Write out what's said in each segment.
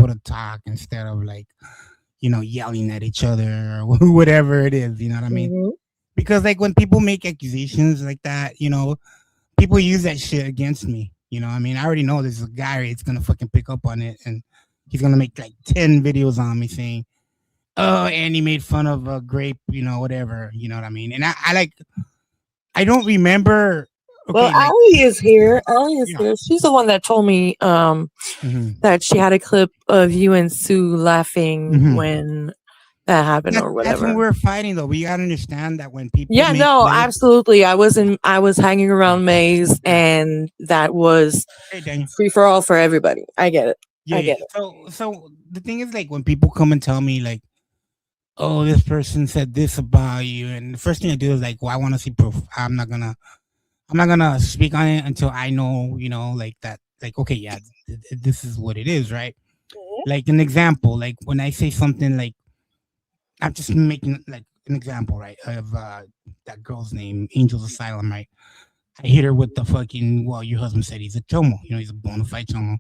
people to talk instead of like, yelling at each other or whatever it is. You know what I mean? Hmm. Because like when people make accusations like that, people use that shit against me. I mean, I already know there's a guy that's gonna fucking pick up on it, and he's gonna make like 10 videos on me saying, "Oh, Andy made fun of a grape," whatever. You know what I mean? And I don't remember. Well, Okay, like Allie is here. Allie is yeah, here. She's the one that told me hmm that she had a clip of you and Sue laughing hmm when that happened or that's when whatever. we're fighting though. We gotta understand that when people Yeah, make no, clips. absolutely. I was hanging around Maze, Yeah. and that was Hey, Daniel. free for all for everybody. I get it. Yeah, I yeah. get it. So the thing is, like, when people come and tell me, like, "Oh, this person said this about you," and the first thing I do is like, "Well, I want to see proof." I'm not gonna speak on it until I know, like that, like, okay, yeah, this is what it is, right? Like an example, like when I say something like, I'm just making like an example, right? Of that girl's name, Angel's Asylum, right? I hit her with the fucking, well, your husband said he's a chomo, he's a bona fide chomo.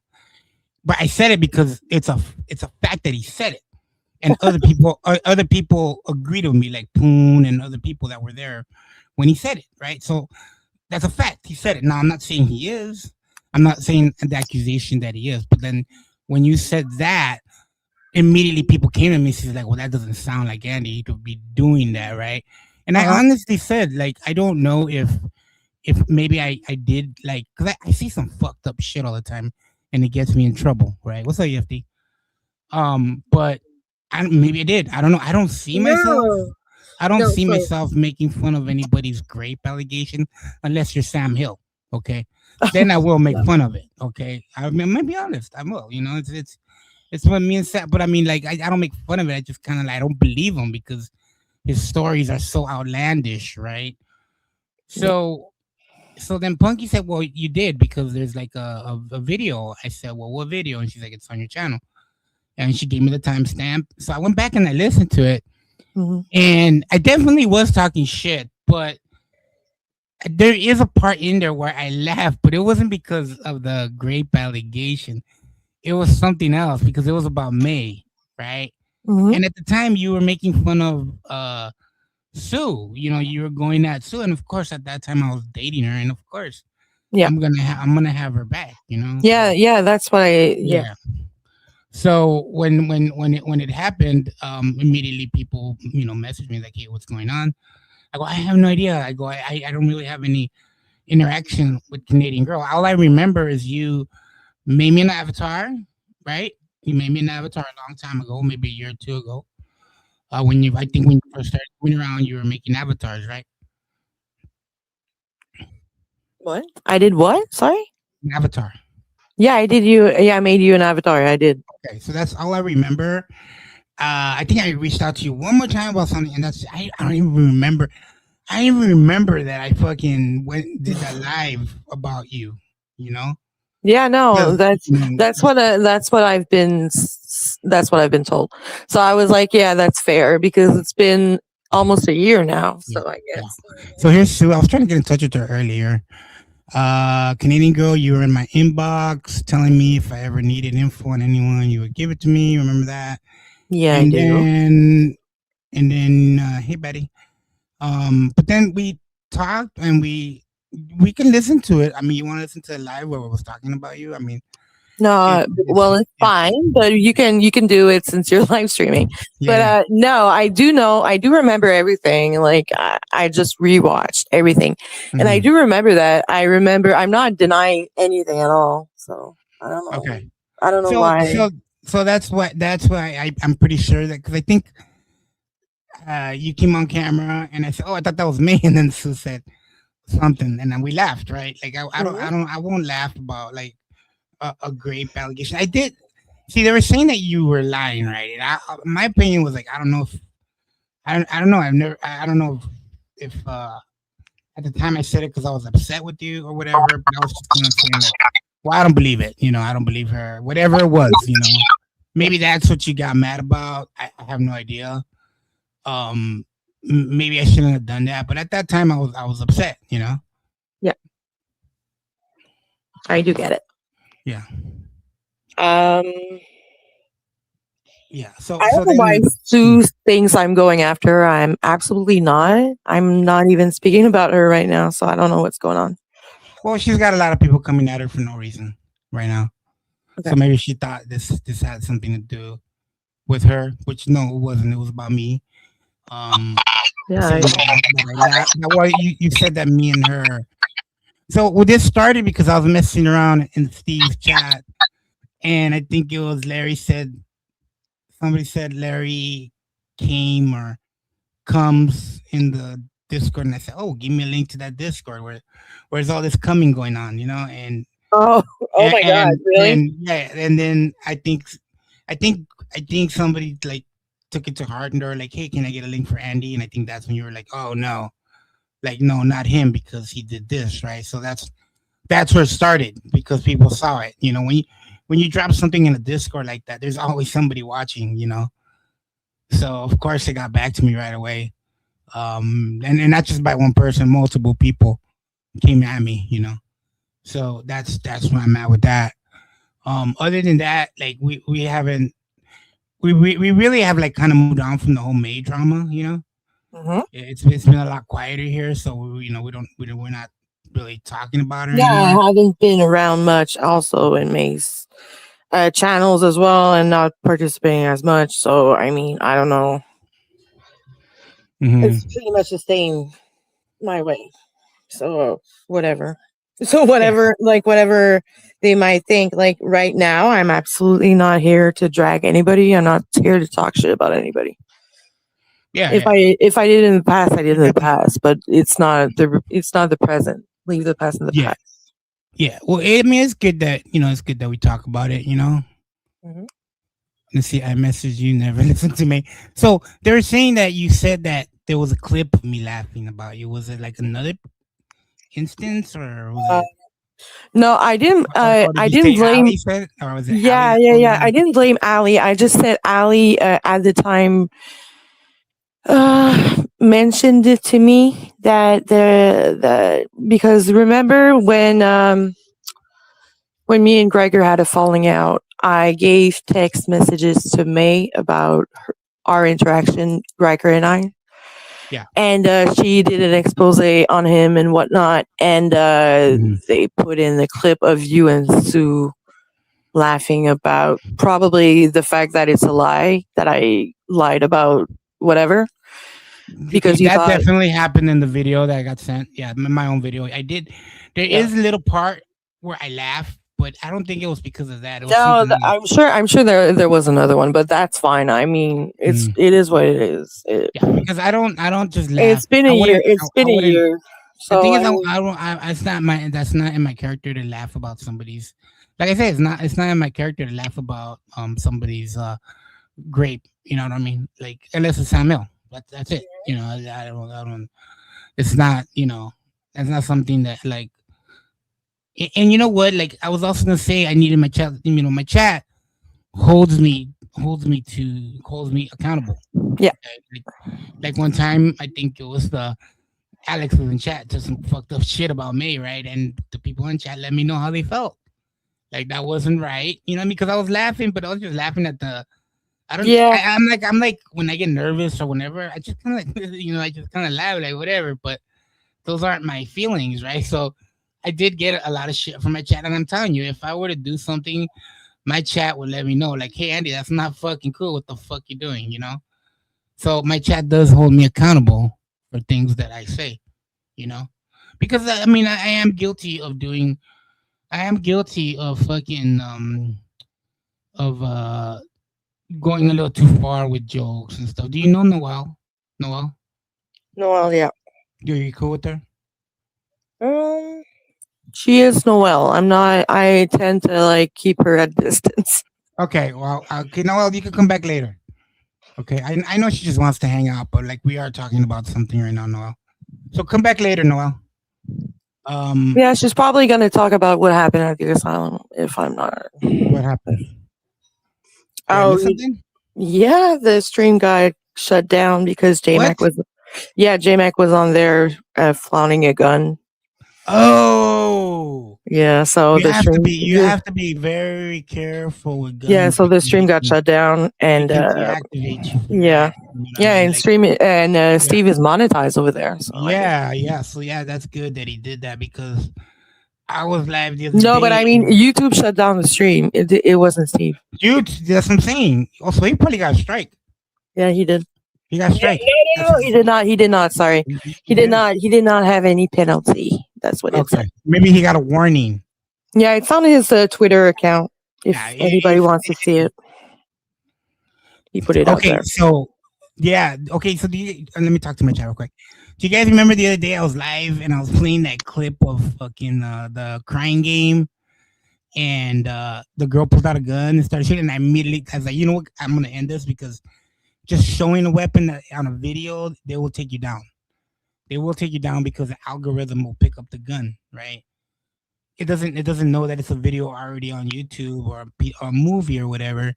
But I said it because it's a fact that he said it, and other people agreed with me, like Poon and other people that were there when he said it, right? So that's a fact. He said it. Now I'm not saying he is. I'm not saying the accusation that he is. But then when you said that, immediately people came to me and said like, "Well, that doesn't sound like Andy. He could be doing that, right?" And I Uh-huh. honestly said like, I don't know if maybe I did like, because I see some fucked up shit all the time, and it gets me in trouble, right? What's up, EFD? But maybe I did. I don't know. I don't see myself. No, I don't no. see So myself making fun of anybody's grape allegation unless you're Sam Hill. Okay, then I will make no. fun of it. Okay, I mean, I'm gonna be honest. I will. It's what me and Sam. But I mean, like, I don't make fun of it. I just kind of like, I don't believe him because his stories are so outlandish, right? Yeah. So so then Punky said, "Well, you did because there's like a video." I said, "Well, what video?" And she's like, "It's on your channel." And she gave me the timestamp. So I went back and I listened to it, Hmm. and I definitely was talking shit, but there is a part in there where I laughed, but it wasn't because of the grape allegation. It was something else because it was about May, right? Hmm. And at the time, you were making fun of Sue. You were going at Sue, and of course, at that time, I was dating her, and of course, Yeah. I'm gonna have her back. Yeah. So Yeah. That's what I. Yeah. yeah. So when it happened, immediately people messaged me like, "Hey, what's going on?" I go, "I have no idea." I go, "I don't really have any interaction with Canadian Girl. All I remember is you made me an avatar, right? You made me an avatar a long time ago, maybe a year or two ago. I think when you first started going around, you were making avatars, right? What? I did what? Sorry. An avatar. Yeah, I did you. Yeah, I made you an avatar. I did. Okay, so that's all I remember. I think I reached out to you one more time about something, and I don't even remember. I don't even remember that I fucking went did that live about you. You know? Yeah, no, Because you know, that's what I've been told. So I was like, yeah, that's fair because it's been almost a year now. yeah, So I yeah. guess. So here's Sue. I was trying to get in touch with her earlier. Canadian Girl, you were in my inbox telling me if I ever needed info on anyone, you would give it to me. Remember that? Yeah, I And do. then, hey, Betty. But then we talked, and we can listen to it. I mean, you want to listen to it live where we was talking about you? I mean, No, well, it's yeah, fine, but you can do it since you're live streaming. yeah, But yeah. no, I do know, I do remember everything. Like I just rewatched everything, and I hmm do remember that. I remember. I'm not denying anything at all. So I don't know. Okay. I don't know So why. so so that's why I'm pretty sure that because I think you came on camera and I said, "Oh, I thought that was me," and then Sue said something, and then we laughed, right? Like Mhm. I won't laugh about like a grape allegation. I did see they were saying that you were lying, right? And my opinion was like, I don't know if I don't know. I don't know if at the time I said it because I was upset with you or whatever. But I was just kind of saying like, well, I don't believe it. I don't believe her. Whatever it was. Yeah. Maybe that's what you got mad about. I have no idea. Um, maybe I shouldn't have done that. But at that time, I was upset. Yeah. I do get it. Yeah. Um. Yeah. I So don't know why then, Sue thinks I'm going after her. I'm absolutely not. I'm not even speaking about her right now, so I don't know what's going on. well, she's got a lot of people coming at her for no reason right now. Okay. So maybe she thought this had something to do with her, which no, it wasn't. It was about me. Um, Yeah. saying that why you said that me and her. So well, this started because I was messing around in Steve's chat, and I think it was Larry said somebody said Larry came or comes in the Discord, and I said, "Oh, give me a link to that Discord where's all this coming going on, you know?" Oh, oh my God, And really? then yeah, and then I think I think somebody like took it to heart and they were like, "Hey, can I get a link for Andy?" And I think that's when you were like, "Oh no, like no, not him because he did this, right?" So that's where it started because people saw it. You know, when you drop something in a Discord like that, there's always somebody watching. You know, so of course it got back to me right away. And not just by one person, multiple people came at me. You know, so that's where I'm at with that. Other than that, like we haven't we really have like kind of moved on from the whole May drama. You know, Hmm. it's been a lot quieter here, so you know we're not really talking about her Yeah, anymore. I haven't been around much also in May's channels as well and not participating as much. So, I mean, I don't know. Hmm. It's pretty much the same my way. So, whatever. So, Yeah, whatever they might think. Like right now, I'm absolutely not here to drag anybody. I'm not here to talk shit about anybody. yeah, If yeah, I did in the past, I did in the past, but it's not the present. Leave the past in the yeah, past. yeah. Well, I mean, it's good that it's good that we talk about it. You know, Mhm. let's see. I messaged you, never listened to me. So they were saying that you said that there was a clip of me laughing about you. Was it like another instance, or was Uh, it, no, I didn't. or did I you didn't say blame. Ali said it, or was it Ali Yeah, that yeah, told yeah. you? I didn't blame Ali. I just said Ali at the time mentioned it to me that the because remember when me and Gregor had a falling out, I gave text messages to May about our interaction, Gregor and I, Yeah. and she did an expose on him and whatnot, and Mhm. they put in the clip of you and Sue laughing about probably the fact that it's a lie that I lied about whatever Okay, because you that thought definitely happened in the video that I got sent. Yeah, my own video. I did. There yeah. is a little part where I laugh, but I don't think it was because of that. It was No, something else. I'm sure there was another one, but that's fine. I mean, Mm. it is what it is. Yeah, because I don't just laugh. It's been a I year. wouldn't. It's I been a wouldn't. year. The So thing I is, mean, I don't. It's not my. That's not in my character to laugh about somebody's. Like I said, it's not. It's not in my character to laugh about somebody's grape. You know what I mean? Like unless it's Samuel. That's it. You know, I don't. I don't. It's not. You know, that's not something that like. And you know what? Like I was also gonna say, I needed my chat. You know, my chat holds me accountable. yeah. Okay? Like one time, I think it was the Alex was in chat to some fucked up shit about me, right? And the people in chat let me know how they felt. Like that wasn't right, you know what I mean? Because I was laughing, but I was just laughing at the. I don't. Yeah. I'm like when I get nervous or whenever, I just kind of like I just kind of laugh like whatever. But those aren't my feelings, right? So I did get a lot of shit from my chat, and I'm telling you, if I were to do something, my chat would let me know, like, "Hey, Andy, that's not fucking cool. What the fuck you doing?" You know. So my chat does hold me accountable for things that I say, you know, because I mean, I am guilty of doing. I am guilty of fucking of going a little too far with jokes and stuff. Do you know Noel? Noel, No, well, yeah. you cool with her? Um, she is Noelle. I'm not. I tend to like keep her at distance. Okay, well, okay, Noel, you can come back later. Okay, I know she just wants to hang out, but like we are talking about something right now, Noel. So come back later, Noel. Um, Yeah, she's probably gonna talk about what happened at the asylum if I'm not. what happened? Did I Oh, miss something? yeah, the stream got shut down because What? JMac was. Yeah, JMac was on there flaunting a gun. Oh, Yeah, so You the have to stream, be. You have to be very careful with yeah, guns so the because stream got shut down, they and can deactivate you for yeah, that. You know what I yeah, mean? and Like, stream it, and yeah, Steve is monetized over there. So I guess yeah. So yeah, that's good that he did that because I was live the other no, but day I mean, and YouTube shut down the stream. It wasn't Steve. dude, that's what I'm saying. Also, he probably got a strike. Yeah, he did. He got a Yeah, strike. no, That's no, he did not. He did not. Sorry, he did. He did not have any penalty. That's what it said. Okay, maybe he got a warning. Yeah, it's on his Twitter account. Yeah. If anybody wants to see it, he put it out Okay. there. So yeah. Okay. So do you? Let me talk to my chat real quick. Do you guys remember the other day I was live and I was playing that clip of fucking the crying game and the girl pulled out a gun and started shooting and I immediately I was like, you know what? I'm gonna end this because just showing a weapon on a video, they will take you down. They will take you down because the algorithm will pick up the gun, right? It doesn't know that it's a video already on YouTube or a movie or whatever.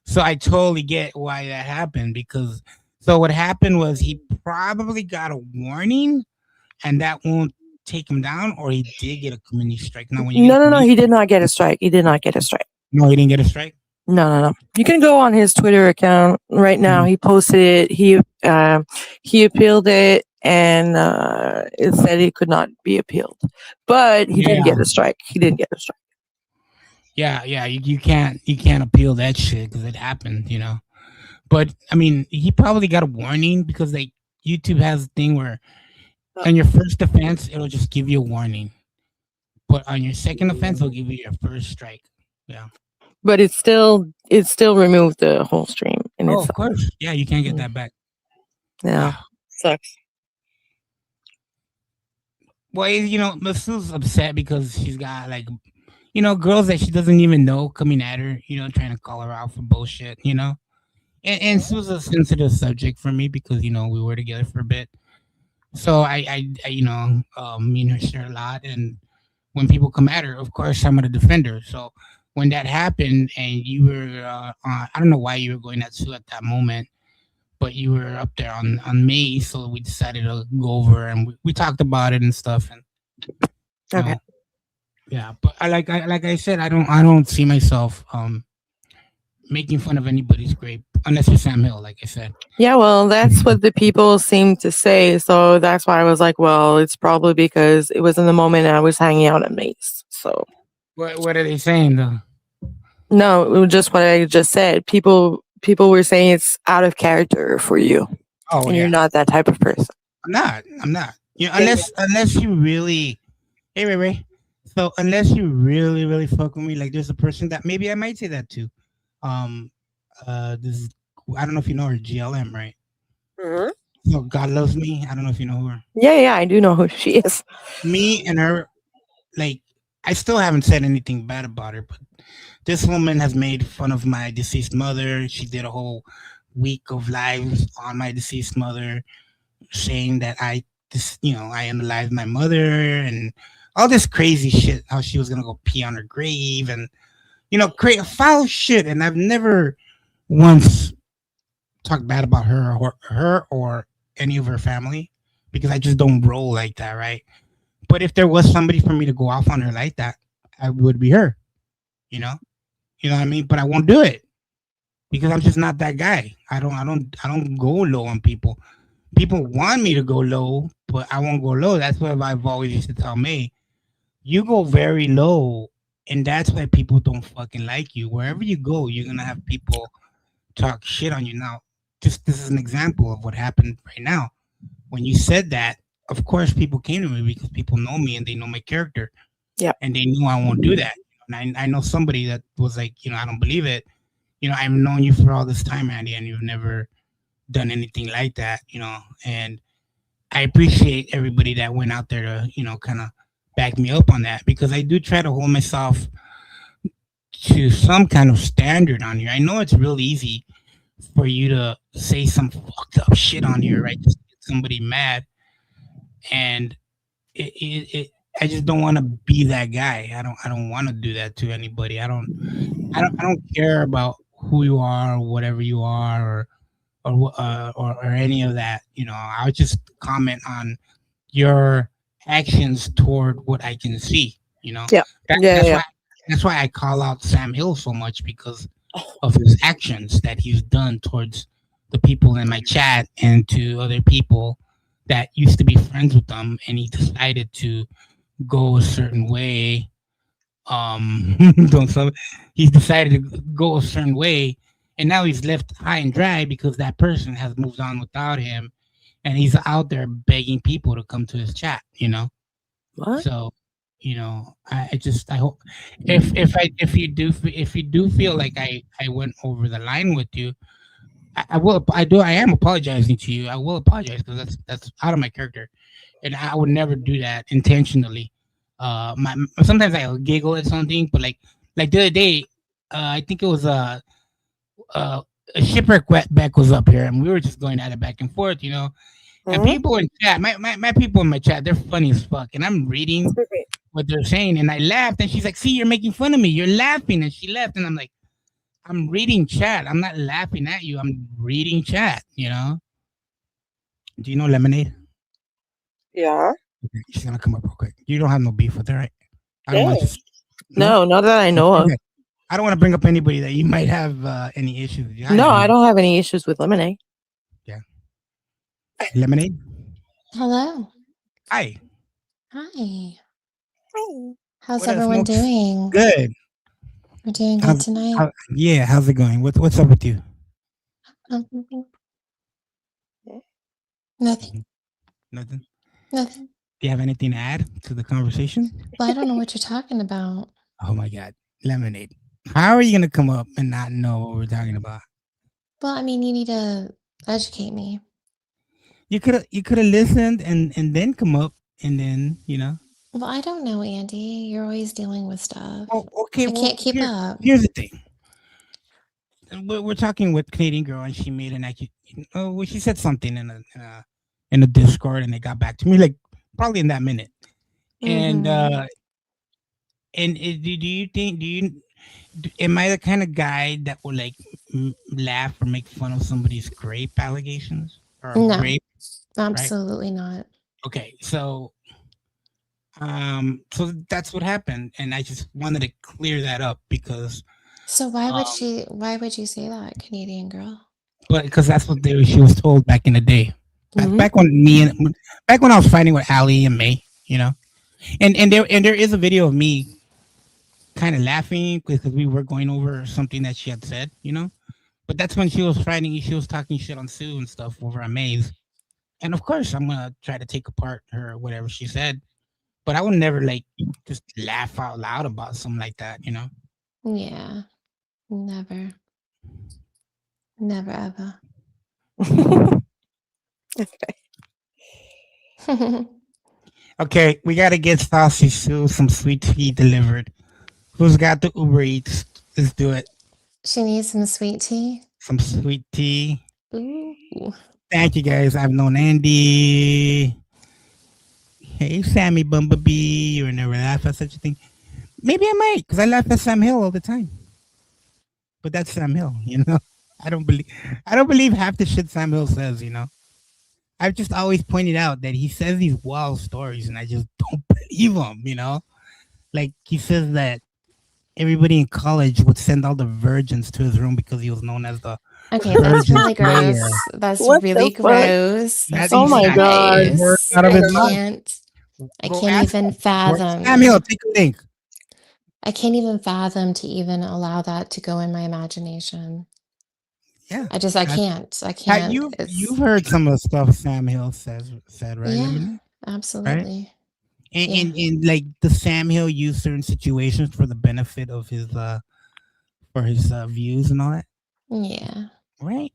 So I totally get why that happened because so what happened was he probably got a warning and that won't take him down, or he did get a community strike. Now, when you get a No, community, he did not get a strike. He did not get a strike. no, he didn't get a strike. No. You can go on his Twitter account right now. Mhm. He posted it. He appealed it, and it said it could not be appealed. But he didn't Yeah, get a strike. He didn't get a strike. yeah. You can't appeal that shit because it happened, you know. But I mean, he probably got a warning because like YouTube has a thing where on your first offense it'll just give you a warning, but on your second offense it'll give you your first strike. Yeah. But it still removed the whole stream in Oh, itself. of course. Yeah, you can't get that back. Yeah, sucks. Well, you know, Masu's upset because she's got like, you know, girls that she doesn't even know coming at her, you know, trying to call her out for bullshit, you know. And this was a sensitive subject for me because you know we were together for a bit. So I you know, me and her share a lot, and when people come at her, of course I'm gonna defend her. So when that happened, and you were, I don't know why you were going at Sue at that moment, but you were up there on me, so we decided to go over and we talked about it and stuff, and you Okay. know, yeah. But like I said, I don't see myself making fun of anybody's grape unless you're Sam Hill, like I said. Yeah, well, that's what the people seem to say. So that's why I was like, well, it's probably because it was in the moment I was hanging out at Mace. So What are they saying though? no, it was just what I just said. People were saying it's out of character for you, Oh and yeah, you're not that type of person. I'm not. You know, Yeah, unless you really, hey Ray. So unless you really fuck with me, like there's a person that maybe I might say that to. Um, this I don't know if you know her, GLM, right? Mhm. So God loves me. I don't know if you know her. Yeah, I do know who she is. Me and her, like I still haven't said anything bad about her, but this woman has made fun of my deceased mother. She did a whole week of lives on my deceased mother, saying that you know, I unalived my mother and all this crazy shit. How she was gonna go pee on her grave and you know, create foul shit. And I've never once talked bad about her or any of her family because I just don't roll like that, right? But if there was somebody for me to go off on her like that, I would be her. You know, you know what I mean. But I won't do it because I'm just not that guy. I don't go low on people. People want me to go low, but I won't go low. That's what I've always used to tell me. You go very low, and that's why people don't fucking like you. Wherever you go, you're gonna have people talk shit on you. Now, just this is an example of what happened right now. When you said that, of course, people came to me because people know me and they know my character, Yeah. and they knew I won't do that. And I know somebody that was like, you know, I don't believe it. You know, I've known you for all this time, Andy, and you've never done anything like that. You know, and I appreciate everybody that went out there to, you know, kind of back me up on that because I do try to hold myself to some kind of standard on here. I know it's real easy for you to say some fucked up shit on here, right? Just to get somebody mad, and I just don't want to be that guy. I don't want to do that to anybody. I don't care about who you are or whatever you are or any of that. You know, I would just comment on your actions toward what I can see. You know, Yeah. Yeah. Yeah. that's why I call out Sam Hill so much because of his actions that he's done towards the people in my chat and to other people that used to be friends with them, and he decided to go a certain way. Don't so he's decided to go a certain way, and now he's left high and dry because that person has moved on without him, and he's out there begging people to come to his chat. What? So, I hope if you do feel like I went over the line with you, I am apologizing to you. I will apologize because that's out of my character, and I would never do that intentionally. Sometimes I'll giggle at something, but like the other day, I think it was uh, a shipwreck wetback was up here, and we were just going at it back and forth, and Mhm. people in chat, my people in my chat, they're funny as fuck, and I'm reading what they're saying, and I laughed, and she's like, "See, you're making fun of me. You're laughing," and she left, and I'm like, "I'm reading chat. I'm not laughing at you. I'm reading chat." Do you know Lemonade? Yeah. Okay, she's gonna come up real quick. You don't have no beef with her, right? I don't No. want to. No, not that I know of. Okay. I don't want to bring up anybody that you might have any issues with. No, I don't have any issues with Lemonade. Yeah. Lemonade. Hello. Hi. Hi. Hi. How's What up, everyone Smokes? doing? Good. We're doing good How's, tonight. yeah. How's it going? What's up with you? Nothing. Nothing. Nothing. Do you have anything to add to the conversation? Well, I don't know what you're talking about. Oh my God, Lemonade. How are you gonna come up and not know what we're talking about? Well, I mean, you need to educate me. You could have listened and then come up and then Well, I don't know, Andy. You're always dealing with stuff. Oh, okay. I Well, can't keep up. Here's the thing. We're talking with Canadian girl, and she made an accusation. Oh, well, she said something in a Discord, and it got back to me like probably in that minute. And Mhm. do you think am I the kind of guy that will like laugh or make fun of somebody's rape allegations or No, rape? absolutely not. Okay, so that's what happened, and I just wanted to clear that up because So why would you say that, Canadian girl? but because that's what she was told back in the day. Mhm. Back when I was fighting with Ali and May, and there is a video of me kind of laughing because we were going over something that she had said, But that's when she was fighting. She was talking shit on Sue and stuff over on Maze, and of course I'm gonna try to take apart her whatever she said, but I would never like just laugh out loud about something like that, Yeah. Never. Never ever. Okay, we gotta get Saucy Sue some sweet tea delivered. Who's got the Uber Eats? Let's do it. She needs some sweet tea. Some sweet tea. Ooh. Thank you guys. I've known Andy. Hey, Sammy Bumblebee. You would never laugh at such a thing. Maybe I might, because I laugh at Sam Hill all the time. But that's Sam Hill, I don't believe half the shit Sam Hill says, I've just always pointed out that he says these wild stories and I just don't believe him, Like he says that everybody in college would send all the virgins to his room because he was known as the Okay, that's virgin really slayer. gross. That's What really the fuck? gross. That's Oh my really God. gross. Out of I his mouth. can't. I Go can't ask even him. fathom. Sam Hill, take a link. I can't even fathom to even allow that to go in my imagination. Yeah. I can't. I Have can't. you've heard some of the stuff Sam Hill said, right? Yeah, Lemonade? absolutely. And like the Sam Hill used certain situations for the benefit of his for his views and all that, Yeah. right?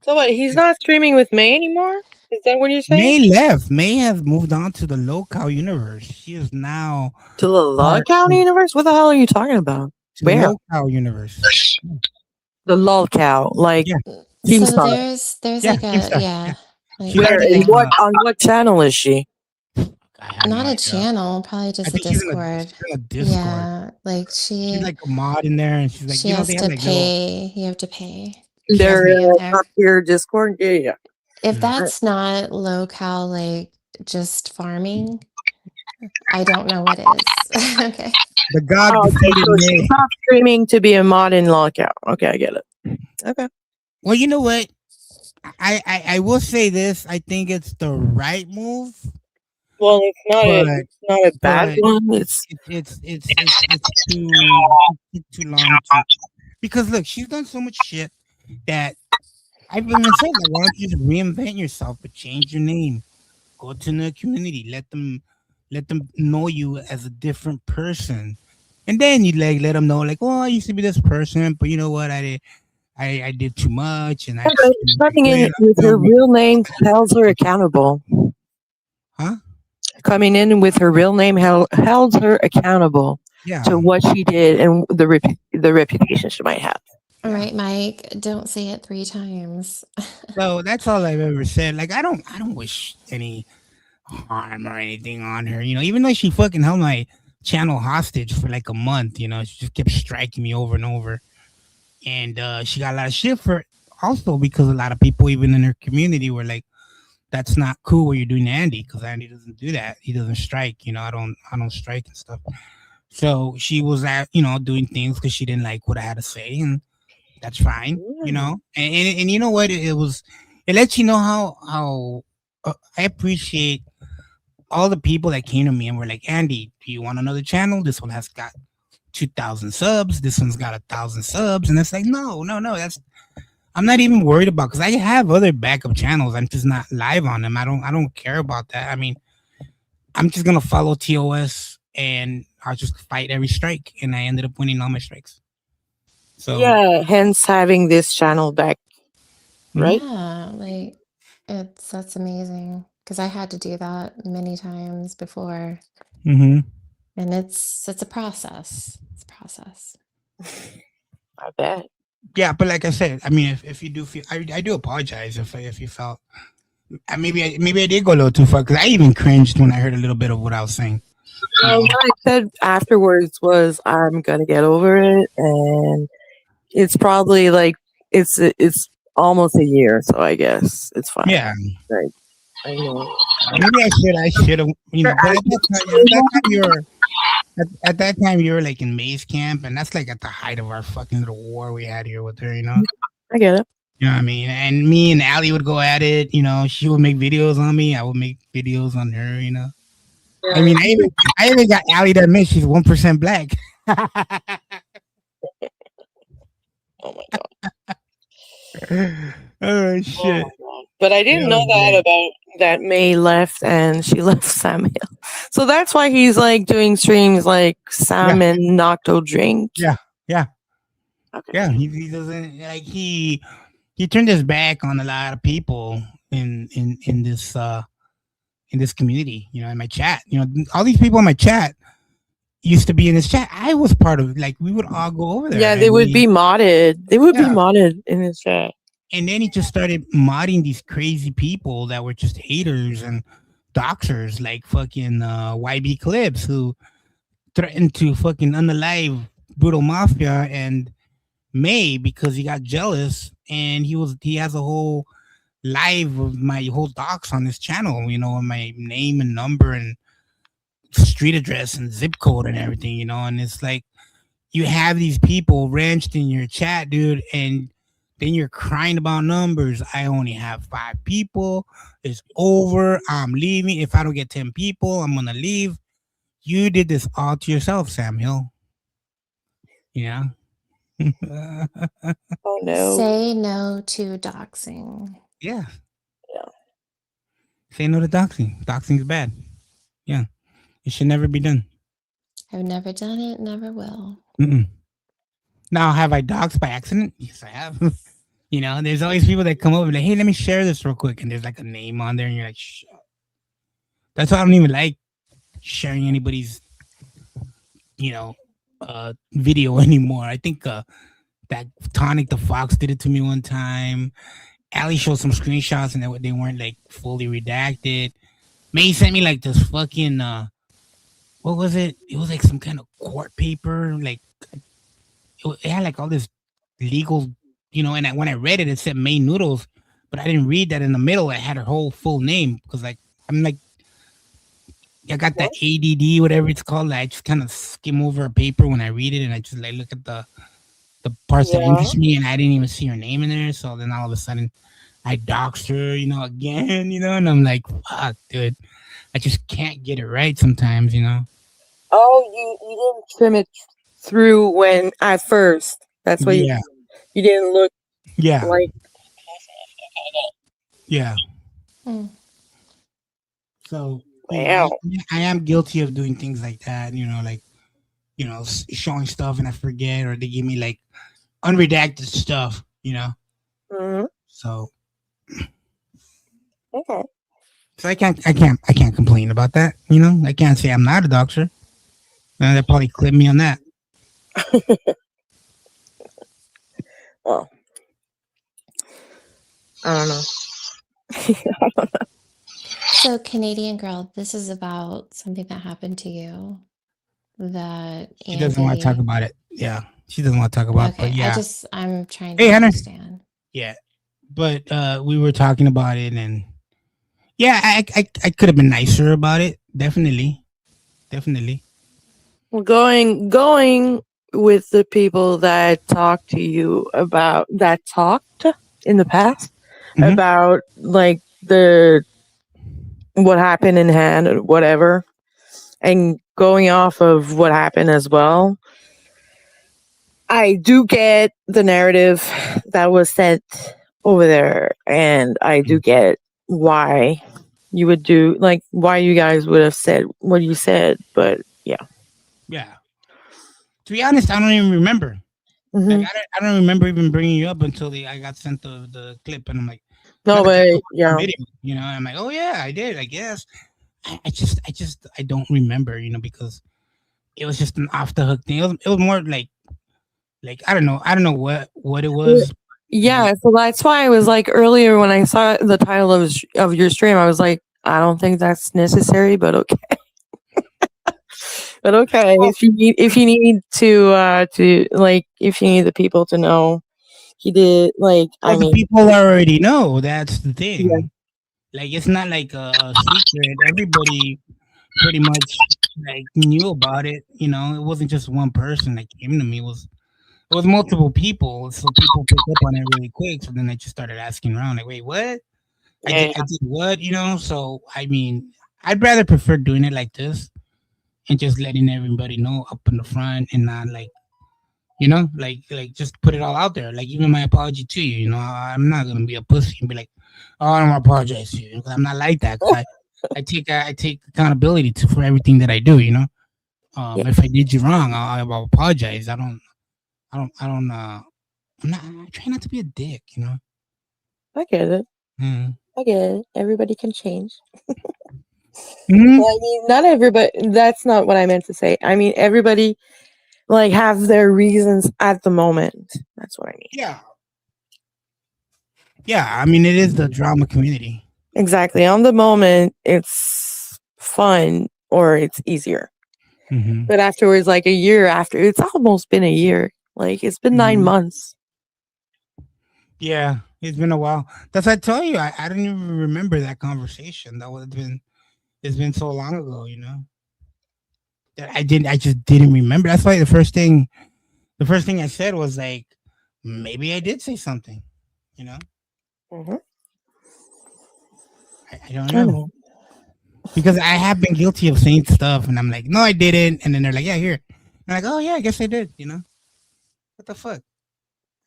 So what? He's not streaming with May anymore? Is that what you're saying? May left. May has moved on to the local universe. She is now To the Lolcow universe? What the hell are you talking about? to Where? the local universe. The Lolcow, like Yeah. So Keemstar. there's Yeah, like a Keemstar, yeah. Like, Where? started, And on what channel is she? I have not no a idea. channel, probably I just a think she's in Discord. a Discord. Yeah, like She's like a mod in there, and she's like, she they has have to like pay. You have to pay. Their be in there. top tier Discord? Yeah. If that's not low-cal, like just farming, I don't know what is. Okay. The God Oh, okay, defeated so she's May. not streaming to be a mod in lockout. Okay, I get it. Okay. Well, you know what? I will say this. I think it's the right move, Well, but it's not a bad but one. It's it's too too long to, because look, she's done so much shit that I've even said, like, why don't you just reinvent yourself but change your name? Go to the community, let them know you as a different person. And then you like let them know, like, oh, I used to be this person, but you know what? I did too much, and I just coming in regret. with her real name held her accountable. Huh? Coming in with her real name held her accountable Yeah. to what she did and the reputation she might have. All right, Mike, don't say it 3 times. So that's all I've ever said. Like, I don't wish any harm or anything on her. You know, even though she fucking held my channel hostage for like a month. You know, she just kept striking me over and over, and she got a lot of shit for it. Also, because a lot of people, even in her community, were like, "That's not cool what you're doing to Andy," because Andy doesn't do that. He doesn't strike. You know, I don't strike and stuff. So she was at, you know, doing things because she didn't like what I had to say, and that's fine, you know. And you know what? It lets you know how I appreciate all the people that came to me and were like, Andy, do you want another channel? This one has got 2,000 subs. This one's got 1,000 subs, and it's like, no. That's I'm not even worried about, because I have other backup channels. I'm just not live on them. I don't care about that. I mean, I'm just gonna follow TOS and I'll just fight every strike, and I ended up winning all my strikes. So Yeah, hence having this channel back, right? Yeah, like that's amazing because I had to do that many times before, mhm. and it's a process. It's a process. I bet. Yeah, but like I said, I mean, if you do feel, I do apologize if you felt, maybe I did go a little too far, because I even cringed when I heard a little bit of what I was saying. Well, what I said afterwards was, I'm gonna get over it, and it's probably like it's almost a year, so I guess it's fine. Yeah, Right. I know. maybe I should have, you know. But at that time you were like in Maze Camp, and that's like at the height of our fucking little war we had here with her, you know. I get it. You know what I mean? And me and Allie would go at it. You know, she would make videos on me. I would make videos on her. You know. I mean, I even got Allie to admit she's 1% black. Oh my god. Oh Oh shit! my God. But I didn't Yeah, know that man. about that May left and she left Samuel. So that's why he's like doing streams like Sam and Nocto Drink. Yeah, yeah, Okay. yeah. He doesn't like he turned his back on a lot of people in this community. You know, in my chat. You know, all these people in my chat used to be in this chat. I was part of it. Like, we would all go over there. Yeah, they would be modded. They would be Yeah. modded in his chat. And then he just started modding these crazy people that were just haters and doxers, like fucking YB Clips, who threatened to fucking unalive Brutal Mafia and May because he got jealous, and he has a whole live of my whole docs on his channel, you know, my name and number and street address and zip code and everything, you know. And it's like, you have these people ranched in your chat, dude, and then you're crying about numbers. I only have 5 people. It's over. I'm leaving. If I don't get 10 people, I'm gonna leave. You did this all to yourself, Sam Hill. Yeah. Oh no. Say no to doxing. Yeah. Yeah. Say no to doxing. Doxing is bad. Yeah. It should never be done. I've never done it, never will. Mm-mm. Now, have I doxed by accident? Yes, I have. You know, there's always people that come over like, hey, let me share this real quick. And there's like a name on there, and you're like, shut. That's why I don't even like sharing anybody's, you know, video anymore. I think that Tonic the Fox did it to me one time. Allie showed some screenshots, and they weren't like fully redacted. May sent me like this fucking what was it? It was like some kind of court paper. Like, it had like all this legal, you know. And when I read it, it said May Noodles, but I didn't read that in the middle. It had her whole full name, because like I'm like, I got that ADD, whatever it's called. I just kind of skim over a paper when I read it, and I just like look at the parts that Yeah. interest me, and I didn't even see her name in there. So then all of a sudden, I doxed her, again, and I'm like, fuck, dude, I just can't get it right sometimes, Oh, you didn't trim it through when at first. That's why Yeah, you didn't look yeah, like. yeah. Mm. So Wow. I am guilty of doing things like that, like showing stuff and I forget, or they give me like unredacted stuff. Mhm. So Okay. so I can't complain about that. I can't say I'm not a doctor. They probably clip me on that. Well, I don't know. So, Canadian girl, this is about something that happened to you that She doesn't want to talk Andy. about it. Yeah, she doesn't want to talk about it, but Okay, yeah. I'm trying to Hey, Hunter. understand. Yeah, but we were talking about it, and yeah, I could have been nicer about it. Definitely. Well, going with the people that talked to you about that talked in the past Mhm. about like what happened in hand or whatever, and going off of what happened as well. I do get the narrative that was sent over there, and I do get why you would do like why you guys would have said what you said, but yeah. Yeah. To be honest, I don't even remember. Mhm. Like I don't remember even bringing you up until I got sent the clip, and I'm like, No, not the clip, but the yeah. video. I'm like, oh yeah, I did. I guess. I don't remember. Because it was just an off the hook thing. It was more like I don't know what it was. Yeah, so that's why I was like earlier when I saw the title of your stream, I was like, I don't think that's necessary, but okay. But okay, if you need to like if you need the people to know, he did like Well, I the mean people already know. That's the thing. yeah. Like it's not like a secret. Everybody pretty much like knew about it. It wasn't just one person that came to me. It was multiple people. So people picked up on it really quick. So then I just started asking around, like, wait, what? I did Yeah. I did what? So I mean, I'd rather prefer doing it like this and just letting everybody know up in the front and not like just put it all out there. Like even my apology to you. I'm not gonna be a pussy and be like, oh, I don't apologize to you. 'Cause I'm not like that. 'Cause I take accountability for everything that I do. Yeah. If I did you wrong, I'll apologize. I try not to be a dick. I get it. Mm. I get it. Everybody can change. Mhm. Well, I mean, not everybody. That's not what I meant to say. I mean, everybody like have their reasons at the moment. That's what I mean. Yeah. Yeah, I mean, it is the drama community. Exactly. On the moment, it's fun or it's easier. Mhm. But afterwards, like a year after, it's almost been a year. Like it's been 9 Mhm. months. Yeah, it's been a while. That's I tell you, I don't even remember that conversation. It's been so long ago. That I just didn't remember. That's why the first thing I said was like, maybe I did say something. You know, Mhm. I don't I know know. because I have been guilty of saying stuff, and I'm like, no, I didn't, and then they're like, yeah, here. I'm like, oh yeah, I guess I did. What the fuck?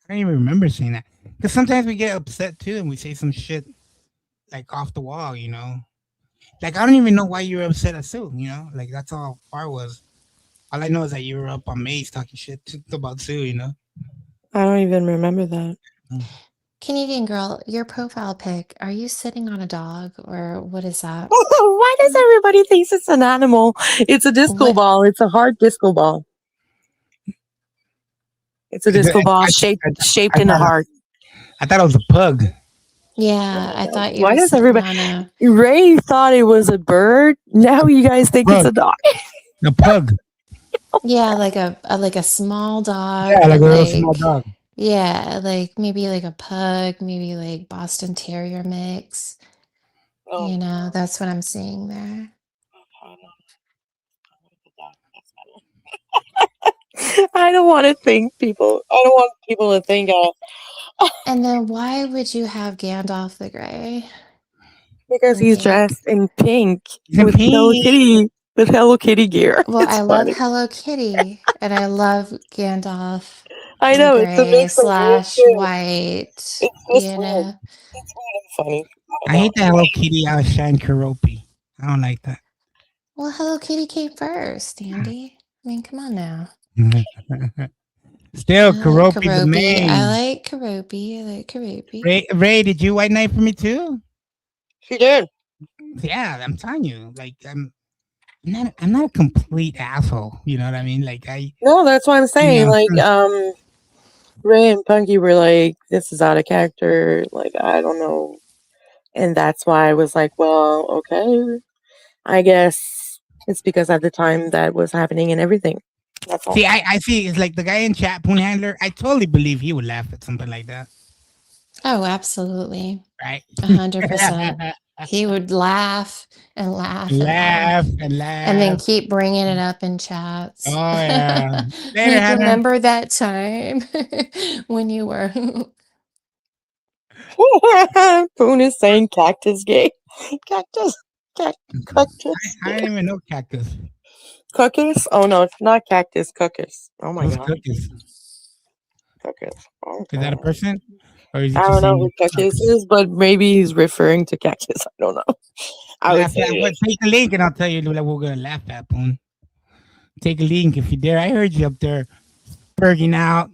I don't even remember saying that because sometimes we get upset too, and we say some shit like off the wall. Like I don't even know why you were upset at Sue. Like that's all far was. All I know is that you were up on Maze talking shit about Sue. I don't even remember that. Canadian girl, your profile pic, are you sitting on a dog or what is that? Why does everybody think it's an animal? It's a disco What? ball. It's a hard disco ball. It's a disco ball shaped in a heart. I thought it was a pug. Yeah, I thought you Why were does sitting everybody? on a. Ray thought it was a bird. Now you guys think it's a dog. The pug. Yeah, like a small dog, Yeah, like but a real small dog. yeah, like maybe like a pug, maybe like Boston Terrier mix. Oh. That's what I'm seeing there. I don't want to think people. I don't want people to think And then why would you have Gandalf the Grey? because in he's pink? dressed in pink He's in with Hello pink. Kitty gear. Well, It's I love funny. Hello Kitty, and I love Gandalf I the know it's a Grey mix of weird slash shit. white. It's just You weird. know. It's weird and funny. I hate that Hello Kitty outshine Karopi. I don't like that. Well, Hello Kitty came first, Andy. I mean, come on now. Still, I like Karopi the Karopi. main. I like Karopi. I like Karopi. Ray, did you white knight for me too? She did. Yeah, I'm telling you, like I'm not a complete asshole. You know what I mean? Like No, that's what I'm saying. know, Like, Ray and Punky were like, "This is out of character." Like, I don't know, and that's why I was like, "Well, okay, I guess it's because at the time that was happening and everything." That's all. see, I see. It's like the guy in chat, Poon Handler. I totally believe he would laugh at something like that, Oh, absolutely. right? 100%. He would laugh and laugh and laugh. Laugh and laugh. And then keep bringing it up in chats. Oh yeah. Later, Like, Hannah. remember that time when you were Poon is saying cactus gay. Cactus. Cactus. I didn't even know cactus. Cookies? Oh no, it's not cactus. Cookies. Oh my Who's god. cookies? Cookies. Oh, Is that a God. person? Or is he I just don't know saying who Cookies is, but maybe he's referring to cactus. I don't know. I would laugh say at, well, take the link and I'll tell you what we're gonna laugh at, Poon. Take a link if you dare. I heard you up there berging out.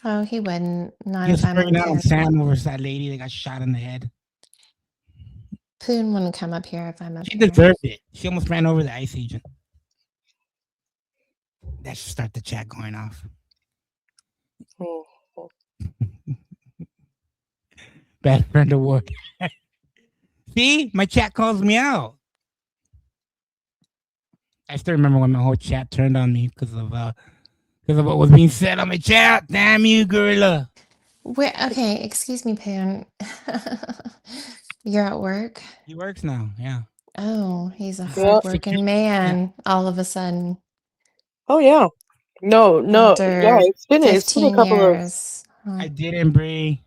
Oh, he wouldn't. Not You was if I'm berging up out on here. Sam over that lady that got shot in the head. Poon wouldn't come up here if I'm up She here. deserved it. She almost ran over the ICE agent. That should start the chat going off. Bad friend award. See, my chat calls me out. I still remember when my whole chat turned on me because of what was being said on my chat. Damn you, gorilla. Where? Okay, excuse me, Poon. You're at work? He works now. Yeah. Oh, he's a Yeah. hardworking man all of a sudden. Oh yeah. No. After Yeah, it's been a 15 couple of. years. I didn't, Bree.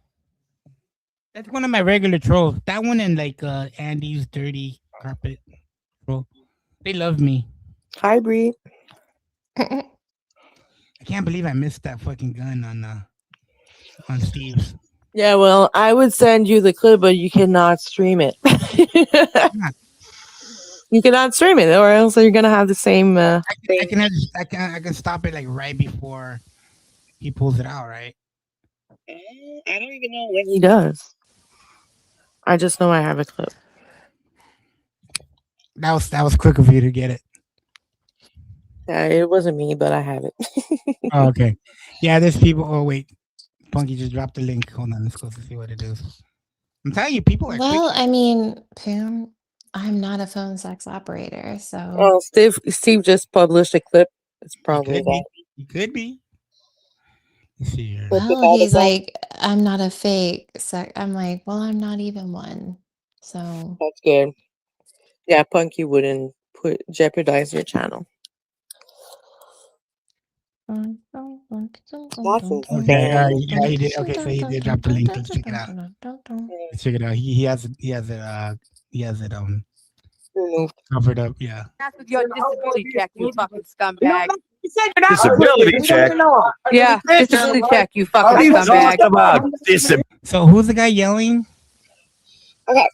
That's one of my regular trolls. That one and like Andy's dirty carpet troll. They love me. Hi, Bree. I can't believe I missed that fucking gun on Steve's. Yeah, well, I would send you the clip, but you cannot stream it. You cannot stream it, or else you're gonna have the same. I can stop it like right before he pulls it out, right? I don't even know when he does. I just know I have a clip. That was quick of you to get it. Yeah, it wasn't me, but I have it. Oh, okay. Yeah, there's people. Oh wait, Punky just dropped the link. Hold on, let's go to see what it is. I'm telling you, people are. Well, I mean, Poon, I'm not a phone sex operator, so Oh, Steve just published a clip. It's probably that. He could be. Let's see here. well, he's like, I'm not a fake sex. I'm like, well, I'm not even one. So That's good. Yeah, Punky wouldn't jeopardize your channel. Okay, yeah, he did. Okay, so he did drop the link. Let's check it out. Let's check it out. He has it covered up. Yeah. That's with your disability check, you fucking scumbag. Disability check. Yeah, disability check, you fucking scumbag. So who's the guy yelling? Okay.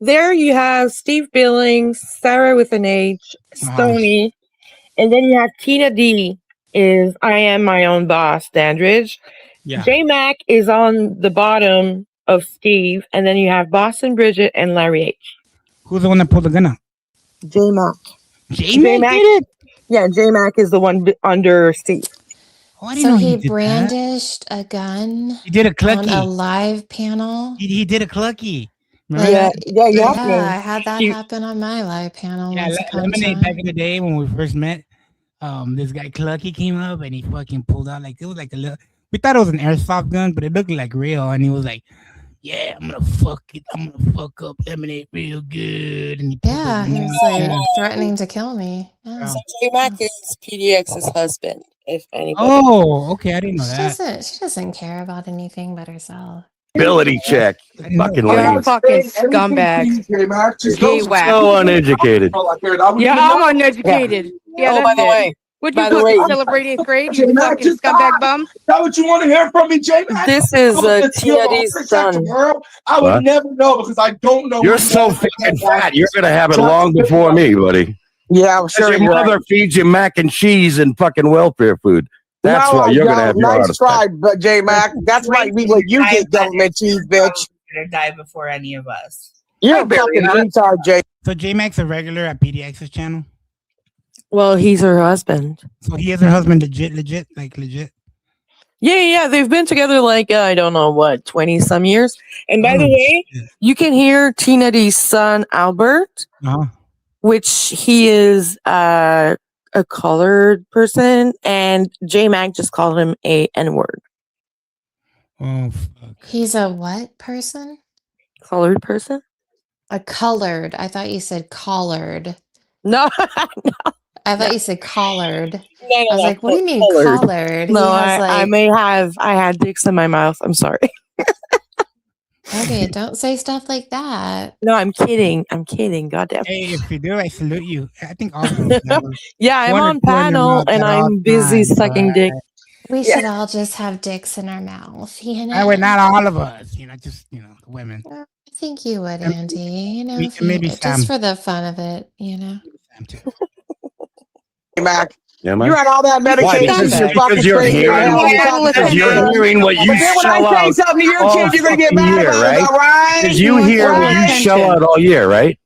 There you have Steve Billings, Sarah with an H, Stony, and then you have Tina D is I Am My Own Boss, Dandridge. Yeah. J Mac is on the bottom of Steve, and then you have Boston Bridget and Larry H. Who's the one that pulled the gun out? J Mac. J Mac did it? Yeah, J Mac is the one under Steve. Oh, I didn't so know he did brandished a gun He did a on a clucky. live panel. He did a clucky. Like, Yeah, yeah, I had that happen on my live panel. Yeah, once upon a Lemonade time. back in the day when we first met. This guy Clucky came up and he fucking pulled out like it was like a little. We thought it was an airsoft gun, but it looked like real. And he was like, "Yeah, I'm gonna fuck up Lemonade real good." And he pulled Yeah, the he gun was out. like threatening to kill me. Yeah. So J Mac is PDX's husband. If anybody. Oh, okay. I didn't know She that. doesn't. She doesn't care about anything but herself. Ability check. I didn't know Fucking that. You're a lame. fucking scumbag. Gay whack. So uneducated. Yeah, I'm uneducated. Yeah, Oh, by that's the it. way, Would you by the fucking way- celebrate 8th grade, you fucking scumbag bum? That what you want to hear from me, J-Mac? this is Tina D's I son. would What? never know because I don't know. You're who so that fucking is. fat. You're gonna have it long before me, buddy. Yeah, I'm Because your mother feeds you mac and cheese and fucking welfare food. That's why you're gonna have your heart nice attack. try, but J Mac. That's might be what you get, government cheese, bitch. Gonna die before any of us. You're a fucking retard, J. So J Mac's a regular at PDX's channel. Well, he's her husband. So he is her husband, legit, like legit. Yeah. They've been together like I don't know what, 20 some years. And by the Oh, way, shit. you can hear Tina D's son Albert, Uh-huh. which he is a colored person, and J Mac just called him a N-word. Oh fuck. He's a what person? Colored person? A colored. I thought you said collared. No, I thought you said collared. no, I was like, what do you mean colored? collared? No, He has, I had dicks in my mouth. I'm sorry. Okay, don't say stuff like that. No, I'm kidding. Goddamn. Hey, if you do, I salute you. I think all of them. Yeah, I'm One or on two in your panel mouth and at all I'm busy times, sucking dick. We should all just have dicks in our mouth, you know? We're not all of us, just women. I think you would, And Andy. You know, me- if you- maybe Sam. just for the fun of it, you know. Sam too. J Mac. Yeah, You man. had all that Why? medication. Because you're hearing what you But then when shell I say out something to your all kid, you're gonna get fucking mad year, about right? it, all right? Because you hear what you shell out all year, right?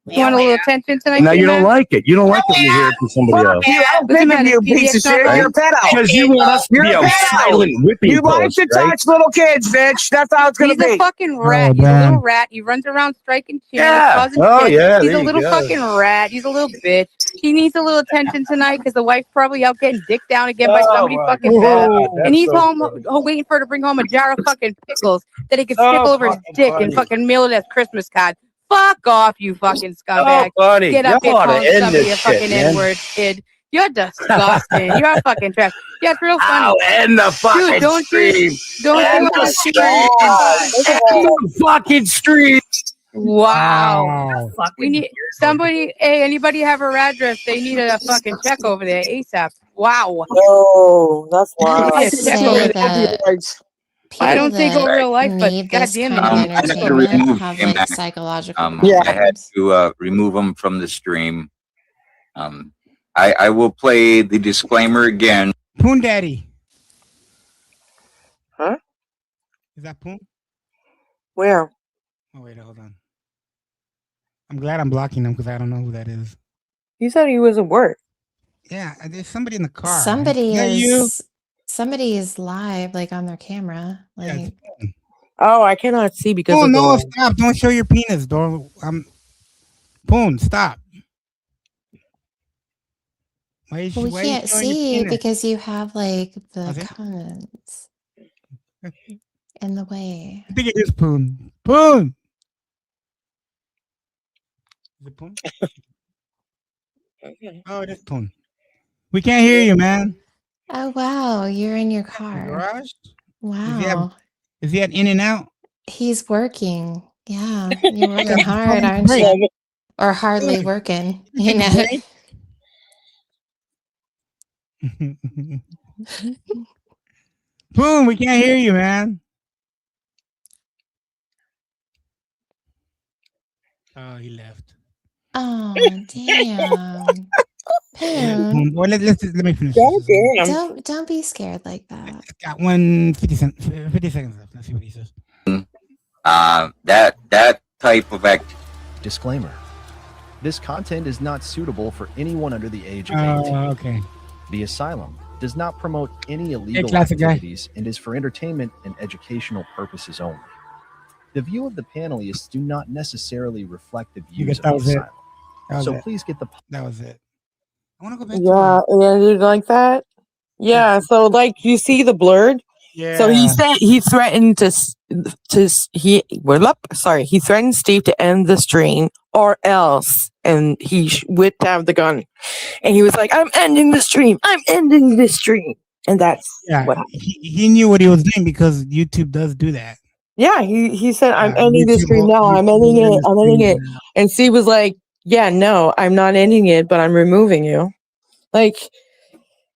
You want a little attention tonight? Now you J-Mac? don't like it. You don't like it when you hear it from somebody else. You, I don't Doesn't think of matter, you, piece of shit. PDX You're a pedo. Because you want us to You're be a a pedo. silent whipping You like post, to right? touch little kids, bitch. That's how it's gonna He's a be. fucking rat. He's a damn. little rat. He runs around striking chicks, Yeah. causing Oh, shit. yeah, He's there a you little go. fucking rat. He's a little bitch. He needs a little attention tonight because the wife's probably out getting dicked down again by somebody fucking bad. And he's home waiting for her to bring home a jar of fucking pickles that he can stick over his dick and fucking mail it as Christmas card. Fuck off, you fucking scumbag. Oh, buddy, Get up y'all and ought call to end somebody a this fucking shit, man. N-word, kid. You're disgusting. You're fucking trash. Yeah, it's real funny. Ow, end the fucking Dude, don't stream. you don't End you the want stream. to End the fucking stream. Wow. Wow. We need somebody. Hey, anybody have her address? They need a fucking check over there ASAP. Wow. No, that's I wild. would Yeah, say definitely. that I don't people think that over real life, but need this goddamn kind it. of I had to entertainment remove have him like back. psychological I had problems. to remove him from the stream. I will play the disclaimer again. Poon Daddy. Huh? Is that Poon? Where? Oh wait, hold on. I'm glad I'm blocking him because I don't know who that is. You said he was at work. Yeah, there's somebody in the car. Somebody that you? is somebody is live, like on their camera. Yeah, Like it's Oh, I cannot see because Poon, of no, the... stop! Don't show your penis, Dor. Poon, stop. Why is well, we why are you can't showing your see penis? because you have like the Okay. comments in the way. I think it is Poon. Poon. Is it Poon? Okay. Oh, it is Poon. We can't hear you, man. Oh wow, you're in your The car. garage? Wow. Is he at In and Out? He's working. Yeah, you're working Yeah, hard, probably aren't great. you? Or hardly working, you know. Poon, we can't hear you, man. Oh, he left. Oh damn. Poon, Well, let me finish. God this. damn. don't be scared like that. Got 50 seconds left. Let's see what he says. That type of act. Disclaimer. This content is not suitable for anyone under the age of 18. Okay. The Asylum does not promote any illegal classic guy. activities and is for entertainment and educational purposes only. The view of the panelists do not necessarily reflect the views guess that of was the it. Asylum. That was So it. please get the That was it. I want to go back Yeah, yeah, you like that? Yeah, so like you see the blurred. to So he said he threatened to he threatened Steve to end the stream or else, and he whipped out the gun, and he was like, "I'm ending the stream. I'm ending this stream," and that's what happened. He knew what he was doing because YouTube does do that. Yeah, he said, "I'm Yeah, ending this YouTube stream will- now. I'm YouTube will ending end it. the I'm ending stream it." now. And Steve was like, "Yeah, no, I'm not ending it, but I'm removing you." Like,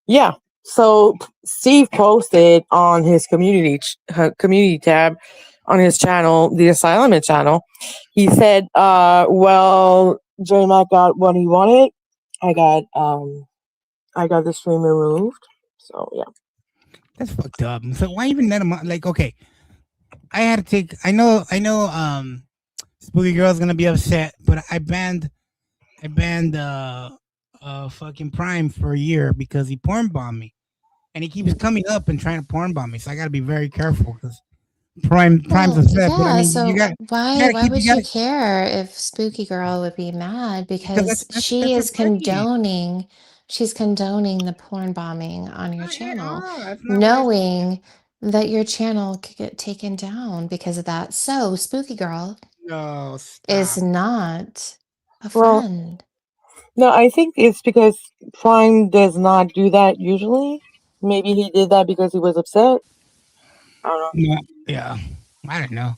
yeah. So Steve posted on his community tab on his channel, the Asylum channel. He said, well, J Mac got what he wanted. I got the stream removed. So yeah. That's fucked up. So why even let him on? Like, okay, I had to take. I know. Spooky Girl's gonna be upset, but I banned fucking Prime for a year because he porn bombed me, and he keeps coming up and trying to porn bomb me. So I got to be very careful because Prime's upset. But I mean, so you got why keep- would you you gotta- care if Spooky Girl would be mad? Because that's she is her playing. she's condoning the porn bombing on your channel, That's not what I said. knowing that your channel could get taken down because of that. So Spooky Girl No, is stop. not a Well, friend. no, I think it's because Prime does not do that usually. Maybe he did that because he was upset. I don't know. Yeah, I don't know.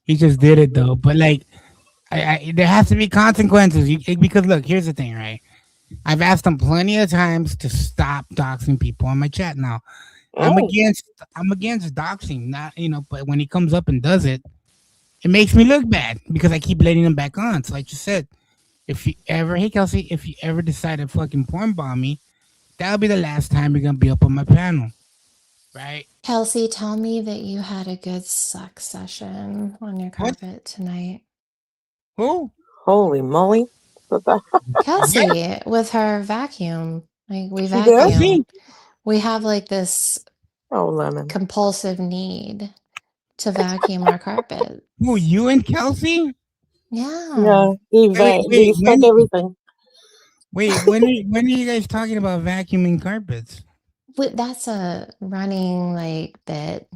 He just did it though. But like, there has to be consequences. Because look, here's the thing, right? I've asked him plenty of times to stop doxing people on my chat. Now, I'm Oh. against doxing, not but when he comes up and does it, it makes me look bad because I keep letting him back on. So like you said, hey Kelsey, if you ever decide to fucking porn bomb me, that'll be the last time you're gonna be up on my panel, right? Kelsey, tell me that you had a good sex session on your What? carpet tonight. Who? Holy moly! What the? Kelsey with her vacuum. Like we She did? vacuum. We have like this Oh, lemon. compulsive need to vacuum our carpet. Who? You and Kelsey? Yeah. Yeah, they Wait, expect everything. Wait, when are you guys talking about vacuuming carpets? That's a running like bit,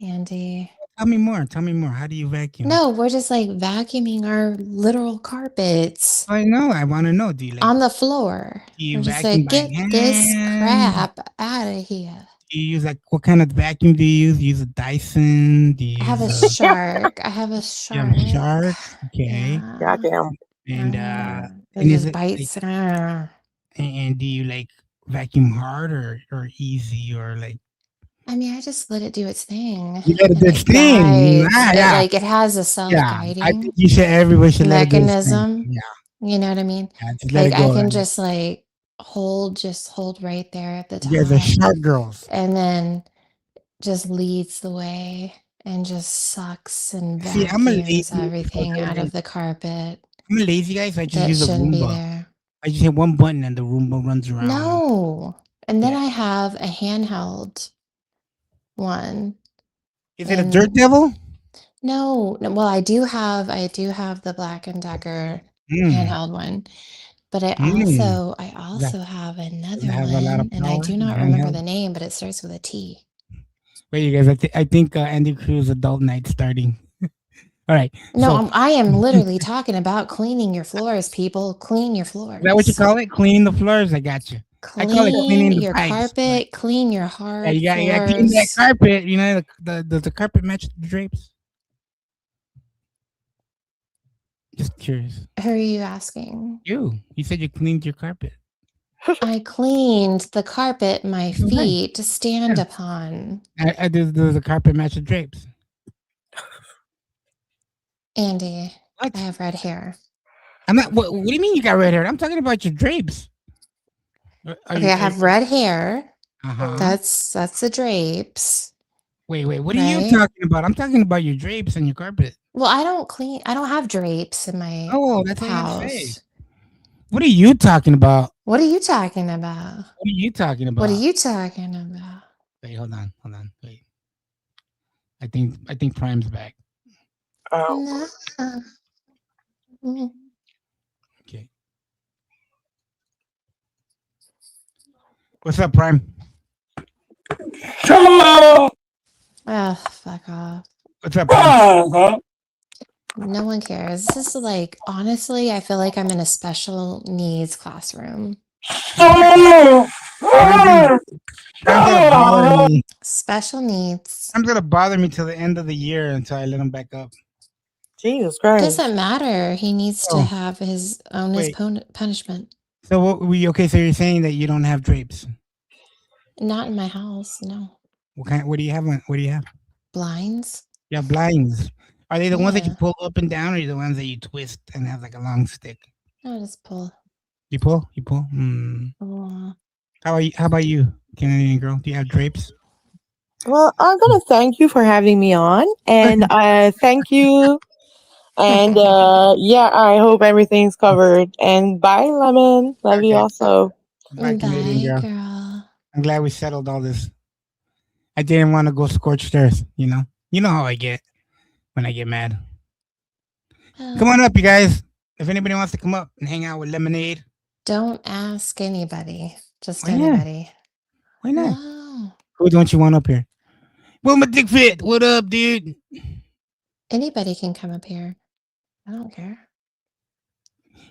Andy. Tell me more. How do you vacuum? No, we're just like vacuuming our literal carpets I know. I want to know. Do you on the floor. do you We're just vacuum like, by get this hand? crap out of here. Do you use what kind of vacuum do you use? Do you use a Dyson? Do you I have a use shark. I have a you shark. have a shark? Okay. Yeah. Goddamn. And It and is just it bites. and do you like vacuum hard or easy or like I mean, I just let it do its thing. you let it and do its thing? guides. Yeah. Like it has a I self-guiding think everybody should let it do its thing. mechanism. Yeah. You know what I mean? Just let Like it go. I can right? just like hold right there at the top. You guys are shark girls. And then just leads the way and just sucks and See, I'm a vacuums lazy everything out motherfucker. of the carpet I'm a lazy guy, so I just that use a shouldn't be Roomba. there. I just hit one button and the Roomba runs around. No. And then Yeah. I have a handheld one. Is it a And- Dirt Devil? No, well, I do have the Black and Decker Mm. handheld one, but I Mm. also have another have a lot of one, and I power, do the not remember handheld? the name, but it starts with a T. Wait, you guys, I think Andy Cruz adult night starting. All right. No, so, I am literally talking about cleaning your floors, people. Clean your floors. is that what you call it? Cleaning the floors? I got you. I call it cleaning the your pipes, carpet, clean your hard Yeah, you got to clean that floors. carpet. You know, does the carpet match the drapes? Just curious. Who are you asking? You said you cleaned your carpet. I cleaned the carpet my Right. feet to stand Yeah. upon. Does the carpet match the drapes? Andy, What? I have red hair. I'm not. What do you mean you got red hair? I'm talking about your drapes. Okay, I have red hair. Uh-huh. That's the drapes. Wait. What are you Right? talking about? I'm talking about your drapes and your carpet. Well, I don't have drapes in my Oh, that's what I say. house. What are you talking about? What are you talking about? What are you talking about? What are you talking about? Wait, hold on. Wait. I think Prime's back. Oh. No. Mm. Okay. What's up, Prime? Hello. Oh, fuck off. What's up, bro? No one cares. This is like, honestly, I feel like I'm in a special needs classroom. Time's gonna bother me. Special needs. Time's gonna bother me till the end of the year until I let him back up. Jesus Christ. Doesn't matter. He needs to Oh. have his own his Wait. punishment. So what we okay? So you're saying that you don't have drapes? Not in my house, no. What do you have? What do you have? Blinds? Yeah, blinds. Are they the ones that you Yeah. pull up and down, or are they the ones that you twist and have like a long stick? No, just pull. You pull? You pull? Hmm. Oh. How about you, Canadian girl? Do you have drapes? Well, I'm gonna thank you for having me on, and thank you. And yeah, I hope everything's covered. And bye, Lemon. Love you Okay. also. Bye, Canadian Bye, girl. girl. I'm glad we settled all this. I didn't want to go scorched earth, you know? You know how I get when I get mad. Come on up, you guys. If anybody wants to come up and hang out with Lemonade. Don't ask anybody. Just Why not? anybody. Why not? No. Who don't you want up here? Wilma Dick Fit, what up, dude? Anybody can come up here. I don't care.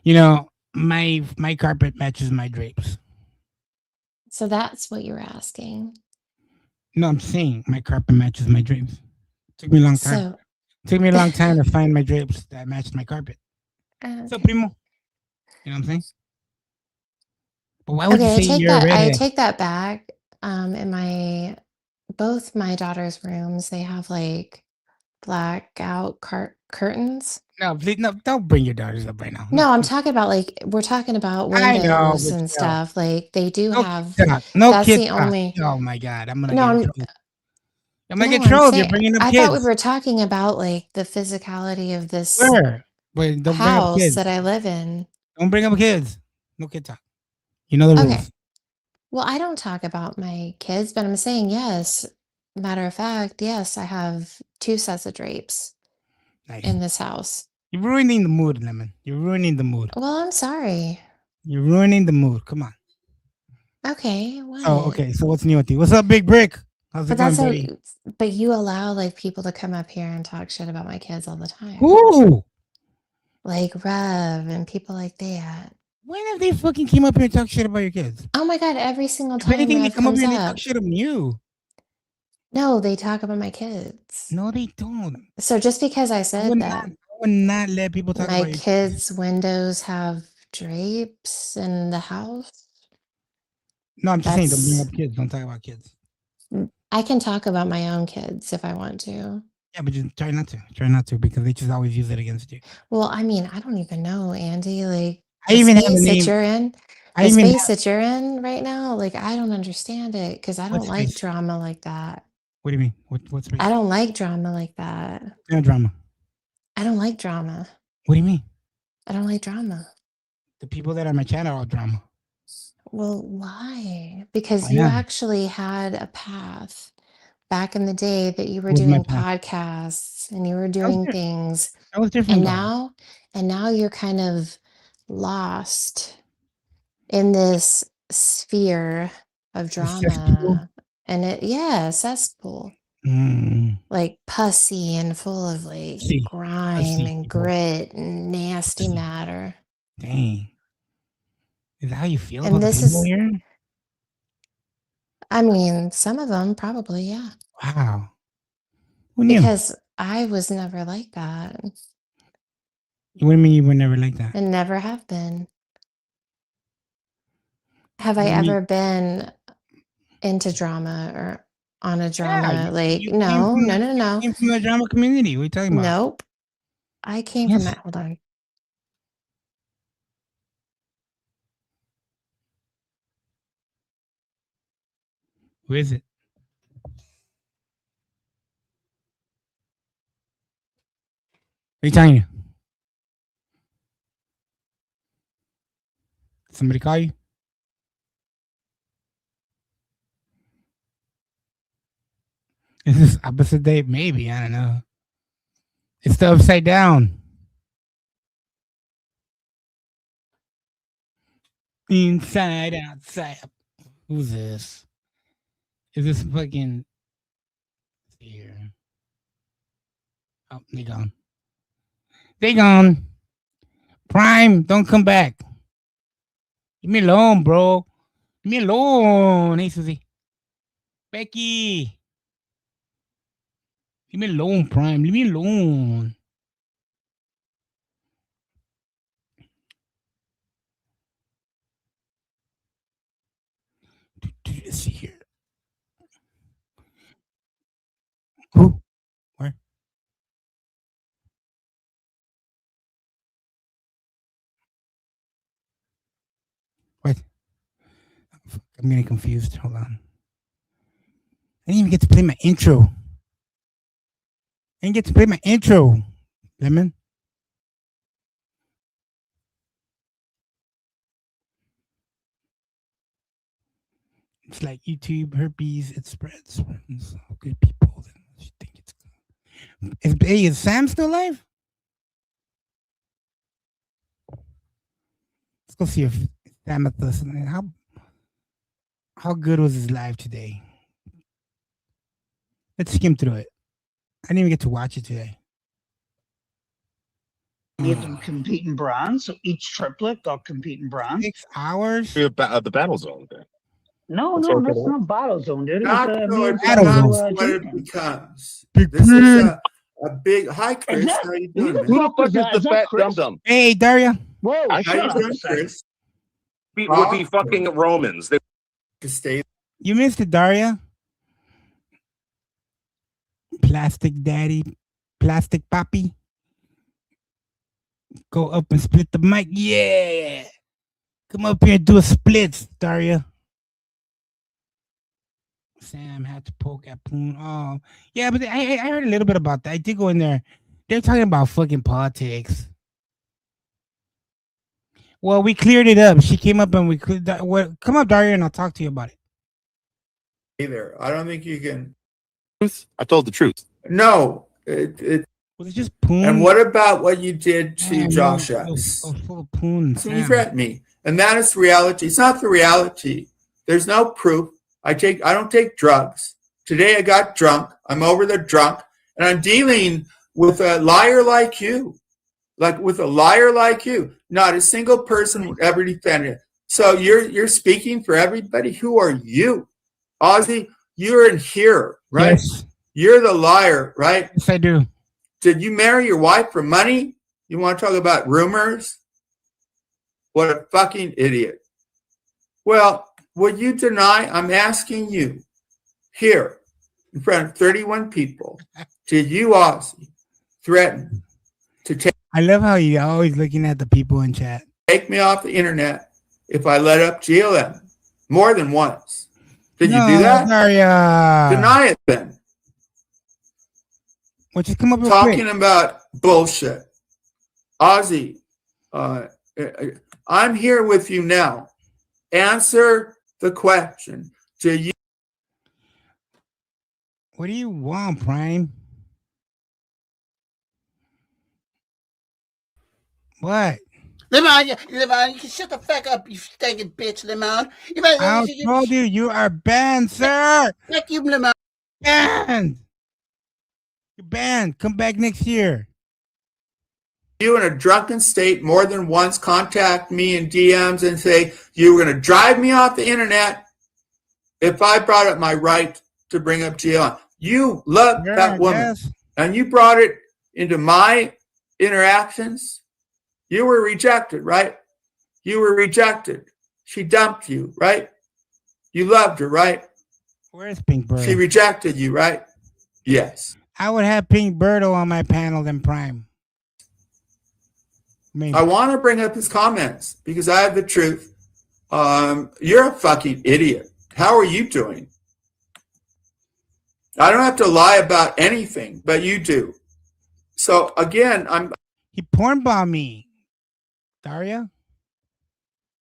You know, my carpet matches my drapes. So that's what you were asking. No, I'm saying my carpet matches my drapes. Took me a long time. So Took me a long time to find my drapes that matched my carpet. So okay. primo. You know what I'm saying? But why would Okay, you say you're a I redhead? take that back. In both my daughter's rooms, they have like blackout curtains. No, please, no, don't bring your daughters up right now. No, I'm talking about like we're talking about I know, windows but and still. stuff. Like they do No have. kid talk. No That's kid the talk. only. Oh my god, I'm gonna No, get in I'm. trouble. I'm gonna No, get I'm trolled. You're saying. bringing up I kids. thought we were talking about like the physicality of this Sure, but don't bring up house kids. that I live in. Don't bring up kids. No kid talk. You know the Okay. rules. Well, I don't talk about my kids, but I'm saying yes. Matter of fact, yes, I have 2 sets of drapes Nice. in this house. You're ruining the mood, Lemon. You're ruining the mood. Well, I'm sorry. You're ruining the mood. Come on. Okay, what? Oh, okay. So what's new with you? What's up, Big Brick? How's it But going, that's buddy? but you allow like people to come up here and talk shit about my kids all the time. Who? Like Rev and people like that. When have they fucking came up here and talk shit about your kids? Oh my god, every single If time anything, they Rev come up comes here and they talk up. shit on you. No, they talk about my kids. No, they don't. So just because I I said would that not let people talk my about your kids' windows have drapes in the house, No, I'm just saying, don't bring that's up kids. Don't talk about kids. I can talk about my own kids if I want to. Yeah, but just try not to. Try not to because they just always use it against you. Well, I mean, I don't even know, Andy. Like I the even have a space that name. you're in, I the even space have, that you're in right now, like I don't understand it because I what don't like space? drama like that. What do you mean? What space? I don't like drama like that. No drama. I don't like drama. What do you mean? I don't like drama. The people that are on my channel are all drama. Well, why? Because Why you not? actually had a path back in the day that you were What was my doing path? podcasts and you were That was doing different. things. That was different And though. now you're kind of lost in this sphere of The cesspool. drama. And cesspool. Mm. Like pussy and full of like Pussy. grime Pussy and people. grit and nasty Pussy. matter. Dang. Is that how you feel And about the this people is, here? I mean, some of them probably, yeah. Wow. Who knew? Because I was never like that What do you mean you were never like that? and never have been. Have What I do you mean? ever been into drama or on a Yeah, drama? Like, you no. came from the drama community. What are you talking about? Nope. I came from Yes. that. Hold on. Who is it? What are you telling you? Somebody call you? Is this opposite day? Maybe. I don't know. It's the upside down. Inside, outside. Who's this? Is this fucking here? Oh, they gone. They gone. Prime, don't come back. Leave me alone, bro. Leave me alone. Hey, Susie. Becky. Leave me alone, Prime. Leave me alone. Let's see here. Who? Where? What? I'm getting confused. Hold on. I didn't even get to play my intro. I didn't get to play my intro. Lemon. It's like YouTube herpes. It spreads. It's good people. You think it's good. Is Sam still alive? Let's go see if Sam is listening. How good was his live today? Let's skim through it. I didn't even get to watch it today. Give them competing brands, so each triplet got competing brands. 6 hours? The battle zone there. No, That's that's not battle zone, dude. Not It's, good, me but and that's Sam, what it Jason. becomes. Big This man. is a big. Hi, Chris. Is that- How you who doing, the man? Who the fuck fuck is that? is Is the that fat Chris? dum dum? Hey, Daria. Whoa, How shut you up doing, a second. Chris? With the fucking Romans. They To stay. You missed it, Daria. Plastic daddy. Plastic poppy. Go up and split the mic. Yeah. Come up here and do a split, Daria. Sam had to poke at Poon. Oh, yeah, but I heard a little bit about that. I did go in there. They're talking about fucking politics. Well, we cleared it up. She came up and we cleared that. Well, come up, Daria, and I'll talk to you about it. There. I don't think you can. I told the truth. No. Was it just Poon? And what about what you did to Man, Josh no, Epps? full of Poon and So you Sam. threatened me, and that is the reality. It's not the reality. There's no proof. I don't take drugs. Today I got drunk. I'm over the drunk, and I'm dealing with a liar like you. With a liar like you. Not a single person would ever defend it. So you're speaking for everybody. Who are you? Ozzy, you're in here, right? Yes. You're the liar, right? Yes, I do. Did you marry your wife for money? You want to talk about rumors? What a fucking idiot. Well, would you deny? I'm asking you here in front of 31 people. Did you, Ozzy, threaten to I love how you're always looking at the people in chat. take me off the internet if I let up GLM more than once? Did you do that? Daria. Deny it then. Well, just come up real Talking quick. about bullshit. Ozzy, I'm here with you now. Answer the question. Do you What do you want, Prime? What? Lemon, you can shut the fuck up, you stinking bitch, Lemon. You better I told you, you are banned, sir. fuck you, Lemon. Banned. You're banned. Come back next year. in a drunken state more than once contact me in DMs and say you were going to drive me off the internet if I brought up my right to bring up GLM? You love that woman, and you brought it into my interactions. You were rejected, right? You were rejected. She dumped you, right? You loved her, right? Where's Pink Bird? She rejected you, right? Yes. I would have Pink Birdo on my panel than Prime. Maybe. I want to bring up his comments because I have the truth. You're a fucking idiot. How are you doing? I don't have to lie about anything, but you do. So again, He porn bombed me. Daria?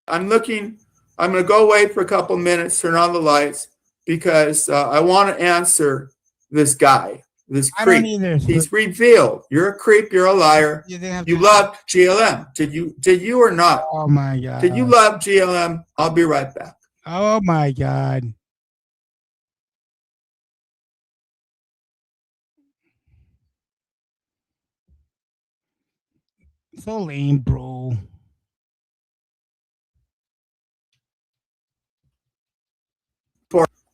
I'm going to go away for a couple minutes, turn on the lights, because I want to answer this guy, this I don't creep. either. He's revealed. You're a creep. You're a liar. You loved GLM. Did you or not? Oh my God. Did you love GLM? I'll be right back. Oh my God. So lame, bro.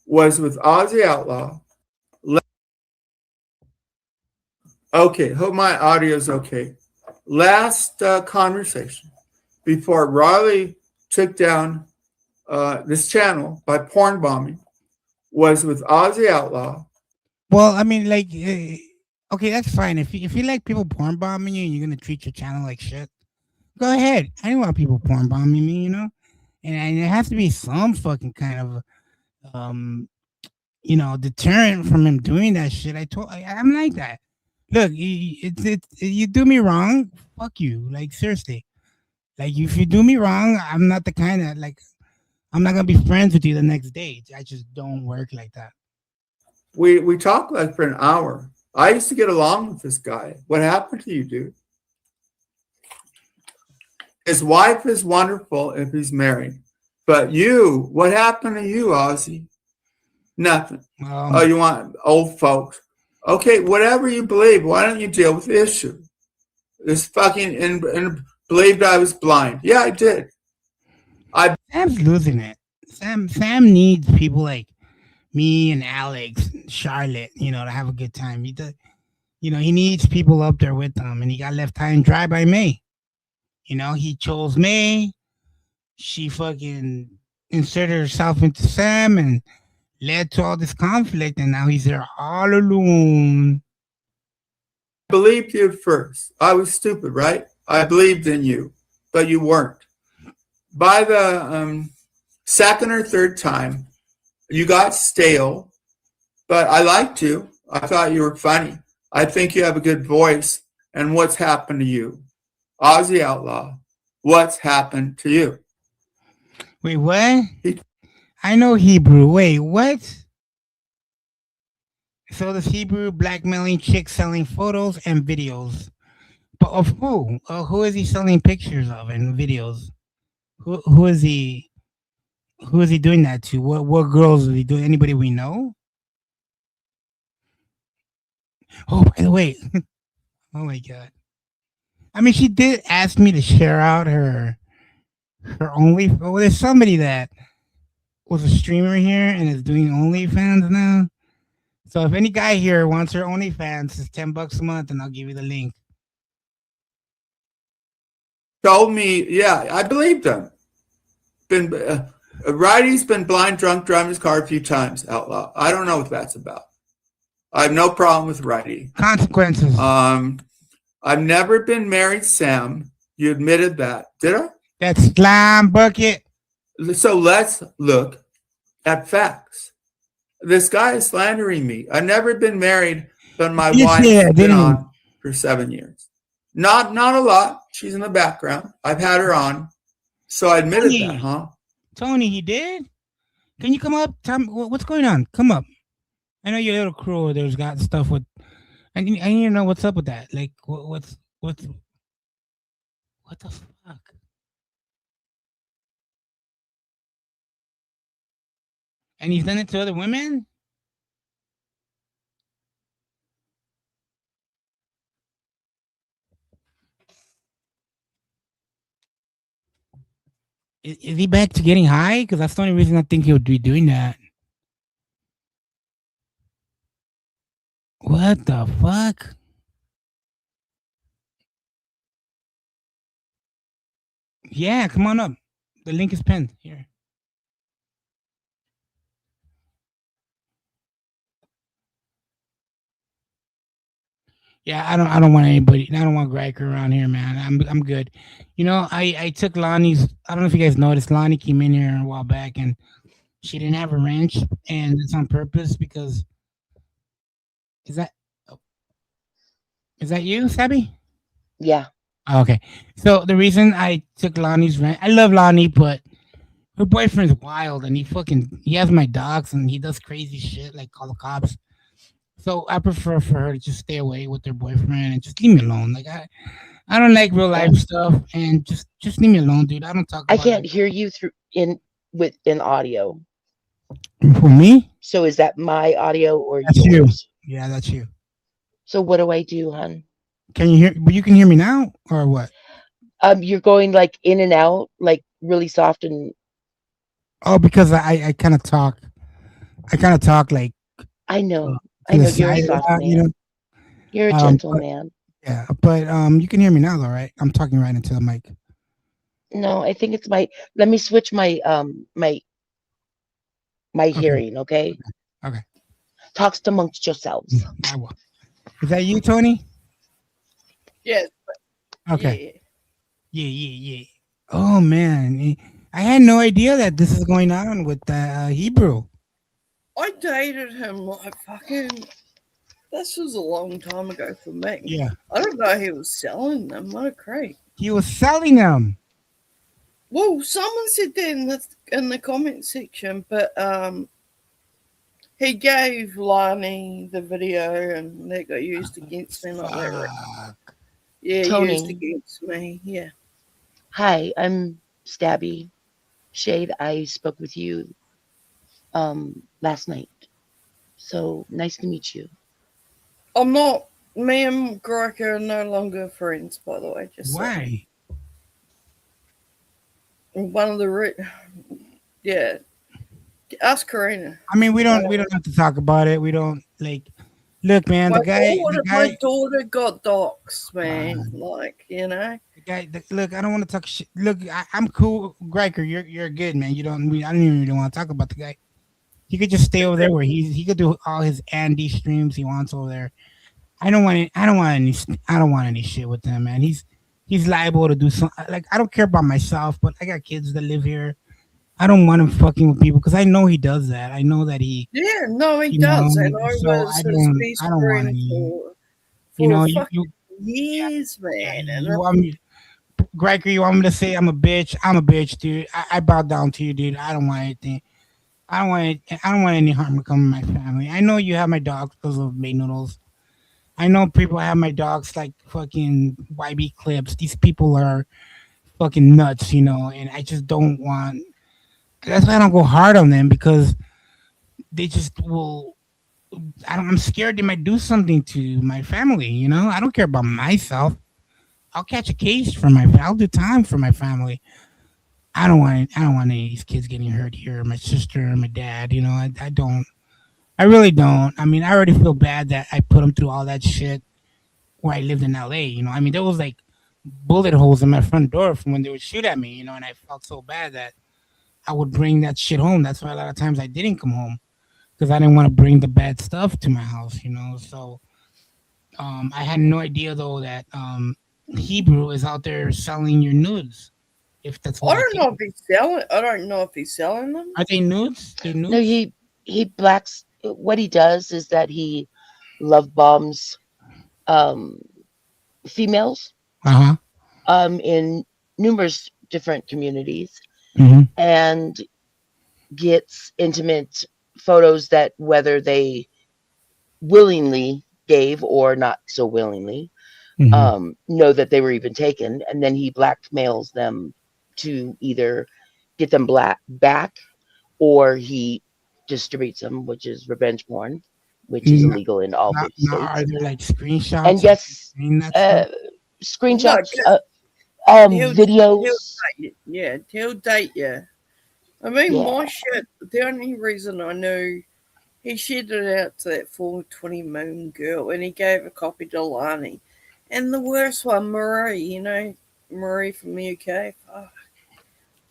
Was with Ozzy Outlaw. Okay, hope my audio is okay. Last conversation before Riley took down this channel by porn bombing was with Ozzy Outlaw. Well, I mean, like, okay, that's fine. If you like people porn bombing you and you're gonna treat your channel like shit, go ahead. I don't want people porn bombing me, you know. And there has to be some fucking kind of deterrent from him doing that shit. I'm like that. Look, you do me wrong, fuck you. Like, seriously. Like, if you do me wrong, I'm not the kind that, like, I'm not gonna be friends with you the next day. I just don't work like that. We talked like for an hour. I used to get along with this guy. What happened to you, dude? His wife is wonderful if he's married. But you, what happened to you, Ozzy? Nothing. Oh, you want old folks. Okay, whatever you believe, why don't you deal with the issue? This fucking and believed I was blind. Yeah, I did. Sam's losing it. Sam needs people like me and Alex, and Charlotte, to have a good time. He needs people up there with him, and he got left high and dry by May. He chose May. She fucking inserted herself into Sam and led to all this conflict, and now he's there all alone. I believed you at first. I was stupid, right? I believed in you, but you weren't. By the second or third time, you got stale, but I liked you. I thought you were funny. I think you have a good voice. And what's happened to you? Ozzy Outlaw, what's happened to you? Wait, what? I know Hebrew. Wait, what? So this Hebrew blackmailing chicks selling photos and videos. But of who? Who is he selling pictures of and videos? Who is he? Who is he doing that to? What girls is he doing? Anybody we know? Oh, by the way, oh my god! I mean, she did ask me to share out her only. Well, there's somebody that was a streamer here and is doing OnlyFans now. So if any guy here wants her OnlyFans, it's $10 a month, and I'll give you the link. Told me, yeah, I believed him. Righty's been blind drunk driving his car a few times, Outlaw. I don't know what that's about. I have no problem with Righty. Consequences. I've never been married, Sam. You admitted that. Did I? That's slime bucket. So let's look at facts. This guy is slandering me. I've never been married, but my wife's been on for 7 years. Not a lot. She's in the background. I've had her on. So I admitted that, huh? Tony, he did? Can you come up? Tell me what's going on. Come up. I know your little crew over there's got stuff with. I need to know what's up with that. Like, what the fuck? And he's done it to other women? Is he back to getting high? Because that's the only reason I think he would be doing that. What the fuck? Yeah, come on up. The link is pinned here. Yeah, I don't want anybody. I don't want Greiker around here, man. I'm good. I took Lonnie's. I don't know if you guys noticed. Lonnie came in here a while back, and she didn't have a wrench, and it's on purpose because. Is that you, Sabby? Yeah. Okay. So the reason I took Lonnie's wrench, I love Lonnie, but her boyfriend's wild, and he has my dogs, and he does crazy shit like call the cops. So I prefer for her to just stay away with her boyfriend and just leave me alone. Like I don't like real life stuff, and just leave me alone, dude. I don't talk. I can't hear you in audio. For me? So is that my audio or that's yours? You? Yeah, that's you. So what do I do, hon? Can you hear? You can hear me now, or what? You're going like in and out, like really soft and. Oh, because I kind of talk. I kind of talk like I know. to I the know you're a side a soft lot, you man. know. You're a But, gentleman. yeah, but you can hear me now, though, right? I'm talking right into the mic. No, I think it's my. Let me switch my my Okay. hearing. Okay. Okay. Talks amongst yourselves. I will. Is that you, Tony? Yes. Okay. Yeah. Oh man, I had no idea that this is going on with Hebrew. I dated him like fucking. This was a long time ago for me. Yeah. I don't know he was selling them. What a creep. He was selling them. Well, someone said that in the comment section, but he gave Lani the video and that got used against me, not that right. Yeah, Tony. used against me. Yeah. Hi, I'm Stabby. Shade, I spoke with you last night. So nice to meet you. I'm not. Me and Grika are no longer friends, by the way. Just Why? one of the yeah. Ask Karina. I mean, we don't have to talk about it. We don't like. Look, man, the guy. My daughter got doxxed, man. Like, you know. Look, I don't want to talk shit. Look, I'm cool, Griker. You're good, man. I don't even really want to talk about the guy. He could just stay over there where he could do all his Andy streams he wants over there. I don't want any shit with him, man. He's liable to do something. Like, I don't care about myself, but I got kids that live here. I don't want him fucking with people because I know he does that. I know that he. Yeah, no, he does, and I so was his best I don't want friend any. for You years, man. And you want me, Griker, you want me to say I'm a bitch? I'm a bitch, dude. I bow down to you, dude. I don't want anything. I don't want any harm to come to my family. I know you have my dogs because of Made Noodles. I know people have my dogs like fucking YB Clips. These people are fucking nuts, you know, and I just don't want. That's why I don't go hard on them because they just will. I'm scared they might do something to my family. You know, I don't care about myself. I'll catch a case for I'll do time for my family. I don't want any of these kids getting hurt here. My sister, my dad. You know, I don't. I really don't. I mean, I already feel bad that I put them through all that shit where I lived in LA. You know, I mean, there was like bullet holes in my front door from when they would shoot at me. You know, and I felt so bad that I would bring that shit home. That's why a lot of times I didn't come home because I didn't want to bring the bad stuff to my house. You know, so I had no idea though that Hebrew is out there selling your nudes. If that's what I don't know if he's selling. I don't know if he's selling them. Are they nudes? They're nudes. No, he blacks. What he does is that he love bombs females in numerous different communities and gets intimate photos that whether they willingly gave or not so willingly know that they were even taken, and then he blackmails them to either get them back or he distributes them, which is revenge porn, which is illegal in all 50 states. Are there like screenshots? And yes, screenshots, videos. He'll date you. I mean, my shit, the only reason I knew, he shared it out to that 420 Moon girl and he gave a copy to Lani. And the worst one, Marie, you know, Marie from the UK. Oh.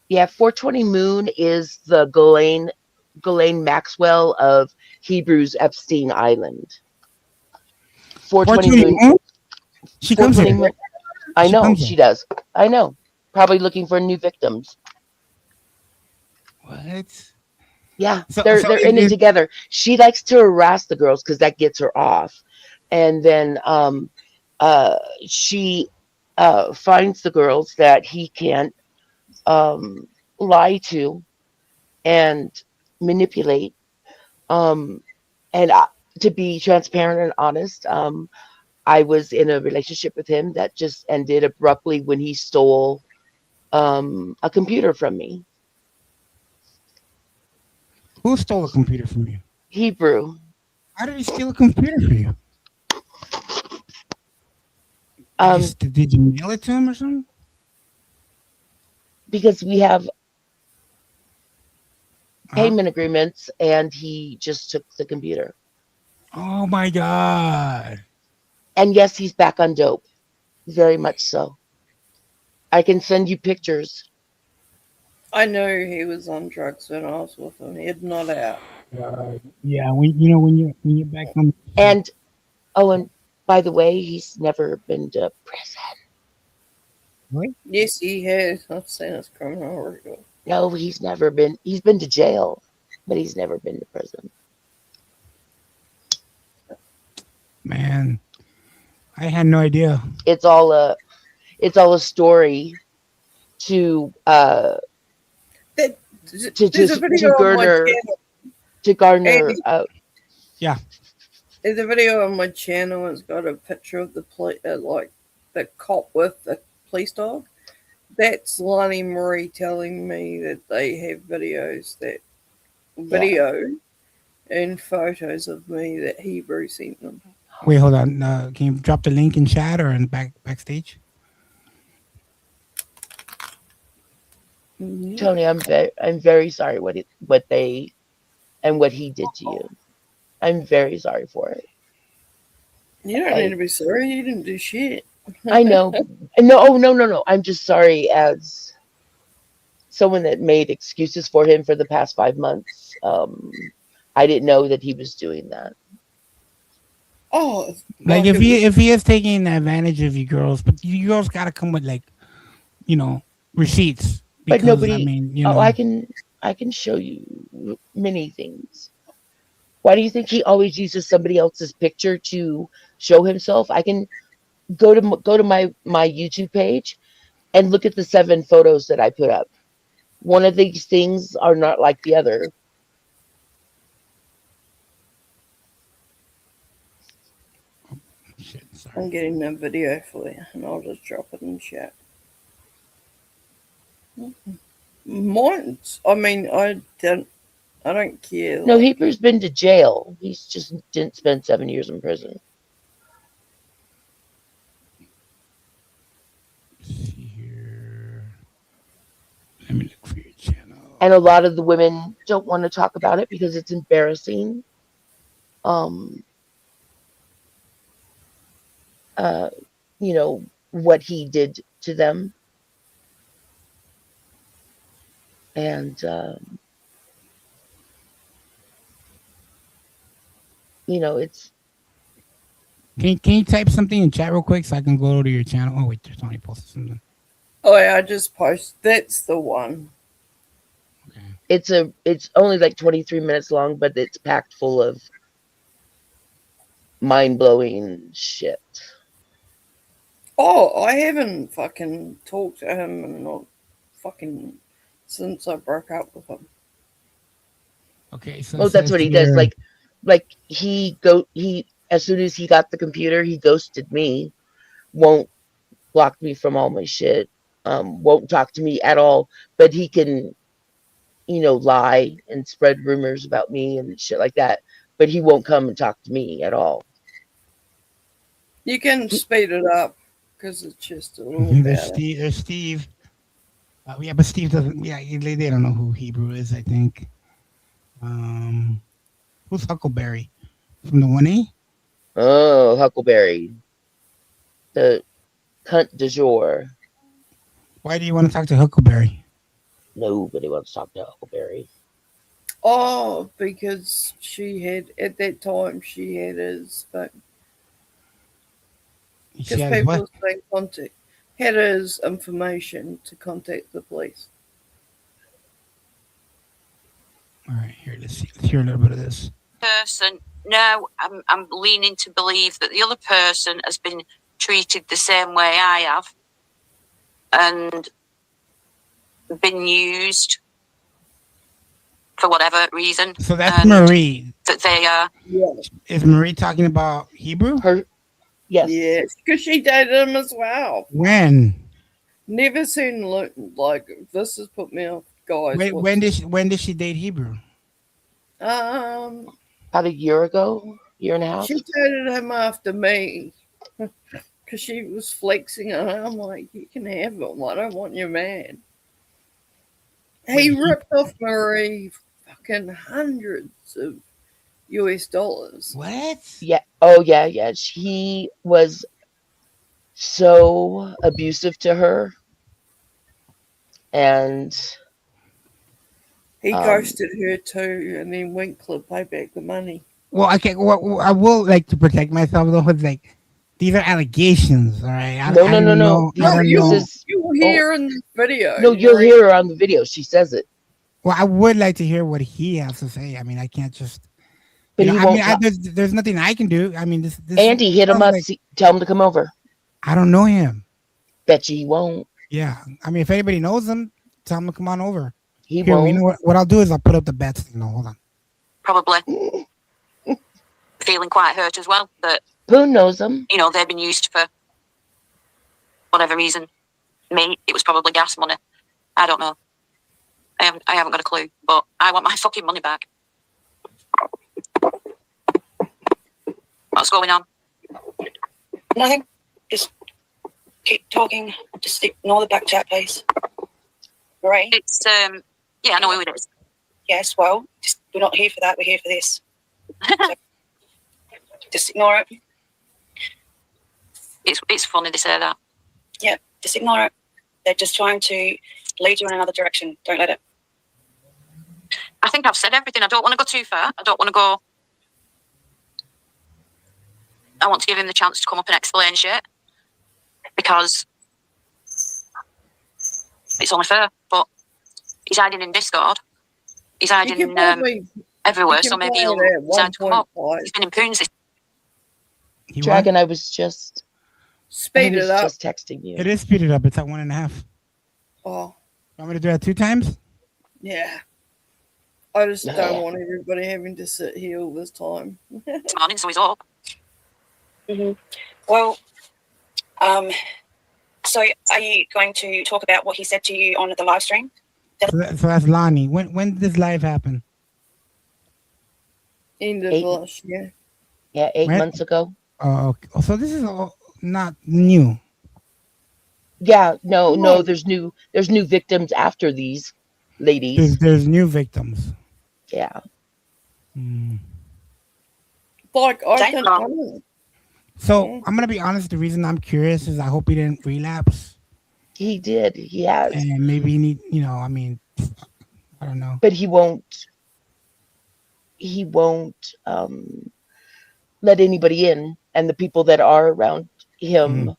Yeah, 420 Moon is the Ghislaine Maxwell of Hebrew's Epstein Island. 420 Moon. She comes here. I know, she does. I know. Probably looking for new victims. What? Yeah, they're in it together. She likes to harass the girls because that gets her off. And then she finds the girls that he can't lie to and manipulate. And to be transparent and honest, I was in a relationship with him that just ended abruptly when he stole a computer from me. Who stole a computer from you? Hebrew. How did he steal a computer from you? Did you mail it to him or something? because we have Uh-huh. payment agreements, and he just took the computer. Oh my god. And yes, he's back on dope. Very much so. I can send you pictures. I know he was on drugs when I was with him. He'd not out. Yeah, when you're back on. And and by the way, he's never been to prison. What? Yes, he has. I've seen his criminal record. No, he's never been. He's been to jail, but he's never been to prison. Man, I had no idea. It's all a story to There's a video on my channel. garner. Yeah. There's a video on my channel. It's got a picture of the like the cop with the police dog. That's Lonnie Marie telling me that they have videos and photos of me that Hebrew sent them. Wait, hold on. Can you drop the link in chat or in backstage? Tony, I'm very sorry what he did to you. I'm very sorry for it. You don't need to be sorry. You didn't do shit. I know. No. I'm just sorry as someone that made excuses for him for the past 5 months. I didn't know that he was doing that. Oh, Like if he is taking advantage of you girls, but you girls got to come with receipts. But Because, nobody. I mean, I can show you many things. Why do you think he always uses somebody else's picture to show himself? I can go to my YouTube page and look at the 7 photos that I put up. One of these things are not like the other. I'm getting a video for you, and I'll just drop it in chat. Mine's. I mean, I don't care. No, Hebrew's been to jail. He's just didn't spend 7 years in prison. Let me look for your channel. And a lot of the women don't want to talk about it because it's embarrassing. What he did to them. And it's. Can you type something in chat real quick so I can go to your channel? Oh wait, there's only posted something. Oh yeah, I just posted. That's the one. It's only like 23 minutes long, but it's packed full of mind-blowing shit. Oh, I haven't fucking talked to him and not fucking since I broke up with him. Okay, so Oh, that's what he does. Like he as soon as he got the computer, he ghosted me. Won't block me from all my shit. Won't talk to me at all. But he can, lie and spread rumors about me and shit like that. But he won't come and talk to me at all. You can speed it up because it's just a little There's better. There's Steve. Yeah, but Steve doesn't. Yeah, they don't know who Hebrew is. I think. Who's Huckleberry from the 1A? Oh, Huckleberry, the cunt du jour. Why do you want to talk to Huckleberry? Nobody wants to talk to Huckleberry. Oh, because she had at that time she had his phone. Because had his people what? saying had his information to contact the police. All right, here, let's hear a little bit of this. Person, no, I'm leaning to believe that the other person has been treated the same way I have and been used for whatever reason. So that's and Marie. That they are. Is Marie talking about Hebrew? Yes. Yes, because she dated him as well. When? Never seen like this has put me off, guys. Wait, when did she date Hebrew? Um, about a year ago, year and a half. She dated him after me because she was flexing on him. I'm like, you can have him. I don't want your man. He ripped off Marie fucking hundreds of US dollars. What? Yeah. Oh, yeah, yeah. He was so abusive to her. And he ghosted her too, and then Winkler paid back the money. Well, okay. Well, I will like to protect myself though. It's like these are allegations, all right? No. You'll hear in the video. No, you'll hear her on the video. She says it. Well, I would like to hear what he has to say. I mean, I can't just. But he won't. There's nothing I can do. I mean, this Andy, hit him up. Tell him to come over. I don't know him. Bet you he won't. Yeah, I mean, if anybody knows him, tell him to come on over. He Here, won't. you know what I'll do is I'll put up the bat signal. Hold on. Probably feeling quite hurt as well that Boone knows him. you know they've been used for whatever reason. Me, it was probably gas money. I don't know. I haven't got a clue, but I want my fucking money back. What's going on? Nothing. Just keep talking. Just ignore the back chat, please. Marie? It's, yeah, I know who it is. Yes, well, we're not here for that. We're here for this. So, just ignore it. It's funny they say that. Yeah, just ignore it. They're just trying to lead you in another direction. Don't let it. I think I've said everything. I don't want to go too far. I don't want to go. I want to give him the chance to come up and explain shit because it's only fair. But he's hiding in Discord. He's hiding everywhere. So maybe he'll decide to come up. He's been in Poons. Dragon, I was just speed it up. Just texting you. It is speeded up. It's at 1.5. Oh, Want me to do that 2 times? yeah. I just don't want everybody having to sit here all this time. It's morning, so he's up. Well, so are you going to talk about what he said to you on the live stream? So that's Lonnie. When did this live happen? End of last year. Yeah, 8 When? months ago. Oh, okay. So this is all not new. Yeah, no. There's new victims after these ladies. There's new victims. Yeah. Like I think. So I'm gonna be honest. The reason I'm curious is I hope he didn't relapse. He did. He has. And maybe he need. I mean, I don't know. But he won't. He won't let anybody in, and the people that are around him,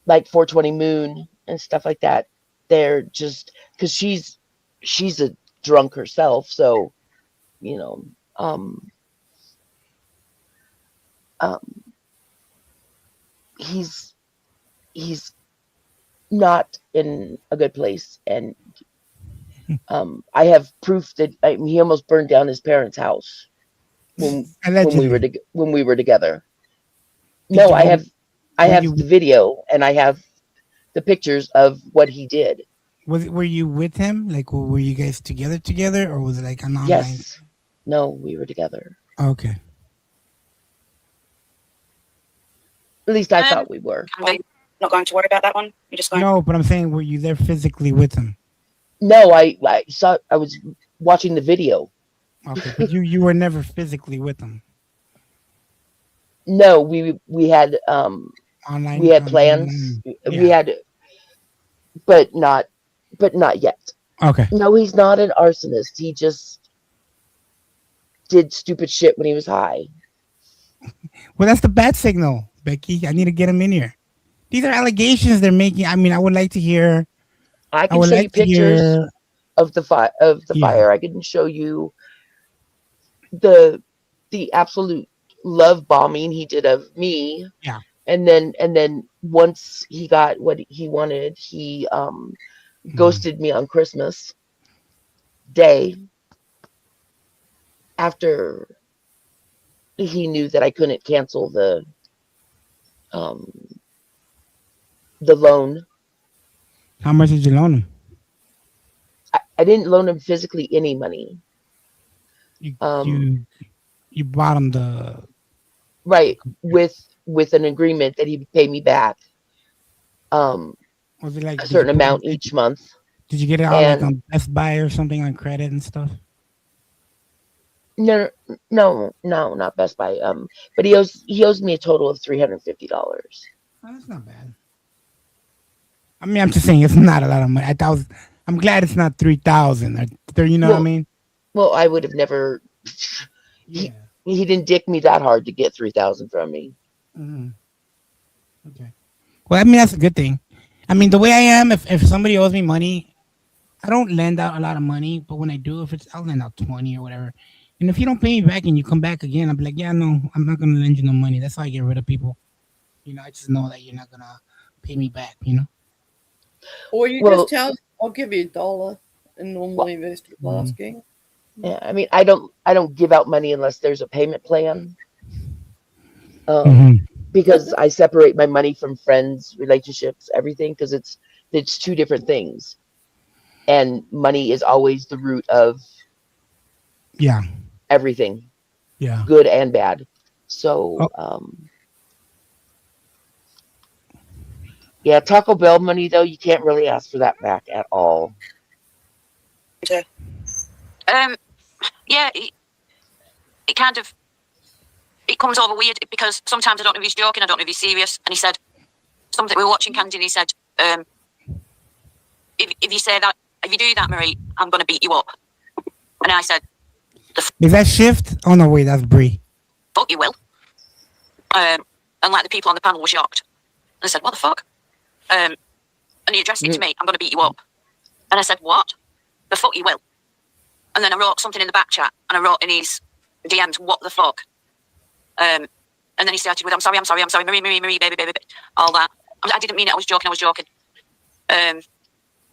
like 420 Moon and stuff like that, they're just because she's a drunk herself, so he's not in a good place, and I have proof that he almost burned down his parents' house when we were together. No, I have the video and I have the pictures of what he did. Were you with him? Like, were you guys together, or was it like an online? Yes. No, we were together. Okay. At least I thought we were. Not going to worry about that one. You're just going. No, but I'm saying, were you there physically with him? No, I was watching the video. Okay, but you were never physically with him. No, we had Online. we had plans. We had, but not yet. Okay. No, he's not an arsonist. He just did stupid shit when he was high. Well, that's the bat signal, Becky. I need to get him in here. These are allegations they're making. I mean, I would like to hear. I can show you pictures of the fire. I can show you the absolute love bombing he did of me. Yeah. And then once he got what he wanted, he ghosted me on Christmas Day after he knew that I couldn't cancel the loan. How much did you loan him? I didn't loan him physically any money. You bought him the right with an agreement that he would pay me back was it like a certain amount each month. Did you get it all like And on Best Buy or something on credit and stuff? no, not Best Buy. But he owes me a total of $350. Oh, that's not bad. I mean, I'm just saying it's not a lot of money. I'm glad it's not 3,000 or you know what I mean? Well, I would have never. He didn't dick me that hard to get 3,000 from me. Mm-hmm. Okay. Well, I mean that's a good thing. I mean the way I am, if somebody owes me money, I don't lend out a lot of money. But when I do, I'll lend out 20 or whatever. And if you don't pay me back and you come back again, I'll be like, yeah, no, I'm not gonna lend you no money. That's how I get rid of people. You know, I just know that you're not gonna pay me back. You know. Or you just tell, I'll give you $1, and normally they stop asking. Yeah, I mean, I don't give out money unless there's a payment plan. Because I separate my money from friends, relationships, everything, because it's two different things, and money is always the root of everything, good and bad. So yeah, Taco Bell money though, you can't really ask for that back at all. Yeah, it kind of, it comes over weird because sometimes I don't know if he's joking, I don't know if he's serious. And he said something, we were watching Candy, and he said, if you say that, if you do that, Marie, I'm going to beat you up. And I said, Is that Shift? Oh no, wait, that's Brie. fuck you will. And like the people on the panel were shocked. And I said, what the fuck? And he addressed it to me, I'm going to beat you up. And I said, what? The fuck you will. And then I wrote something in the back chat, and I wrote in his DMs, what the fuck? And then he started with, I'm sorry, Marie, baby, all that. I didn't mean it, I was joking.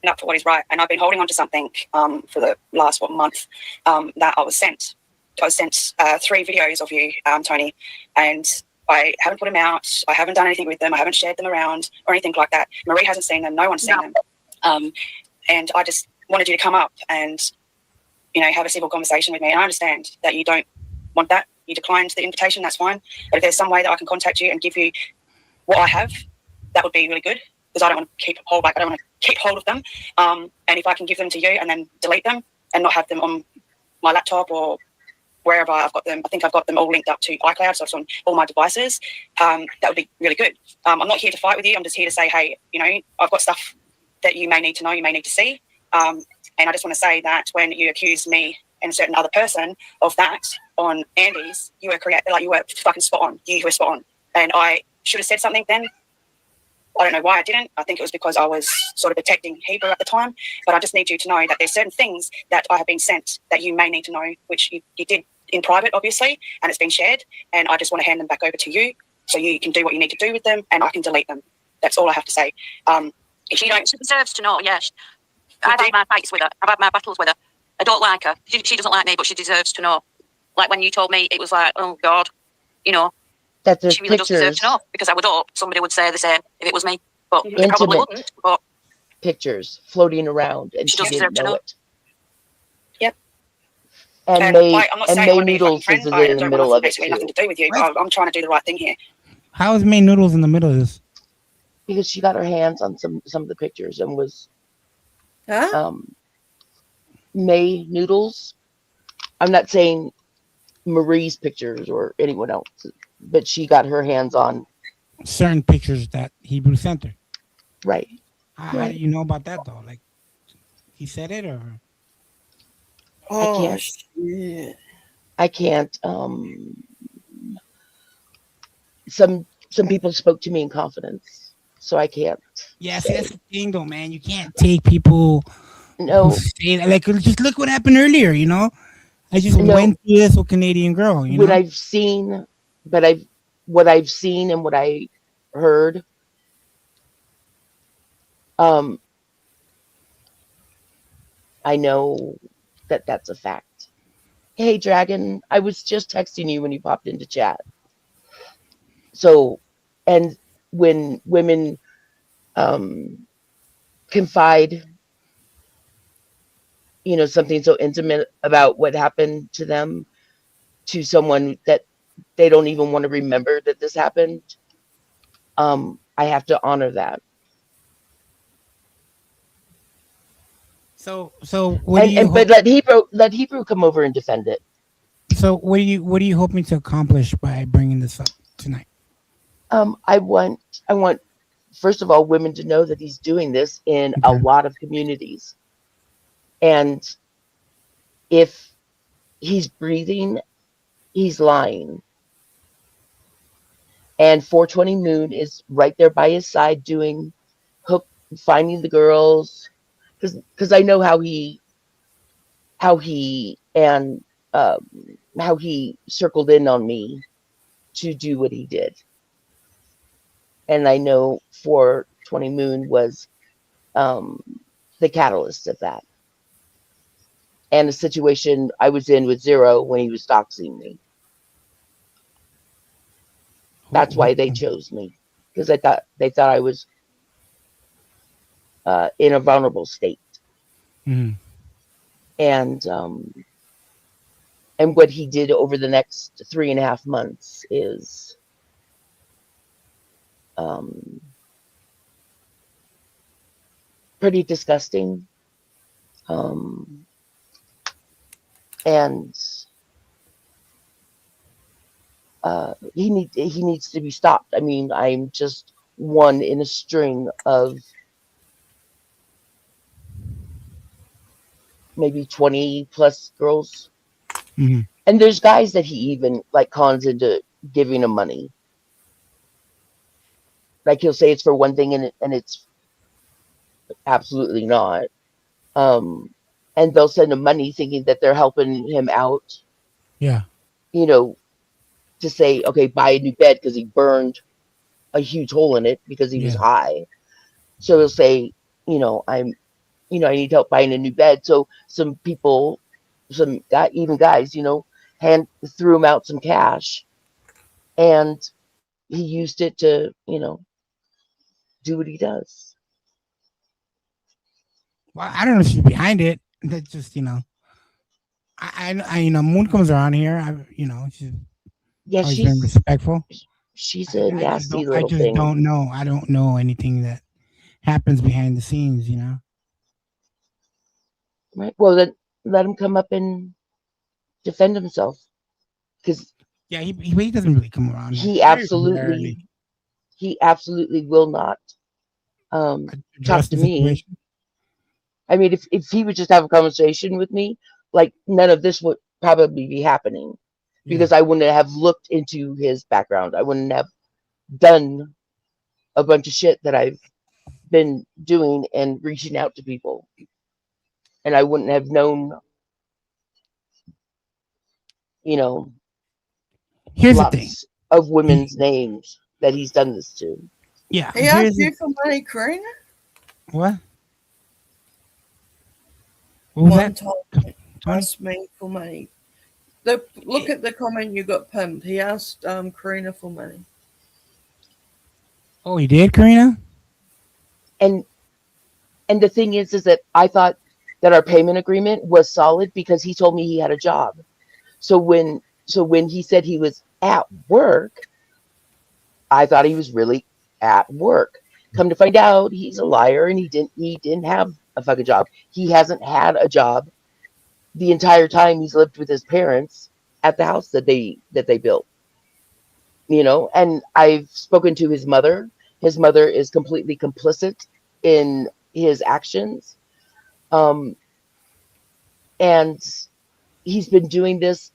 Up for what is right, and I've been holding on to something for the last month that I was sent. I was sent 3 videos of you, Tony, and I haven't put them out. I haven't done anything with them. I haven't shared them around or anything like that. Marie hasn't seen them. No one's seen them. And I just wanted you to come up and, you know, have a civil conversation with me. And I understand that you don't want that. You declined the invitation. That's fine. But if there's some way that I can contact you and give you what I have, that would be really good. Because I don't want to keep hold of them. And if I can give them to you and then delete them and not have them on my laptop or wherever I've got them, I think I've got them all linked up to iCloud, so it's on all my devices. That would be really good. I'm not here to fight with you. I'm just here to say, hey, you know, I've got stuff that you may need to know, you may need to see. And I just want to say that when you accused me and a certain other person of that on Andy's, you were fucking spot on. You were spot on. And I should have said something then. I don't know why I didn't. I think it was because I was sort of protecting Heber at the time. But I just need you to know that there's certain things that I have been sent that you may need to know, which you did in private, obviously, and it's been shared. And I just want to hand them back over to you so you can do what you need to do with them and I can delete them. That's all I have to say. She deserves to know, yes. I've had my fights with her. I've had my battles with her. I don't like her. She doesn't like me, but she deserves to know. Like when you told me, it was like, oh, God, you know. That she really does deserve to know, because I would hope somebody would say the same if it was me, but they probably wouldn't. But pictures floating around, and she didn't know it. Yep. And May Noodles is in the middle of it too. Nothing to do with you. I'm trying to do the right thing here. How is May Noodles in the middle of this? Because she got her hands on some of the pictures and was May Noodles. I'm not saying Marie's pictures or anyone else, but she got her hands on certain pictures that Hebrew sent her. Right. How do you know about that though? Like, he said it, or? I can't. Some people spoke to me in confidence, so I can't. Yes, that's the thing, though, man. You can't take people. No. Like, just look what happened earlier. You know, I just went through this with Canadian girl. You know, what I've seen and what I heard. I know that that's a fact. Hey, Dragon, I was just texting you when you popped into chat. So, and when women confide, you know, something so intimate about what happened to them to someone that they don't even want to remember that this happened, I have to honor that. So what do you? But let Hebrew come over and defend it. So what are you hoping to accomplish by bringing this up tonight? I want first of all women to know that he's doing this in a lot of communities, and if he's breathing, he's lying. And 420 Moon is right there by his side doing finding the girls, because I know how he circled in on me to do what he did. And I know 420 Moon was the catalyst of that. And the situation I was in with Zero when he was doxing me. That's why they chose me, because they thought I was in a vulnerable state. Mm-hmm. And what he did over the next 3.5 months is pretty disgusting. And he needs to be stopped. I mean, I'm just one in a string of maybe 20 plus girls. Mm-hmm. And there's guys that he even like cons into giving him money. Like he'll say it's for one thing and it's absolutely not. And they'll send him money thinking that they're helping him out. Yeah. You know, to say, okay, buy a new bed because he burned a huge hole in it because he was high. So he'll say, I need help buying a new bed. So some people, even guys, threw him out some cash, and he used it to, do what he does. Well, I don't know if she's behind it. That's just, I Moon comes around here. She's been respectful. She's a nasty little I just thing. don't know. I don't know anything that happens behind the scenes, Right. Well, then let him come up and defend himself. Because he doesn't really come around. He absolutely will not talk to me. I mean, if he would just have a conversation with me, like none of this would probably be happening, because I wouldn't have looked into his background. I wouldn't have done a bunch of shit that I've been doing and reaching out to people. And I wouldn't have known, here's the thing of women's names that he's done this to. Yeah. He asked you for money, Karina? What? What was that? Asked me for money. Look at the comment you got pinned. He asked Karina for money. Oh, he did, Karina? And the thing is that I thought that our payment agreement was solid because he told me he had a job. So when he said he was at work, I thought he was really at work. Come to find out, he's a liar, and he didn't have a fucking job. He hasn't had a job the entire time he's lived with his parents at the house that they built. And I've spoken to his mother. His mother is completely complicit in his actions. And he's been doing this.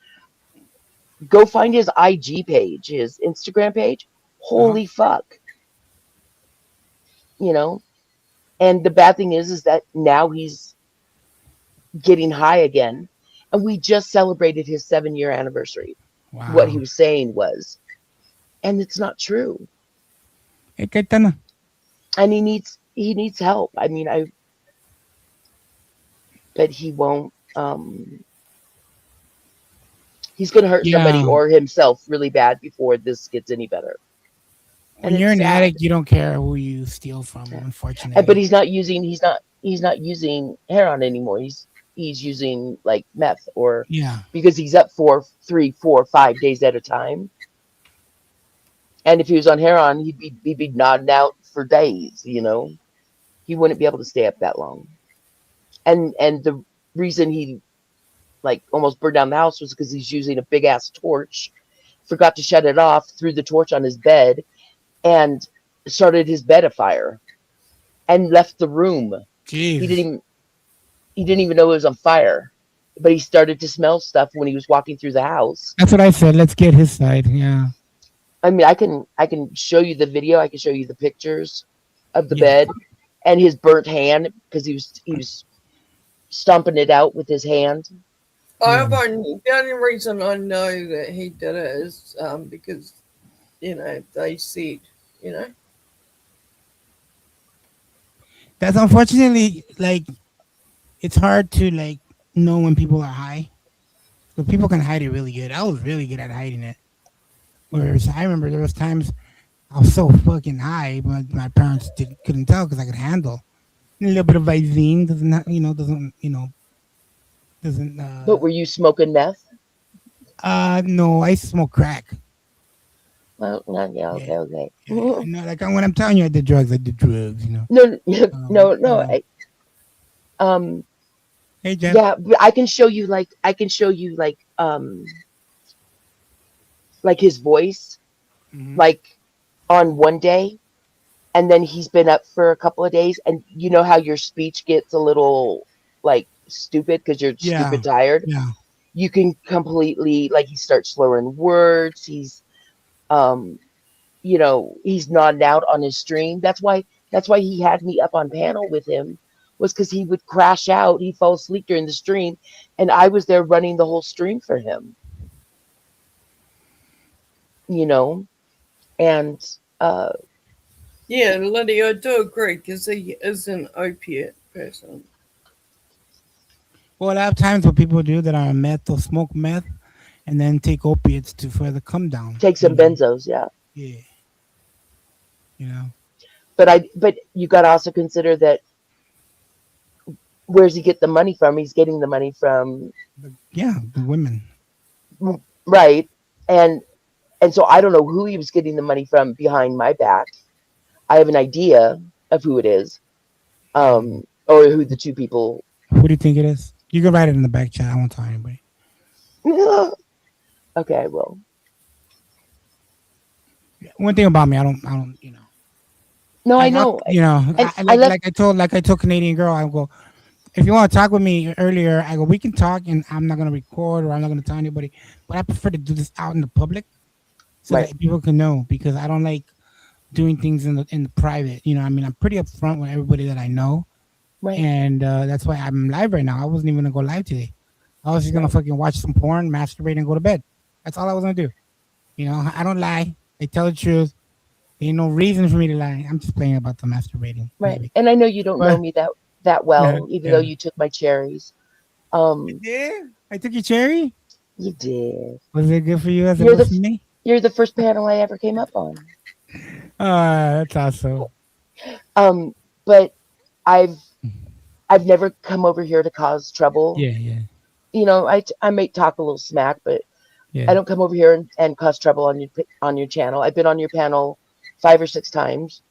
Go find his IG page, his Instagram page. Holy fuck. And the bad thing is that now he's getting high again. And we just celebrated his 7-year anniversary. Wow. What he was saying was, and it's not true. And he needs help. I mean, but he won't. He's going to hurt somebody or himself really bad before this gets any better. When you're an addict, you don't care who you steal from, unfortunately. But he's not using heroin anymore. He's using like meth because he's up for 3, 4, 5 days at a time. And if he was on heroin, he'd be nodding out for days. He wouldn't be able to stay up that long. and the reason he like almost burned down the house was because he's using a big ass torch, forgot to shut it off, threw the torch on his bed, and started his bed afire, and left the room. Jeez. He didn't even know it was on fire, but he started to smell stuff when he was walking through the house. That's what I said. Let's get his side. Yeah. I mean, I can show you the video. I can show you the pictures of the Yeah. bed and his burnt hand because he was stomping it out with his hand. The only reason I know that he did it is because, they said, That's unfortunately like it's hard to like know when people are high. So people can hide it really good. I was really good at hiding it. Whereas I remember there was times I was so fucking high, but my parents couldn't tell because I could handle a little bit of Visine. Doesn't. But were you smoking meth? No, I smoke crack. Well, okay. No, like when I'm telling you I did drugs, I did drugs. No. Hey, Jeff. Yeah, but I can show you like his voice, like on one day, and then he's been up for a couple of days, and you know how your speech gets a little like stupid because you're stupid tired. Yeah. You can completely like he starts slurring words. He's he's nodding out on his stream. That's why he had me up on panel with him, was because he would crash out. He'd fall asleep during the stream, and I was there running the whole stream for him. And yeah, Lydia, I do agree because he is an opiate person. Well, a lot of times what people do that are on meth, they'll smoke meth and then take opiates to further come down. Take some benzos, yeah. Yeah. But you got to also consider that where's he get the money from? He's getting the money from the women. Right. And so I don't know who he was getting the money from behind my back. I have an idea of who it is. Or who the two people. Who do you think it is? You can write it in the back chat. I won't tell anybody. Okay, I will. One thing about me, I don't. No, I know. I told Canadian girl, I go, if you want to talk with me earlier, I go, we can talk, and I'm not gonna record or I'm not gonna tell anybody. But I prefer to do this out in the public, so that people can know, because I don't like doing things in the private. I'm pretty upfront with everybody that I know, right? And that's why I'm live right now. I wasn't even gonna go live today. I was just gonna fucking watch some porn, masturbate, and go to bed. That's all I was gonna do. I don't lie. I tell the truth. There ain't no reason for me to lie. I'm just playing about the masturbating. Right. Maybe. And I know you don't know me that well, Yeah, even though you took my cherries. Yeah, I took your cherry. You did. Was it good for you as it was for me? You're the first panel I ever came up on. That's awesome. But I've never come over here to cause trouble. Yeah. I may talk a little smack, but Yeah. I don't come over here and cause trouble on your channel. I've been on your panel 5 or 6 times.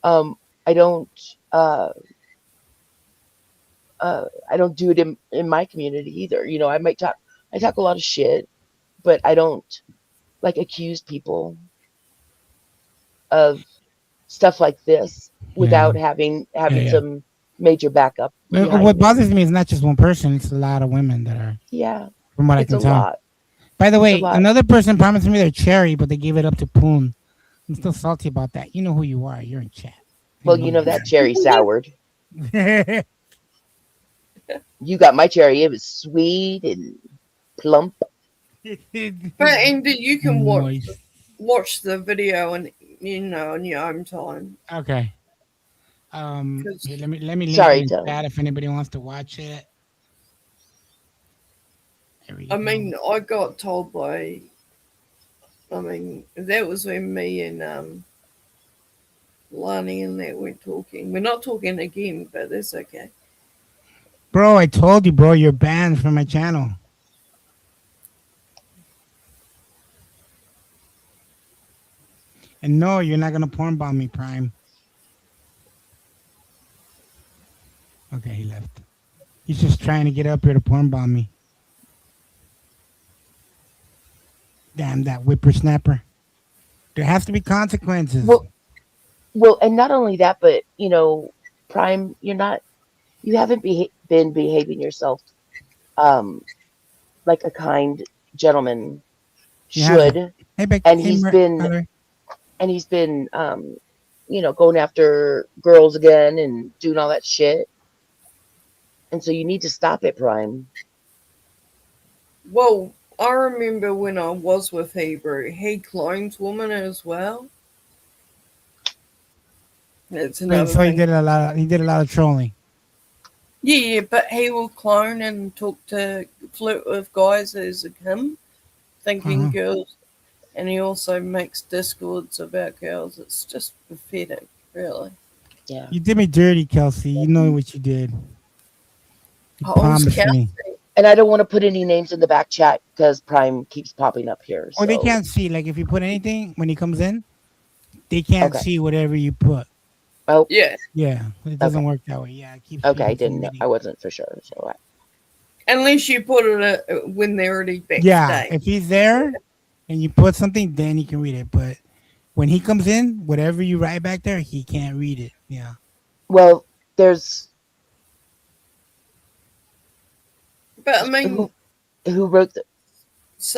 I don't do it in my community either. I talk a lot of shit, but I don't like accuse people of stuff like this without having some major backup. What bothers me is not just one person; it's a lot of women that are. Yeah, from what I it's can a tell. lot. By the way, It's a lot. another person promised me their cherry, but they gave it up to Poon. I'm still salty about that. You know who you are. You're in chat. Well, that cherry soured. You got my cherry. It was sweet and plump. But Andy, you can watch the video and in your own time. Okay. Here, let me Sorry, link it in Dylan. chat if anybody wants to watch it. I mean, I got told by. That was when me and Lonnie and that were talking. We're not talking again, but that's okay. Bro, I told you, bro, you're banned from my channel. And no, you're not gonna porn bomb me, Prime. Okay, he left. He's just trying to get up here to porn bomb me. Damn that whippersnapper. There has to be consequences. Well, and not only that, but Prime, you haven't been behaving yourself like a kind gentleman should. And he's been going after girls again and doing all that shit. And so you need to stop it, Prime. Well, I remember when I was with Hebrew, he clones women as well. That's another So he thing. did a lot of trolling. Yeah, but he will clone and flirt with guys as him, thinking girls, and he also makes discords about girls. It's just pathetic, really. Yeah. You did me dirty, Kelsey. You know what you did. You promised me. And I don't want to put any names in the back chat because Prime keeps popping up here. Or they so- can't see. Like if you put anything when he comes in, they can't see whatever you put. Oh, yeah. Yeah, it doesn't work that way. Yeah, it keeps. Okay, I people didn't know. I wasn't for sure. So Unless you put it when they're already backstage. Yeah, if he's there and you put something, then he can read it. But when he comes in, whatever you write back there, he can't read it. Yeah. Well, there's. But I mean, who wrote the?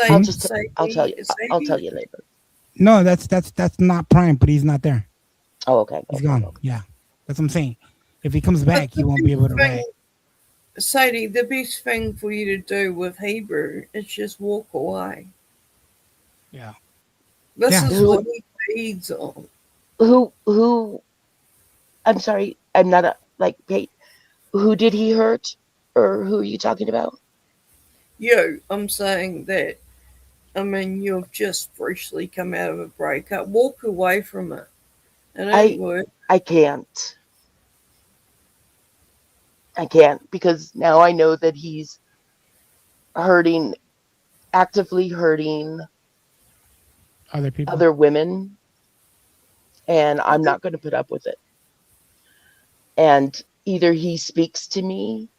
I'll tell you. Sadie? I'll tell you later. No, that's not Prime, but he's not there. Oh, okay. He's gone. Yeah, that's what I'm saying. If he comes back, he won't be able to write. Sadie, the best thing for you to do with Hebrew is just walk away. Yeah. This is what he feeds on. Who? I'm sorry. I'm not Kate. Who did he hurt, or who are you talking about? You, I'm saying that. I mean, you've just freshly come out of a breakup. Walk away from it. It ain't worth. I can't. I can't because now I know that he's actively hurting other people, other women, and I'm not going to put up with it. And either he speaks to me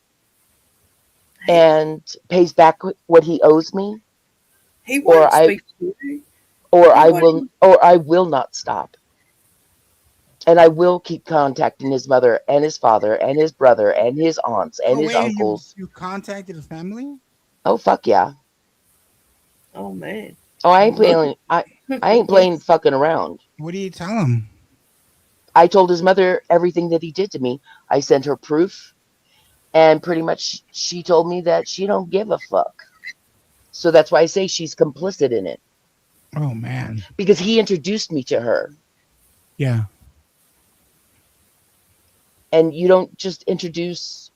and pays back what he owes me, or I will not stop. And I will keep contacting his mother and his father and his brother and his aunts and his uncles. You contacted his family? Oh fuck yeah! Oh man! Oh, I ain't playing. I ain't playing fucking around. What do you tell him? I told his mother everything that he did to me. I sent her proof, and pretty much she told me that she don't give a fuck. So that's why I say she's complicit in it. Oh man! Because he introduced me to her. Yeah. And you don't just introduce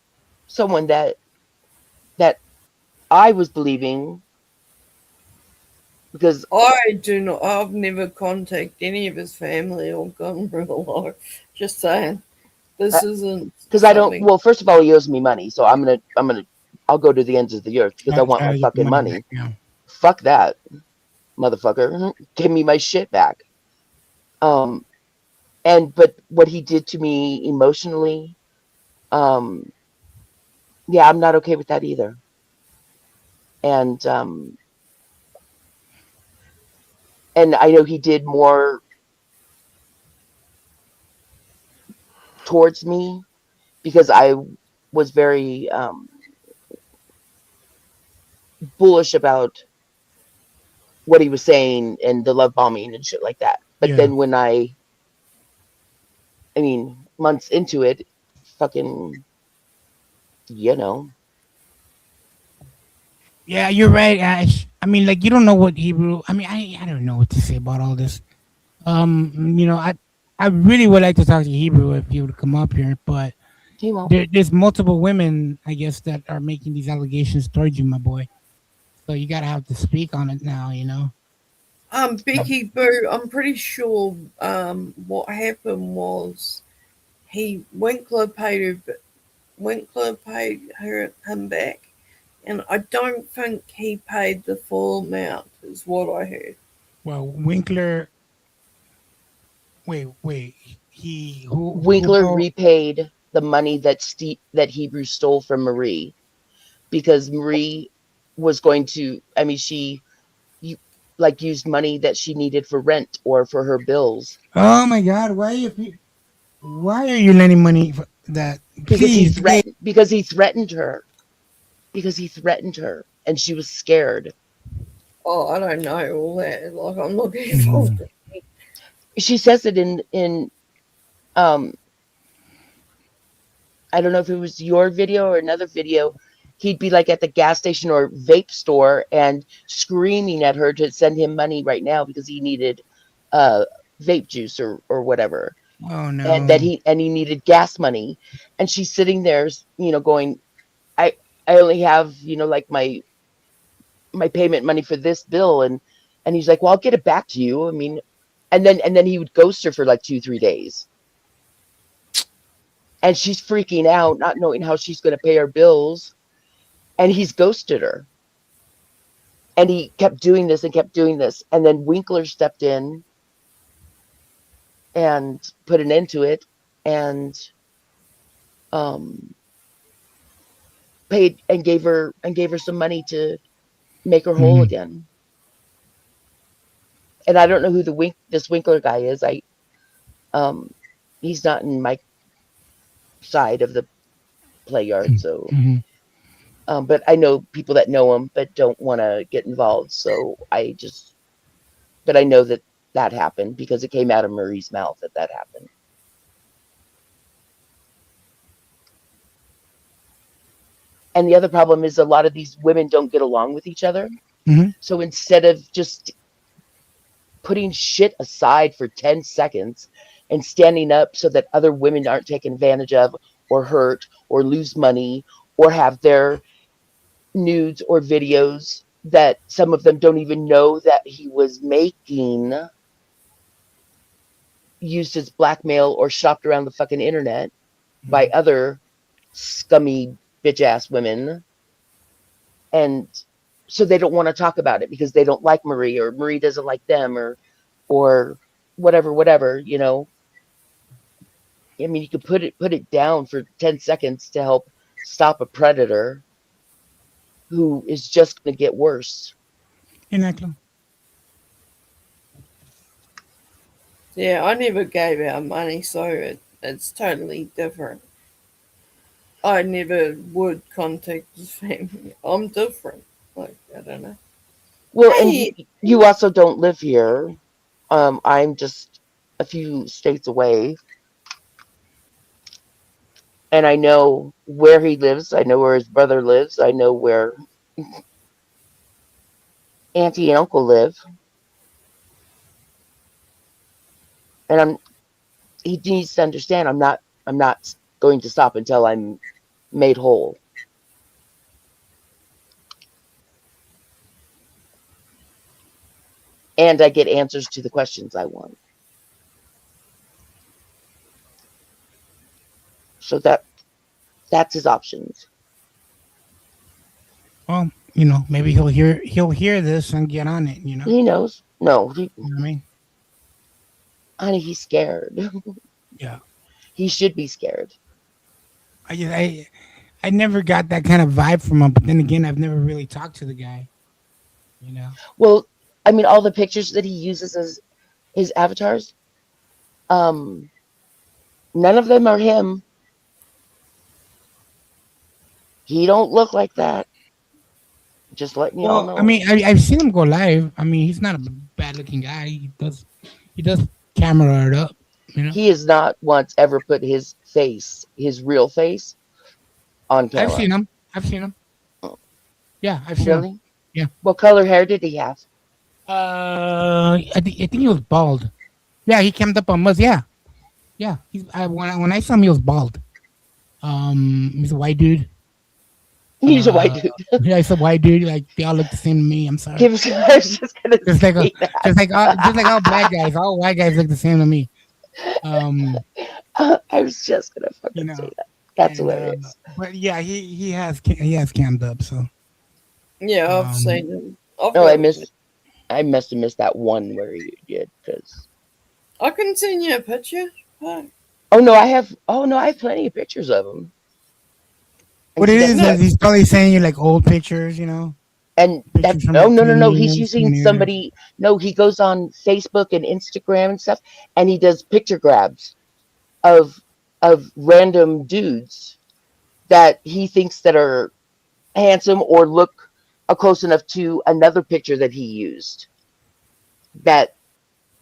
someone that I was believing, because I've never contacted any of his family or gone real life. Just saying, this isn't because I don't. Well, first of all, he owes me money, so I'll go to the ends of the earth because I want my fucking money. Fuck that, motherfucker! Give me my shit back. But what he did to me emotionally, yeah, I'm not okay with that either. And I know he did more towards me because I was very bullish about what he was saying and the love bombing and shit like that. But then when I mean, months into it, fucking, Yeah, you're right, Ash. I mean, like, you don't know what Hebrew. I mean, I don't know what to say about all this. I really would like to talk to Hebrew if he would come up here, but there's multiple women, I guess, that are making these allegations towards you, my boy. So you gotta have to speak on it now, Becky Boo, I'm pretty sure what happened was Winkler paid him back, and I don't think he paid the full amount, is what I heard. Well, Winkler. Wait. Winkler repaid the money that Hebrew stole from Marie, because Marie was going to. I mean, she used money that she needed for rent or for her bills. Oh my God! Why are you lending money for that? Please, because he threatened her. Because he threatened her, and she was scared. Oh, I don't know all that. Like, I'm not getting involved. She says it in I don't know if it was your video or another video. He'd be like at the gas station or vape store and screaming at her to send him money right now because he needed vape juice or whatever. Oh no! And that he needed gas money, and she's sitting there, going, I only have like my payment money for this bill, and he's like, well, I'll get it back to you. I mean, and then he would ghost her for like 2-3 days, and she's freaking out, not knowing how she's going to pay her bills, and he's ghosted her, and he kept doing this, and then Winkler stepped in and put an end to it, and paid and gave her some money to make her whole again. And I don't know who this Winkler guy is. He's not in my side of the play yard, so but I know people that know him but don't want to get involved, so but I know that happened because it came out of Marie's mouth that happened. And the other problem is a lot of these women don't get along with each other. So instead of just putting shit aside for 10 seconds and standing up so that other women aren't taken advantage of or hurt or lose money or have their nudes or videos that some of them don't even know that he was making used as blackmail or shopped around the fucking internet by other scummy bitch ass women, and so they don't want to talk about it because they don't like Marie, or Marie doesn't like them, or whatever, I mean, you could put it down for 10 seconds to help stop a predator who is just going to get worse. Exactly. Yeah, I never gave out money, so it's totally different. I never would contact his family. I'm different. Like, I don't know. Well, and you also don't live here. I'm just a few states away. And I know where he lives. I know where his brother lives. I know where auntie and uncle live. And he needs to understand I'm not going to stop until I'm made whole. And I get answers to the questions I want. So that's his options. Well, maybe he'll hear this and get on it. He knows. No, you know what I mean, honey, he's scared. Yeah, he should be scared. I never got that kind of vibe from him. But then again, I've never really talked to the guy. Well, I mean, all the pictures that he uses as his avatars, none of them are him. He don't look like that. Just letting you all know. I mean, I've seen him go live. I mean, he's not a bad-looking guy. He does camera it up. He has not once ever put his real face, on camera. I've seen him. Yeah, I've seen Really? him. Yeah. What color hair did he have? I think he was bald. Yeah, he came up on Muzz. Yeah. When I saw him, he was bald. He's a white dude. He's a white dude. Yeah, he's a white dude. Like, they all look the same to me. I'm sorry. I was just gonna Just like say all black guys. All white guys look the same to me. I was just gonna fucking say that. That's hilarious. But yeah, he has cammed up. So yeah, I've seen him. I must have missed that one where you did, because I can send you a picture. Oh Oh no, I have. Oh no, I have plenty of pictures of him. What it is he's probably saying you like old pictures, you know. And that Pictures from no, like no, no, 10 no. He's years, using 20 years. somebody. No, he goes on Facebook and Instagram and stuff, and he does picture grabs of random dudes that he thinks that are handsome or look close enough to another picture that he used that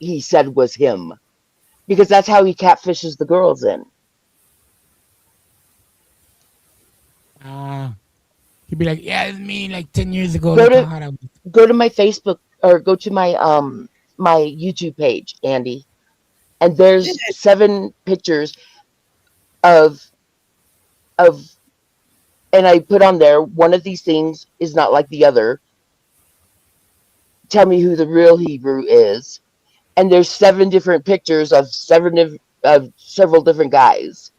he said was him, because that's how he catfishes the girls in. He'd be like, "Yeah, it's me like 10 years ago." Go Look how to hot I was. go to my Facebook or go to my my YouTube page, Andy, and there's 7 pictures of and I put on there, one of these things is not like the other. Tell me who the real Hebrew is. And there's 7 different pictures of several different guys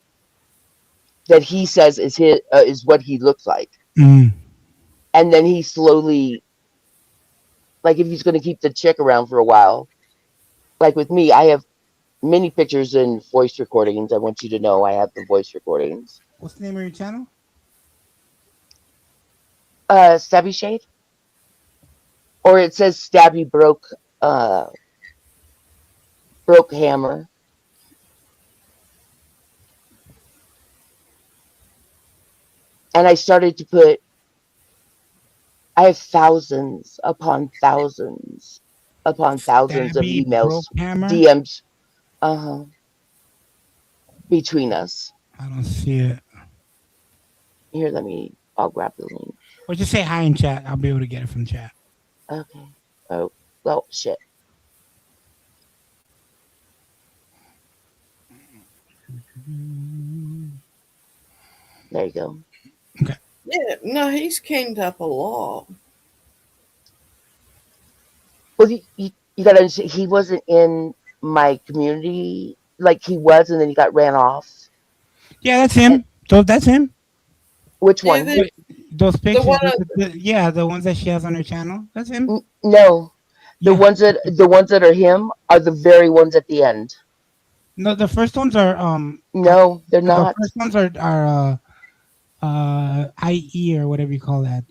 that he says is his is what he looks like. Mm. And then he slowly, like if he's going to keep the chick around for a while, like with me, I have many pictures and voice recordings. I want you to know I have the voice recordings. What's the name of your channel? Stabby Shade, or it says Stabby broke hammer. And I started to put, I have thousands upon thousands upon thousands of Stabby emails, broke hammer? DMs, between us. I don't see it. Here, I'll grab the link. Or just say hi in chat. I'll be able to get it from chat. Okay. Oh, well, shit. There you go. Yeah, no, he's cleaned up a lot. Well, you gotta understand, he wasn't in my community. Like he was, and then he got ran off. Yeah, that's him. That's him. Which one? Those pictures. one Yeah, the ones that she has on her channel. That's him. No, the ones that are him are the very ones at the end. No, the first ones are No, they're not. The first ones are IE or whatever you call that.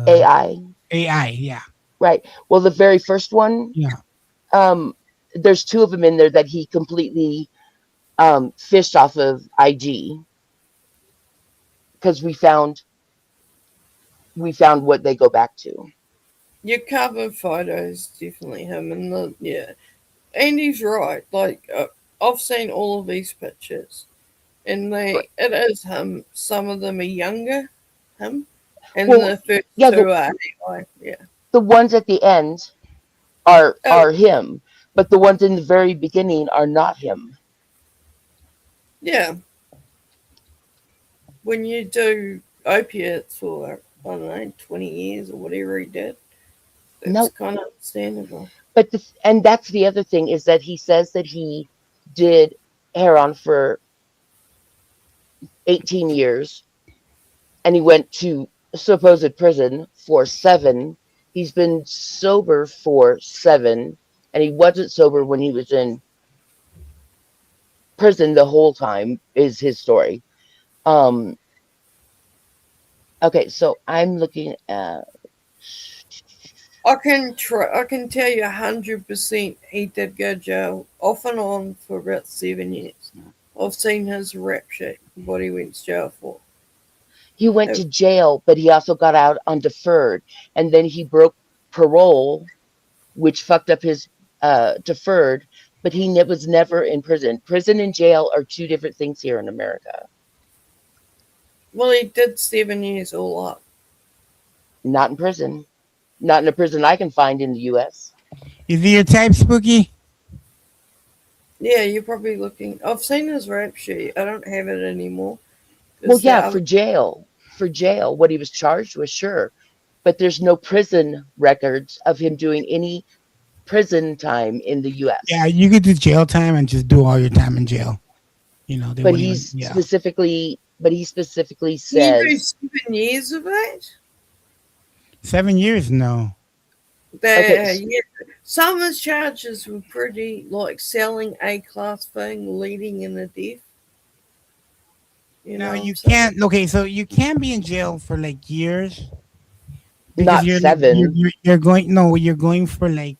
AI. AI, yeah. Right. Well, the very first one. Yeah. There's 2 of them in there that he completely fished off of IG, because we found what they go back to. Your cover photos definitely him, and Andy's right. Like I've seen all of these pictures, and it is him. Some of them are younger, him, and the first 2 are AI. Yeah. The ones at the end are him, but the ones in the very beginning are not him. Yeah. When you do opiates for, I don't know, 20 years or whatever he did, it's kind of understandable. But and that's the other thing, is that he says that he did heroin for 18 years, and he went to supposed prison for 7. He's been sober for 7, and he wasn't sober when he was in prison the whole time, is his story. Okay, so I'm looking at. I can tell you 100% he did go to jail off and on for about 7 years. I've seen his rap sheet, what he went to jail for. He went to jail, but he also got out on deferred, and then he broke parole, which fucked up his deferred. But he was never in prison. Prison and jail are 2 different things here in America. Well, he did 7 years all up. Not in prison. Not in a prison I can find in the U.S. Is he your type, Spooky? Yeah, you're probably looking. I've seen his rap sheet. I don't have it anymore. Well, yeah, for jail. For jail, what he was charged with, sure. But there's no prison records of him doing any prison time in the U.S. Yeah, you could do jail time and just do all your time in jail. You know, But he specifically says. Can you do 7 years of it? 7 years? No. Yeah. Some of his charges were pretty, like selling A-class thing, leading in a death. You No, know, you so- can't. Okay, so you can't be in jail for like years. Because Not you're, 7. you're going. No, you're going for like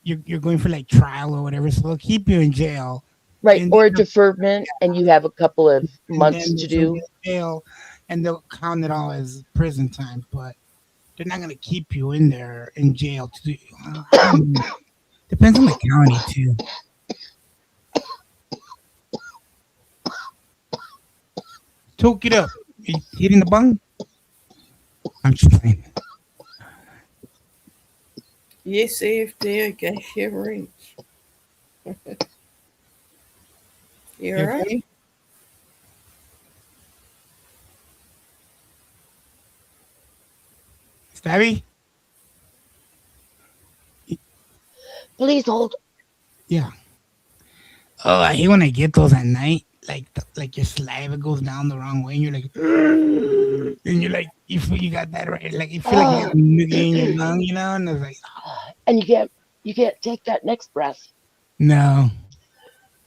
you're going for like trial or whatever. So they'll keep you in jail. Right, And or a then, deferment, and you have a couple of and months then to you'll do. get jail, and they'll count it all as prison time. But they're not gonna keep you in there in jail to do. I don't know. Depends on the county too. Toke it up. You hitting the bung? I'm just playing. Yes, AFD, cashier reach. You You alright? okay? Stabby? Please hold. Yeah. Oh, I hate when I get those at night. Like your saliva goes down the wrong way, and you're like, and you're like, you feel you got that right. Like you feel like you got a noogie in your lung, you know? And it's like, And you can't take that next breath. no,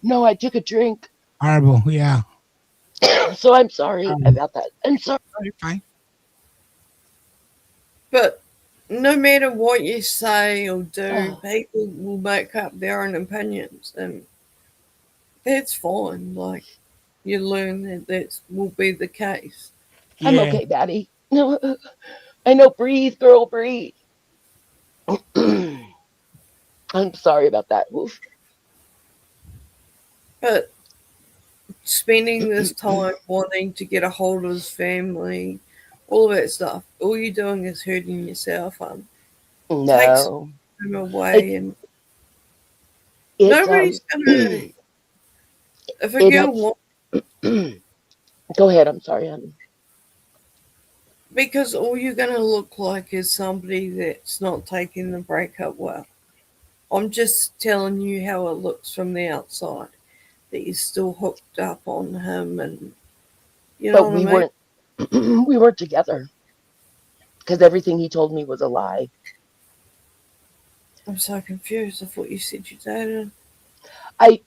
No, I took a drink. horrible. Yeah. So I'm sorry about that. I'm sorry. You're fine. But no matter what you say or do, people will make up their own opinions, and that's fine. Like, you learn that will be the case. I'm okay, Daddy. No, I know. Breathe, girl, breathe. I'm sorry about that. Oof. But spending this time wanting to get a hold of his family, all of that stuff, all you're doing is hurting yourself. Takes No. him away, and It, nobody's gonna. If a it girl helps- wants, Go ahead. I'm sorry, honey. because all you're gonna look like is somebody that's not taking the breakup well. I'm just telling you how it looks from the outside. That you're still hooked up on him, and you know But what we I mean? weren't. We weren't together because everything he told me was a lie. I'm so confused. I thought you said you dated. I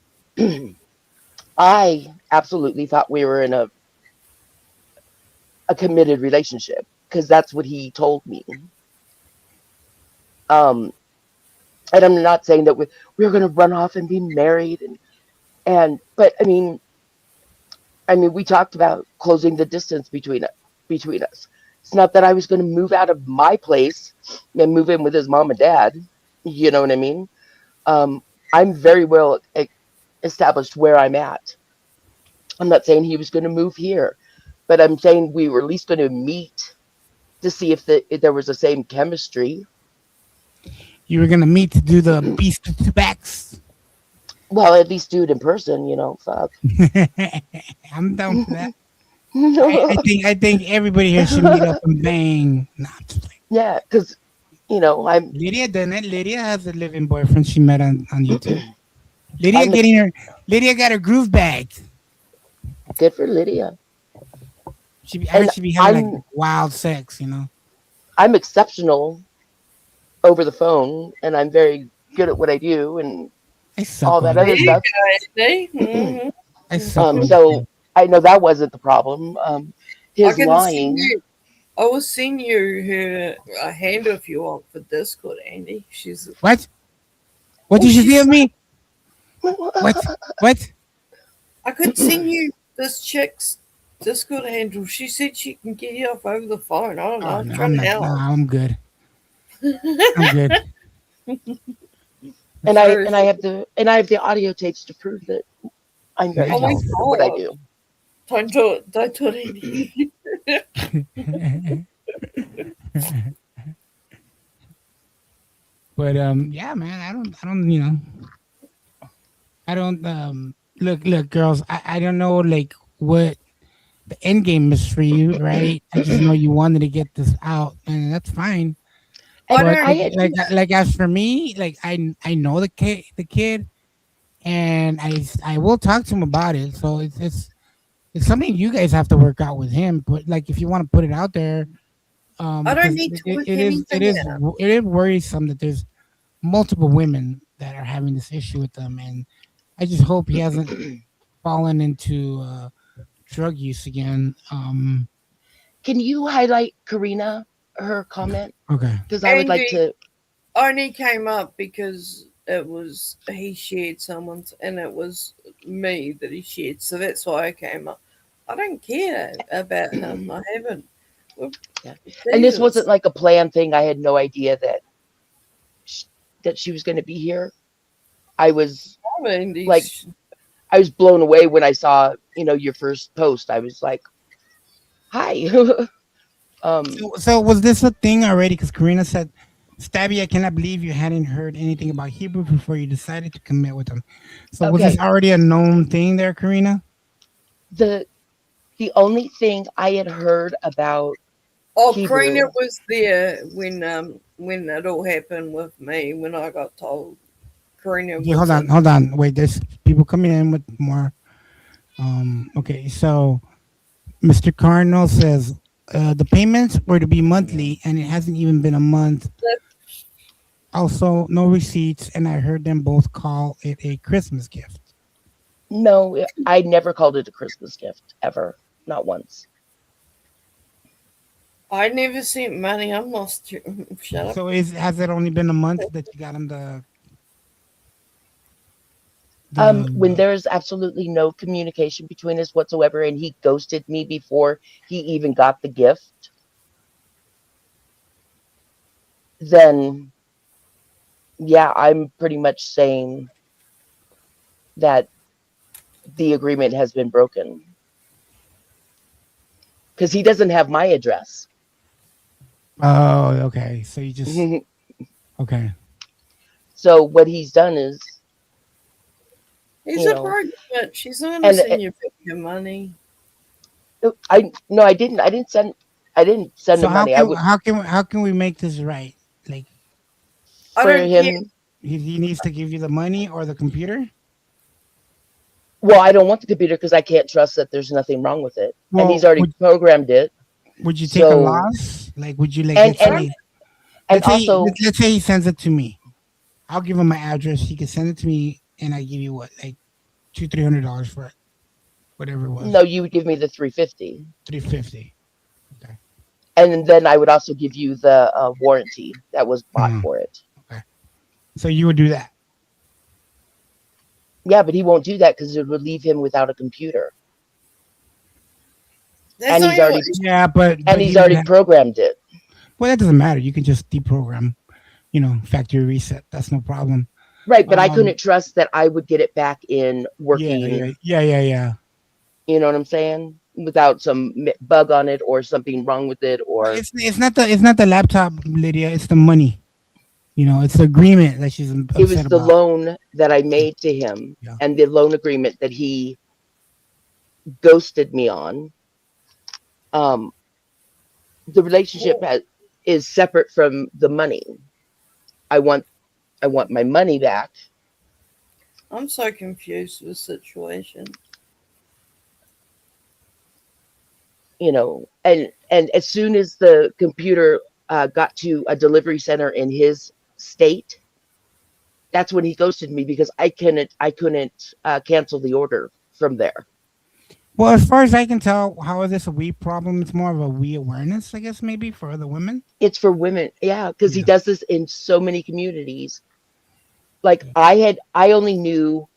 I absolutely thought we were in a committed relationship because that's what he told me. And I'm not saying that we were going to run off and be married, but I mean we talked about closing the distance between us. It's not that I was going to move out of my place and move in with his mom and dad. You know what I mean? I'm very well established where I'm at. I'm not saying he was going to move here, but I'm saying we were at least going to meet to see if there was the same chemistry. You were gonna meet to do the beast of tobacco. Well, at least do it in person, fuck. I'm down for that. I think everybody here should meet up and bang. Nah, I'm just playing. Yeah, because I'm Lydia done it. Lydia has a living boyfriend she met on YouTube. Lydia got her groove back. Good for Lydia. I heard she be having like wild sex, I'm exceptional over the phone, and I'm very good at what I do, and all that other stuff. So I know that wasn't the problem. His lying. I will send you her handle if you want for Discord, Andy. She's what? What did you give me? What? I could send you this chick's Discord handle. She said she can get you off over the phone. I don't know. No, I'm good. I'm good. And I have the audio tapes to prove that I'm very talented at what I do. Don't do it, Andy. But yeah, man, I don't look, girls, I don't know like what the end game is for you, right? I just know you wanted to get this out, and that's fine. But like as for me, like I know the kid, and I will talk to him about it. So it's something you guys have to work out with him. But like if you want to put it out there, I don't need to work anything out. It is worrisome that there's multiple women that are having this issue with them, and I just hope he hasn't fallen into drug use again. Can you highlight Karina, her comment? Okay. Because I would like Andy to. only came up because it was he shared someone's, and it was me that he shared, so that's why I came up. I don't care about him. I haven't. Yeah. And this wasn't like a planned thing. I had no idea that she was going to be here. I was like, I was blown away when I saw, your first post. I was like, hi. So was this a thing already? Because Karina said, Stabby, I cannot believe you hadn't heard anything about Hebrew before you decided to commit with him. So was this already a known thing there, Karina? The only thing I had heard about Hebrew, Karina was there when it all happened with me, when I got told. Karina Yeah, hold on. Wait, there's people coming in with more. Okay, so Mr. Cardinal says the payments were to be monthly, and it hasn't even been a month. Also, no receipts, and I heard them both call it a Christmas gift. No, I never called it a Christmas gift, ever. Not once. I never sent money. I'm lost. Shut up. So has it only been a month that you got him the when there's absolutely no communication between us whatsoever, and he ghosted me before he even got the gift, then yeah, I'm pretty much saying that the agreement has been broken, because he doesn't have my address. Oh, okay. So you just okay. So what he's done is He's a broke bitch. She's not gonna send you your money. I didn't send So him money. how can we make this right? Like for him, he needs to give you the money or the computer? Well, I don't want the computer because I can't trust that there's nothing wrong with it, and Well, he's already programmed it. Would you take a loss? Like, would you like? And let's say he sends it to me. I'll give him my address. He can send it to me, and I give you what, like $200-$300 for it, whatever it was. No, you would give me the $350. $350. And then I would also give you the warranty that was bought for it. Okay. So you would do that? Yeah, but he won't do that because it would leave him without a computer. And he's already programmed it. Well, that doesn't matter. You can just deprogram, factory reset. That's no problem. Right, but I couldn't trust that I would get it back in working. Yeah. You know what I'm saying? Without some bug on it or something wrong with it, or it's not the laptop, Lydia. It's the money. It's the agreement that she's upset it was the about. loan that I made to him, and the loan agreement that he ghosted me on. The relationship is separate from the money. I want my money back. I'm so confused with the situation. And as soon as the computer got to a delivery center in his state, that's when he ghosted me, because I couldn't cancel the order from there. Well, as far as I can tell, how is this a we problem? It's more of a we awareness, I guess, maybe for other women. It's for women, yeah, because he does this in so many communities. Like I only knew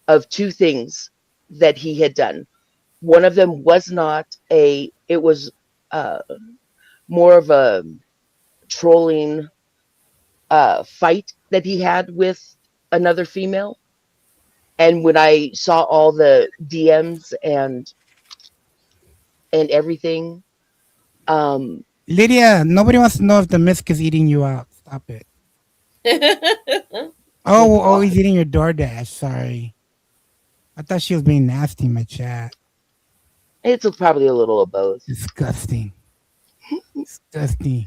of two things that he had done. One of them was it was more of a trolling fight that he had with another female. And when I saw all the DMs and everything, Lydia, nobody wants to know if the misc is eating you out. Stop it. Oh, he's eating your DoorDash. Sorry. I thought she was being nasty in my chat. It's probably a little of both. Disgusting. Disgusting.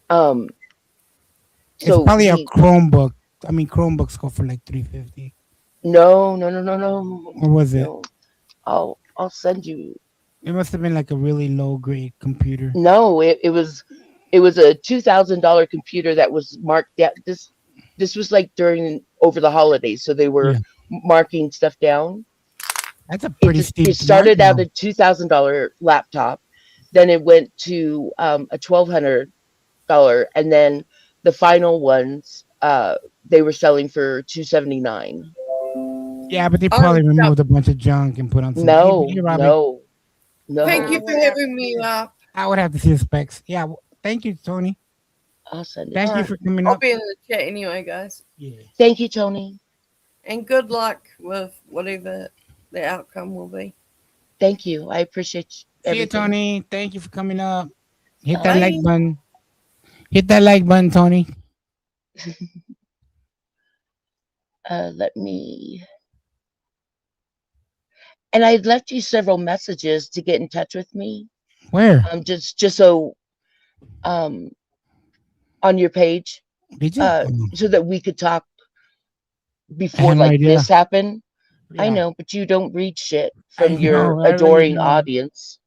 So it's probably a Chromebook. I mean, Chromebooks go for like $350. No. What was it? No. I'll send you. It must have been like a really low grade computer. No, it was a $2,000 computer that was marked down. This was like over the holidays, so they were marking stuff down. That's a pretty steep It started mark, out though. a $2,000 laptop, then it went to a $1,200, and then the final ones they were selling for $279. Yeah, but they Oh, probably no. removed a bunch of junk and put on some. No, Hey, Robbie. no, no. Thank you for having me up. I would have to see the specs. Yeah, thank you, Tony. I'll send it. Thank you Alright, for coming I'll up. be in the chat anyway, guys. Yeah. Thank you, Tony. And good luck with whatever the outcome will be. Thank you. I appreciate See you, everything. Tony. Thank you for coming up. Hit that Bye. like button. Hit that like button, Tony. Let me. And I left you several messages to get in touch with me. Where? Just so on your page. Did you? So that we could talk I before had no like idea. this happened. I Yeah. know, but you don't read shit I from your know, I really adoring don't. audience.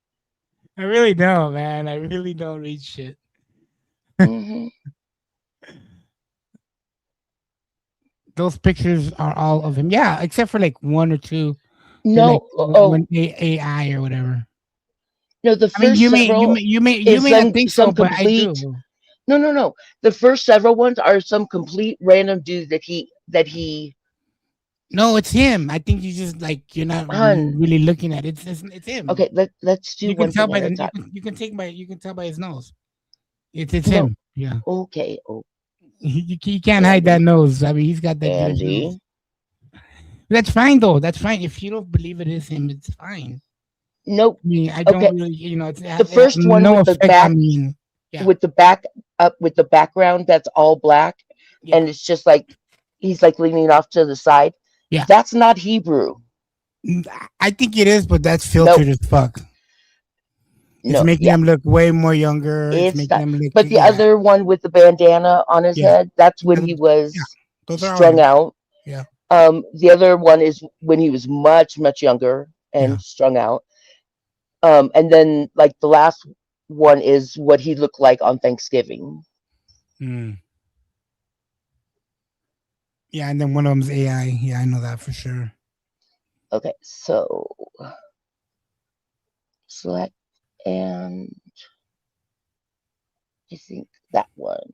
I really don't, man. I really don't read shit. Mhm. Those pictures are all of him. Yeah, except for like one or two. They're No, like one AI or whatever. No, the I mean, first several you may is not think so, some but I complete. do. No. The first several ones are some complete random dude that he. No, it's him. I think you just like you're not Hun. really looking at it. It's him. Okay, let's do You can one tell thing by at a the time. you can tell by his nose. It's No. him. Yeah. Okay. Oh, You can't hide that nose. I mean, he's got that Jewish nose. Andy. That's fine though. That's fine. If you don't believe it is him, it's fine. Nope. I mean, I Okay. don't really, it's The first one no with the effect back, on me. Yeah. with the back up with the background that's all black, Yeah. and it's just like he's like leaning off to the side. Yeah. That's not Hebrew. I think it is, but that's filtered as fuck. It's No, making yeah. him look way more younger. It's It's making not. him look. But the other one with the bandana on his head, that's when he was Those are all strung him. out. Yeah. The other one is when he was much, much younger and strung out. And then like the last one is what he looked like on Thanksgiving. Mm. Yeah, and then one of them's AI. Yeah, I know that for sure. Okay, so select and I think that one.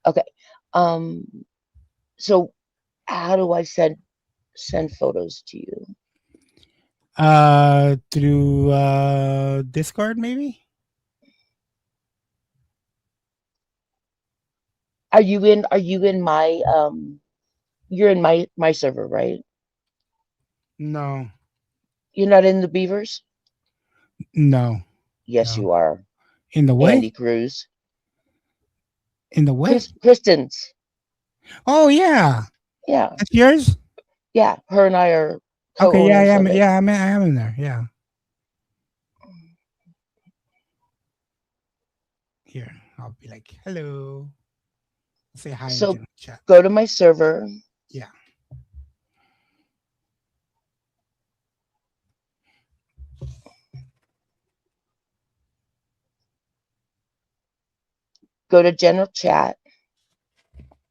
Okay. So how do I send photos to you? Through Discord maybe. Are you in my you're in my server, right? No. You're not in the Beavers? No. Yes, you are. In the way? Andy Cruz. In the way? Kristen's. Oh yeah. Yeah. That's yours? Yeah. Her and I are Okay, yeah, co-owners of it. I am in there. Yeah. Here, I'll be like, hello. Say hi So in the chat. go to my server. Yeah. Go to general chat.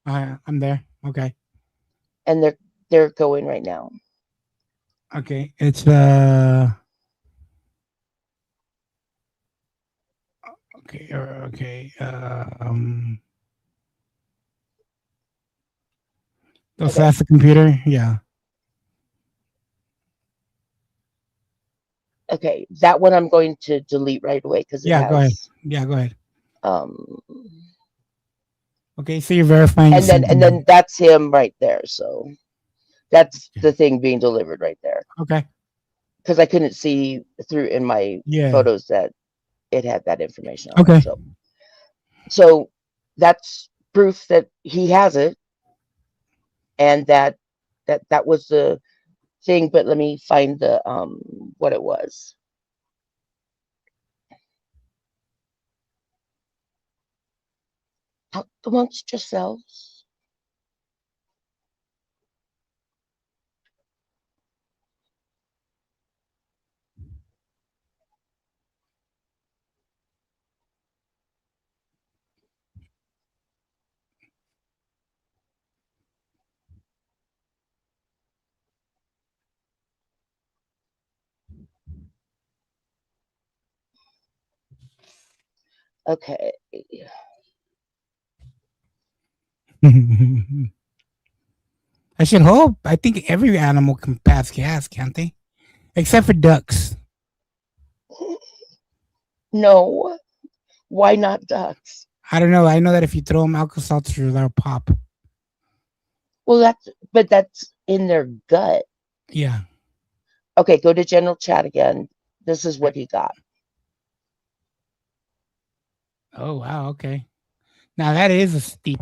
I'm there. Okay. And they're going right now. Okay. It's okay. So that's the computer. Yeah. Okay, that one I'm going to delete right away because Yeah. Go ahead. Yeah. Go ahead. Okay. So you're verifying. And then that's him right there. So that's the thing being delivered right there. Okay. Because I couldn't see through in my photos that it had that information on Okay. it. So that's proof that he has it, and that was the thing. But let me find the what it was. Amongst yourselves. Okay. I should hope. I think every animal can pass gas, can't they? Except for ducks. No. Why not ducks? I don't know. I know that if you throw them Alka-Seltzer, they'll pop. Well, that's in their gut. Yeah. Okay, go to general chat again. This is what he got. Oh wow. Okay. Now that is a steep.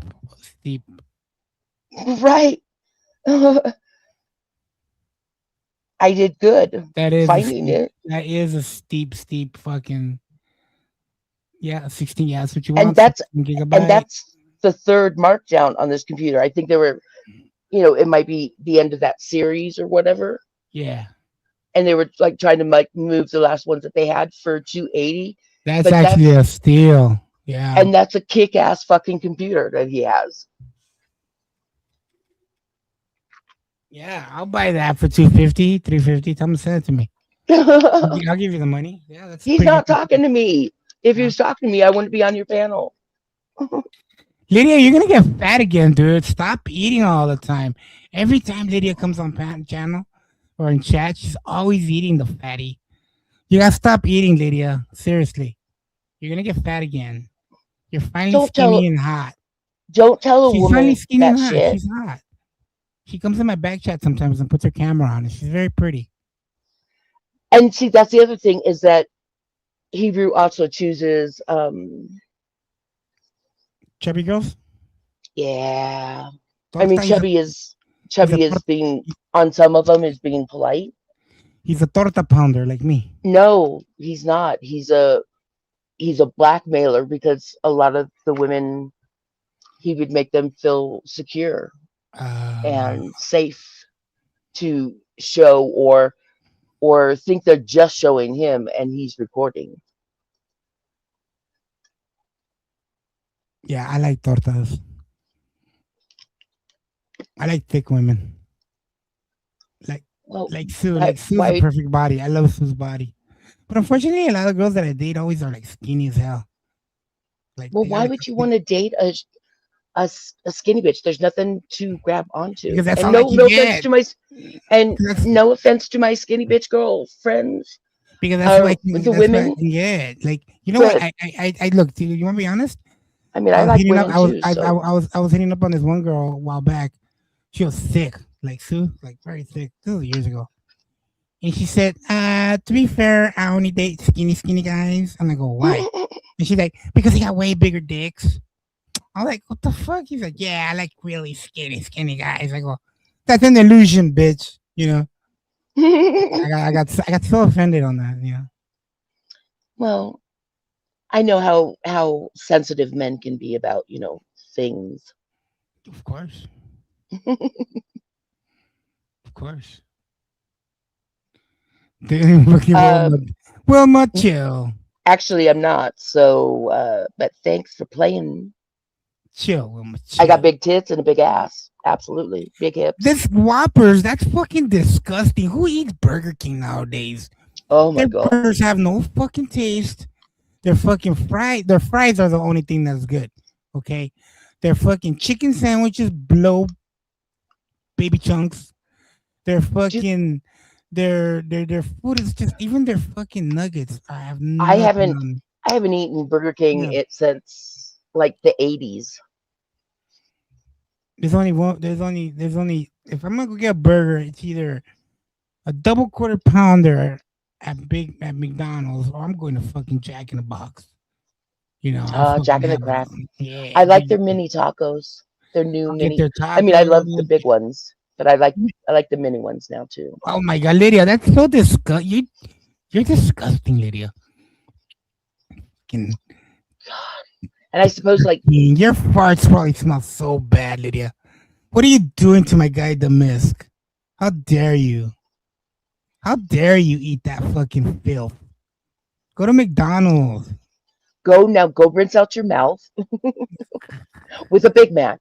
Right. I did good. That is finding it. That is a steep fucking. Yeah, 16. Yeah, that's what you And want. that's 16 gigabyte. and that's the third markdown on this computer. I think there were, it might be the end of that series or whatever. Yeah. And they were like trying to move the last ones that they had for 280. That's but actually a steal. Yeah. And that's a kick-ass fucking computer that he has. Yeah, I'll buy that for 250, 350. Tell him to send it to me. I'll give you the money. Yeah, that's. He's not talking to me. If he was talking to me, I wouldn't be on your panel. Lydia, you're gonna get fat again, dude. Stop eating all the time. Every time Lydia comes on channel or in chat, she's always eating the fatty. You gotta stop eating, Lydia. Seriously, you're gonna get fat again. You're finally skinny and hot. Don't tell a She's woman finally skinny that and hot. shit. She's hot. She comes in my back chat sometimes and puts her camera on, and she's very pretty. And see, that's the other thing is that Hebrew also chooses Chubby girls? Yeah. Don't I mean, say Chubby is being on some of them is being polite. He's a torta pounder like me. No, he's not. He's a blackmailer because a lot of the women, he would make them feel secure and safe to show or think they're just showing him and he's recording. Yeah, I like tortas. I like thick women. Like Sue. Like Sue's a perfect body. I love Sue's body. But unfortunately, a lot of girls that I date always are like skinny as hell. Like, well, why would you want to date a skinny bitch? There's nothing to grab onto. Because that's and all no get. offense to no offense to my skinny bitch girlfriends. Because that's like the women. Yeah, like you know what? I look. You want to be honest? I mean, I like women too. I was hitting up on this one girl a while back. She was thick, like Sue, like very thick. This was years ago. And she said, to be fair, I only date skinny guys. And I go, why? And she's like, because they got way bigger dicks. I'm like, what the fuck? He's like, yeah, I like really skinny guys. I go, that's an illusion, bitch. You know? I got so offended on that, you know. Well, I know how sensitive men can be about, things. Of course. Of course. Wilma, chill. Actually, I'm not. So, but thanks for playing. Chill, Wilma. Chill. I got big tits and a big ass. Absolutely. Big hips. This Whoppers, that's fucking disgusting. Who eats Burger King nowadays? Oh my Their God. burgers have no fucking taste. They're fucking fried. Their fries are the only thing that's good. Okay? Their fucking chicken sandwiches blow baby chunks. Their fucking their food is just even their fucking nuggets. I haven't eaten Burger King since like the 80s. There's only if I'm gonna go get a burger, it's either a double quarter pounder at McDonald's or I'm going to fucking Jack in the Box. You know, Jack in the Crack. Yeah, I like their mini tacos. Their new mini. their I mean, I love tacos. the big ones, but I like the mini ones now too. Oh my God, Lydia, that's so disgusting. You're disgusting, Lydia. And I suppose like your farts probably smell so bad, Lydia. What are you doing to my guy Demisk? How dare you? How dare you eat that fucking filth? Go to McDonald's. Go rinse out your mouth with a Big Mac.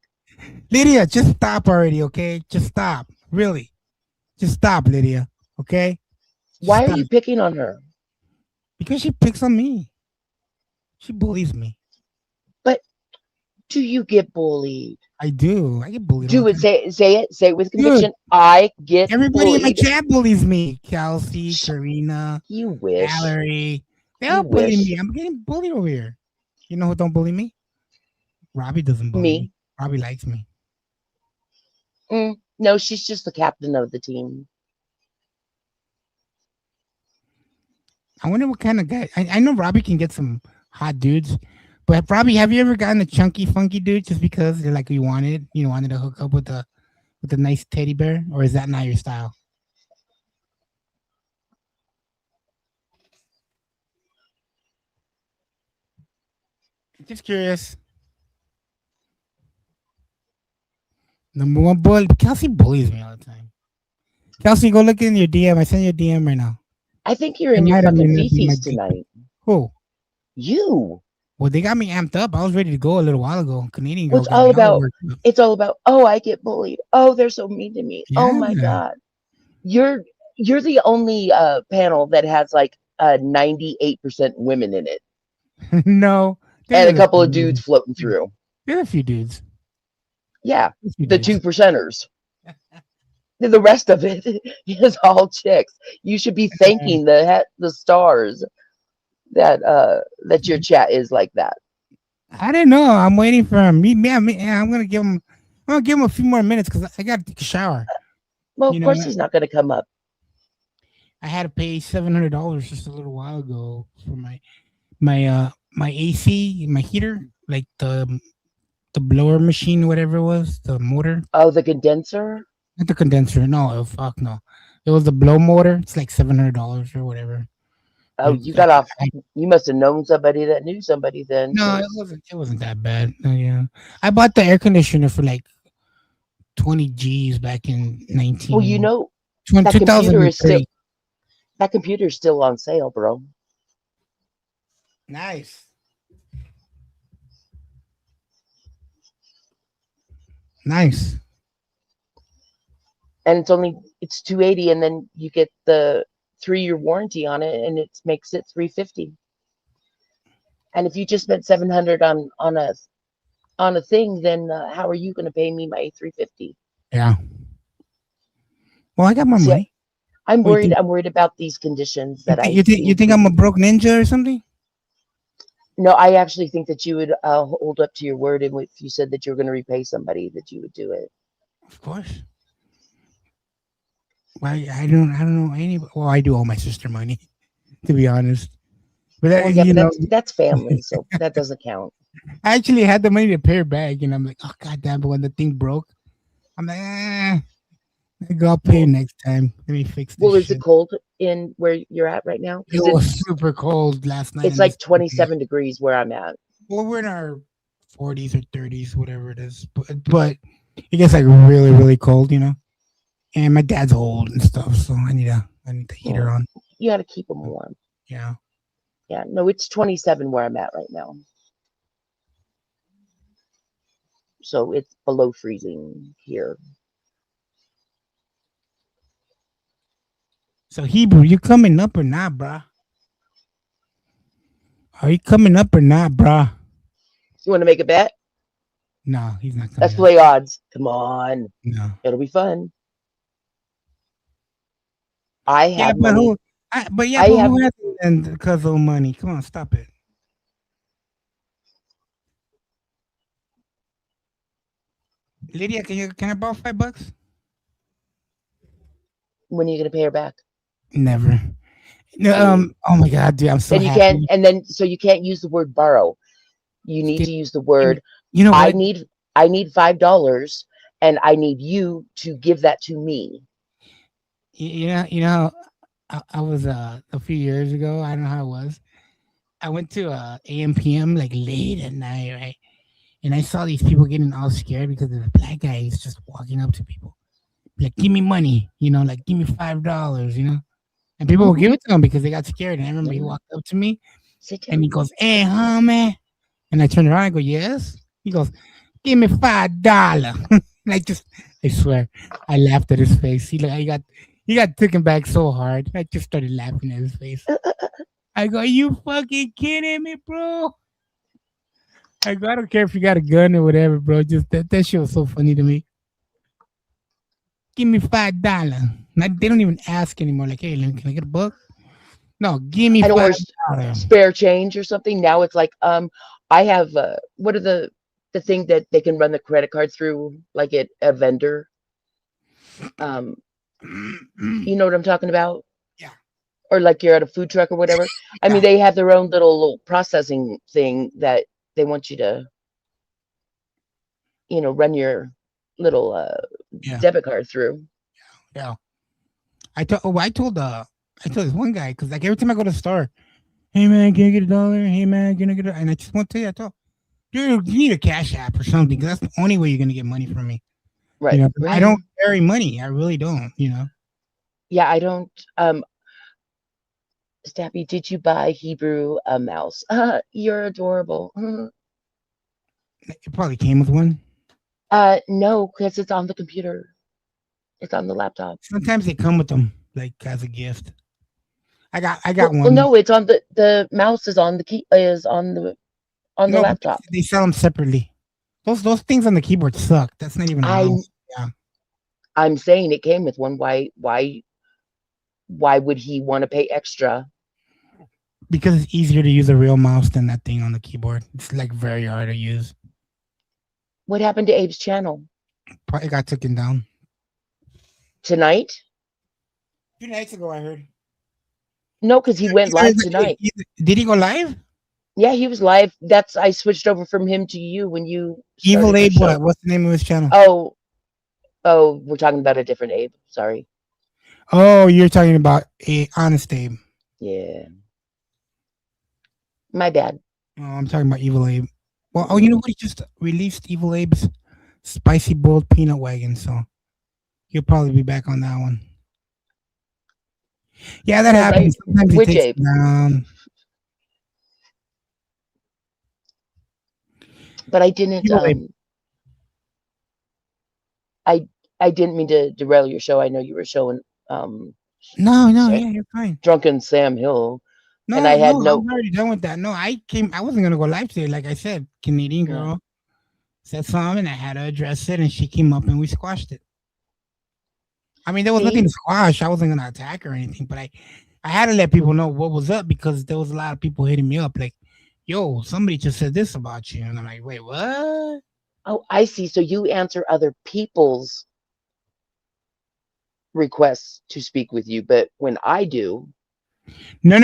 Lydia, just stop already, okay? Just stop. Really. Just stop, Lydia. Okay? Why are you picking on her? Because she picks on me. She bullies me. But do you get bullied? I do. I get bullied. Do all the it. time. Say it. Say it with Dude, conviction. I get everybody in my bullied. chat bullies me. Kelsey, Karina, You wish. Valerie. They You all bully wish. me. I'm getting bullied over here. You know who don't bully me? Robbie doesn't bully me. Me. Robbie likes me. No, she's just the captain of the team. I wonder what kind of guy. I know Robbie can get some hot dudes, but Robbie, have you ever gotten a chunky, funky dude just because they're like you wanted to hook up with a nice teddy bear, or is that not your style? Just curious. Number one bully. Kelsey bullies me all the time. Kelsey, go look in your DM. I sent you a DM right now. I think you're It in your might or may fucking not be my fifis tonight. Who? You. Well, they got me amped up. I was ready to go a little while ago. Canadian girl. What's got all me all about? worked up. It's all about. Oh, I get bullied. Oh, they're so mean to me. Oh my Yeah. god. You're the only panel that has like 98% women in it, No. and a couple of dudes floating through. There's a few dudes. Yeah, There's a few the dudes. 2%ers. The rest of it is all chicks. You should be thanking the stars that your chat is like that. I didn't know. I'm waiting for him. I'm gonna give him. I'm gonna give him a few more minutes because I gotta take a shower. Well, You of know, course he's not going to come up. I had to pay $700 just a little while ago for my AC, my heater, like the blower machine, whatever it was, the motor. Oh, the condenser? Not the condenser. No, fuck no. It was the blow motor. It's like $700 or whatever. Oh, you got off. You must have known somebody that knew somebody then. No, it wasn't that bad. Yeah, I bought the air conditioner for like 20 G's back in 19. Well, you know, that computer is still on sale, bro. Nice. Nice. And it's $280, and then you get the 3-year warranty on it, and it makes it $350. And if you just spent $700 on a thing, then how are you going to pay me my $350? Yeah. Well, I got my money. I'm What do you worried. think? I'm worried about these conditions that You think I'm a broke ninja or something? No, I actually think that you would hold up to your word, and if you said that you were going to repay somebody, that you would do it. Of course. Well, I don't know any. Well, I do owe my sister money, to be honest. But Well, yeah, but that's family, so that doesn't count. I actually had the money to pay her back, and I'm like, oh goddamn! But when the thing broke, I'm like, I'll pay next time. Let me fix this. Well, is it cold in where you're at right now? 'Cause It was super cold last night. It's like 27 degrees where I'm at. Well, we're in our 40s or 30s, whatever it is. But it gets like really, really cold, you know. And my dad's old and stuff, so I need the heater on. You got to keep them warm. Yeah. Yeah. No, it's 27 where I'm at right now. So it's below freezing here. So Hebrew, you coming up or not, bruh? Are you coming up or not, bruh? You want to make a bet? No, he's not coming. Let's play odds. Come on. No. It'll be fun. I Yeah, have but money. who? But who has it and because of money? Come on, stop it. Lydia, can I borrow $5? When are you going to pay her back? Never. No, oh my god, dude, I'm so And you happy. can't, and then so you can't use the word borrow. You need to use the word. You know I what? need $5, and I need you to give that to me. You know, I was a few years ago. I don't know how it was. I went to AM/PM like late at night, right? And I saw these people getting all scared because the black guy is just walking up to people, like, "Give me money," you know, like, "Give me $5," you know. And people will give it to him because they got scared. And I remember he walked up to me and he goes, "Hey, homie," and I turned around. I go, "Yes." He goes, "Give me $5." And I swear, I laughed at his face. He got taken back so hard. I just started laughing at his face. I go, "You fucking kidding me, bro?" I don't care if you got a gun or whatever, bro. Just that shit was so funny to me. Give me $5. They don't even ask anymore. Like, hey, can I get a book? No, give me And or $5. spare change or something. Now it's like, I have what are the thing that they can run the credit card through, like at a vendor. You know what I'm talking about? Yeah. Or like you're at a food truck or whatever. I mean, they have their own little processing thing that they want you to, run your little debit card through. Yeah. I told this one guy, because like every time I go to the store, hey man, can I get $1? Hey man, can I get and I just want to tell you, I told, dude, you need a Cash App or something, because that's the only way you're gonna get money from me. Right. I don't carry money. I really don't. Yeah, I don't. Stappy, did you buy Hebrew a mouse? You're adorable. It probably came with one. No, because it's on the computer. It's on the laptop. Sometimes they come with them, like as a gift. I got one. Well, no, it's on the mouse is on the key on the laptop. They sell them separately. Those things on the keyboard suck. That's not even a mouse. Yeah. I'm saying it came with one. Why would he want to pay extra? Because it's easier to use a real mouse than that thing on the keyboard. It's like very hard to use. What happened to Abe's channel? Probably got taken down. Tonight? 2 nights ago, I heard. No, because he went live tonight. Did he go live? Yeah, he was live. I switched over from him to you when you. Evil Abe, what's the name of his channel? Oh, we're talking about a different Abe. Sorry. Oh, you're talking about Honest Abe. Yeah. My bad. Oh, I'm talking about Evil Abe. Well, you know what? He just released Evil Abe's Spicy Boiled Peanut Wagon, so he'll probably be back on that one. Yeah, that happens. Sometimes he takes it down. But I didn't. I didn't mean to derail your show. I know you were showing. No, yeah, you're fine. Drunken Sam Hill. No, and I had I'm already done with that. No, I wasn't gonna go live today. Like I said, Canadian girl said something, and I had to address it, and she came up and we squashed it. I mean, there was nothing to squash. I wasn't gonna attack her or anything, but I had to let people know what was up, because there was a lot of people hitting me up like, yo, somebody just said this about you. And I'm like, wait, what? Oh, I see. So you answer other people's requests to speak with you, but when I do, no,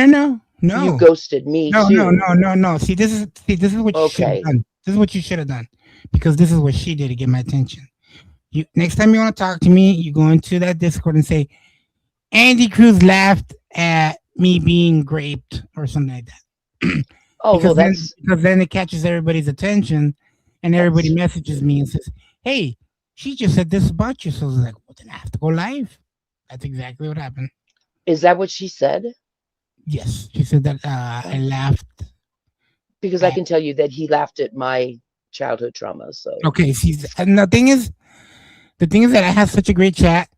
you ghosted me too. No. See, this is what you should have done. This is what you should have done, because this is what she did to get my attention. Next time you want to talk to me, you go into that Discord and say, Andy Cruz laughed at me being raped or something like that. Because then it catches everybody's attention, and everybody messages me and says, hey, she just said this about you. So I was like, well, then I have to go live. That's exactly what happened. Is that what she said? Yes, she said that I laughed. Because I can tell you that he laughed at my childhood trauma. So okay, and the thing is that I had such a great chat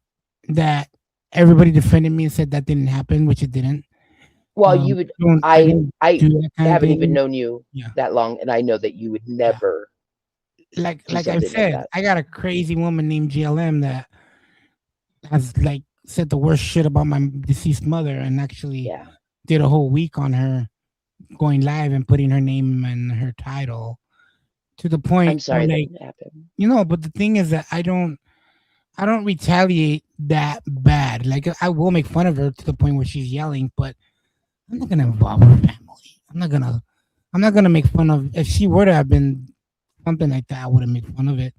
that everybody defended me and said that didn't happen, which it didn't. Well, you would. I haven't even known you that long, and I know that you would never. Like I said, I got a crazy woman named GLM that has said the worst shit about my deceased mother, and actually did a whole week on her, going live and putting her name and her title, to the point. I'm sorry that happened. But the thing is that I don't retaliate that bad. Like, I will make fun of her to the point where she's yelling, but I'm not gonna involve her family. I'm not gonna make fun of. If she were to have been something like that, I wouldn't make fun of it.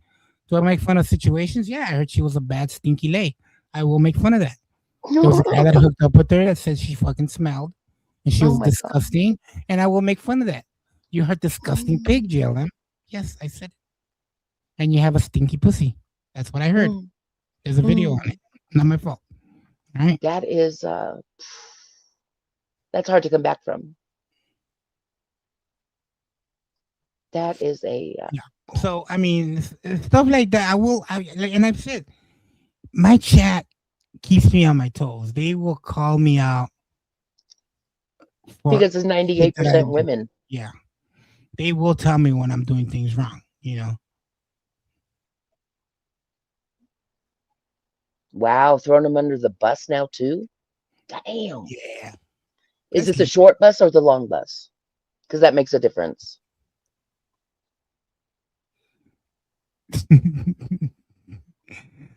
Do I make fun of situations? Yeah, I heard she was a bad stinky lay. I will make fun of that. There was a guy that hooked up with her that said she fucking smelled and she was disgusting, and I will make fun of that. You heard disgusting pig, JLM. Yes, I said it. And you have a stinky pussy. That's what I heard. There's a video on it. Not my fault. All right. That is that's hard to come back from. That is a So I mean, stuff like that. And I've said, my chat keeps me on my toes. They will call me out because it's 98% women. Yeah, they will tell me when I'm doing things wrong. Wow, throwing them under the bus now too. Damn. Yeah. Is it the short bus or the long bus? Because that makes a difference.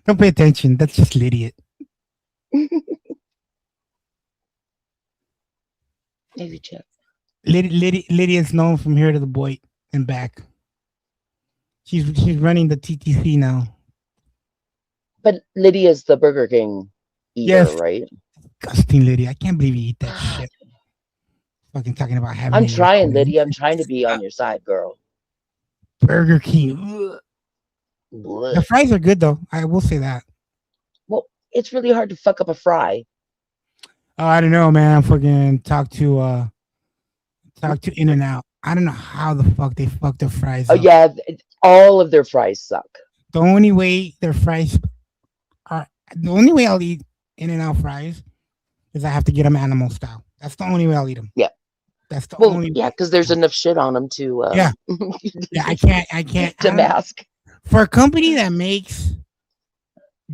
Don't pay attention. That's just Lydia. Maybe check. Lydia's known from here to the Boyd and back. She's running the TTC now. But Lydia's the Burger King eater, right? Disgusting, Lydia. I can't believe you eat that shit. Fucking talking about having. I'm trying, Lydia. I'm trying to be on your side, girl. Burger King. Blech. The fries are good though. I will say that. Well, it's really hard to fuck up a fry. Oh, I don't know, man. Fucking talk to In-N-Out. I don't know how the fuck they fuck their fries Oh up. yeah, all of their fries suck. The only way their fries are, the only way I'll eat In-N-Out fries is I have to get them animal style. That's the only way I'll eat them. Yeah. That's the Well, only. yeah, because there's enough shit on them to. Yeah. Yeah, I can't. to mask. For a company that makes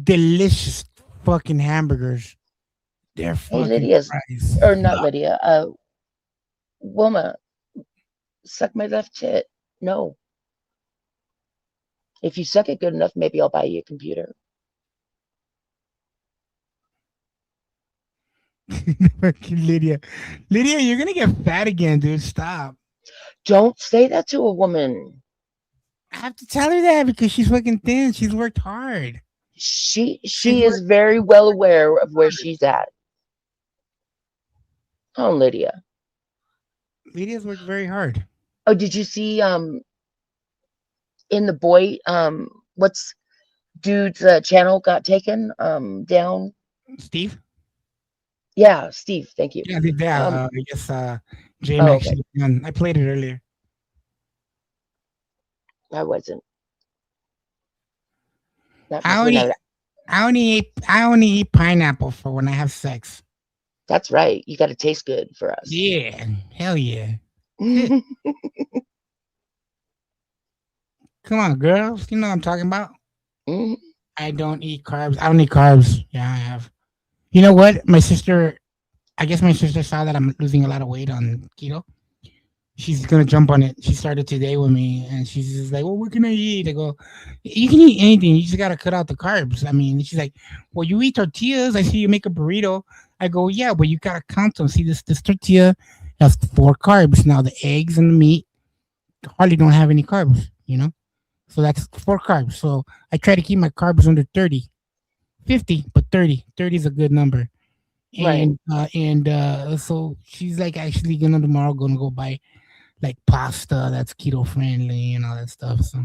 delicious fucking hamburgers, they're Hey, fucking Lydia's fries. or not Lydia. Wilma, suck my left tit. No. If you suck it good enough, maybe I'll buy you a computer. Fucking Lydia, you're gonna get fat again, dude. Stop. Don't say that to a woman. I have to tell her that because she's fucking thin. She's worked hard. She is very well aware of where she's at. Oh, Lydia. Lydia's worked very hard. Oh, did you see in the boy what's dude's channel got taken down? Steve? Yeah, Steve, thank you. Yeah, I guess Jay Oh, Max. okay. I played it earlier. I wasn't. Not I because we're only, not- I only eat pineapple for when I have sex. That's right. You got to taste good for us. Yeah, hell yeah. Come on, girls. You know what I'm talking about. Mhm. I don't eat carbs. I don't eat carbs. Yeah, I have. You know what? I guess my sister saw that I'm losing a lot of weight on keto. She's gonna jump on it. She started today with me, and she's just like, "Well, what can I eat?" I go, "You can eat anything. You just gotta cut out the carbs." I mean, she's like, "Well, you eat tortillas. I see you make a burrito." I go, "Yeah, but you gotta count them. See, this tortilla has 4 carbs. Now the eggs and the meat hardly don't have any carbs. So that's 4 carbs. So I try to keep my carbs under 30, 50, but 30. 30 is a good number." Right. And so she's like actually gonna go buy like pasta that's keto friendly and all that stuff. So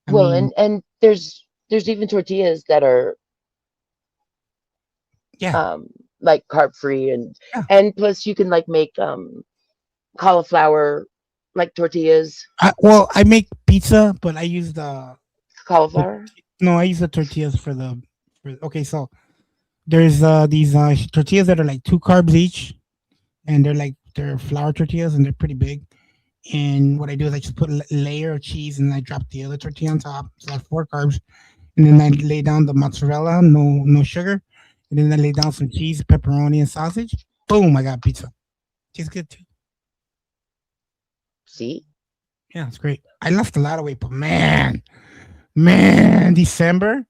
And there's even tortillas that are like carb free and plus you can like make cauliflower like tortillas. I make pizza, but I use the cauliflower. No, I use the tortillas okay, so there's these tortillas that are like 2 carbs each, and they're flour tortillas and they're pretty big. And what I do is I just put a layer of cheese and I drop the other tortilla on top. So that's 4 carbs. And then I lay down the mozzarella, no sugar. And then I lay down some cheese, pepperoni, and sausage. Boom, I got pizza. Tastes good too. See? Yeah, it's great. I lost a lot of weight, but man, December,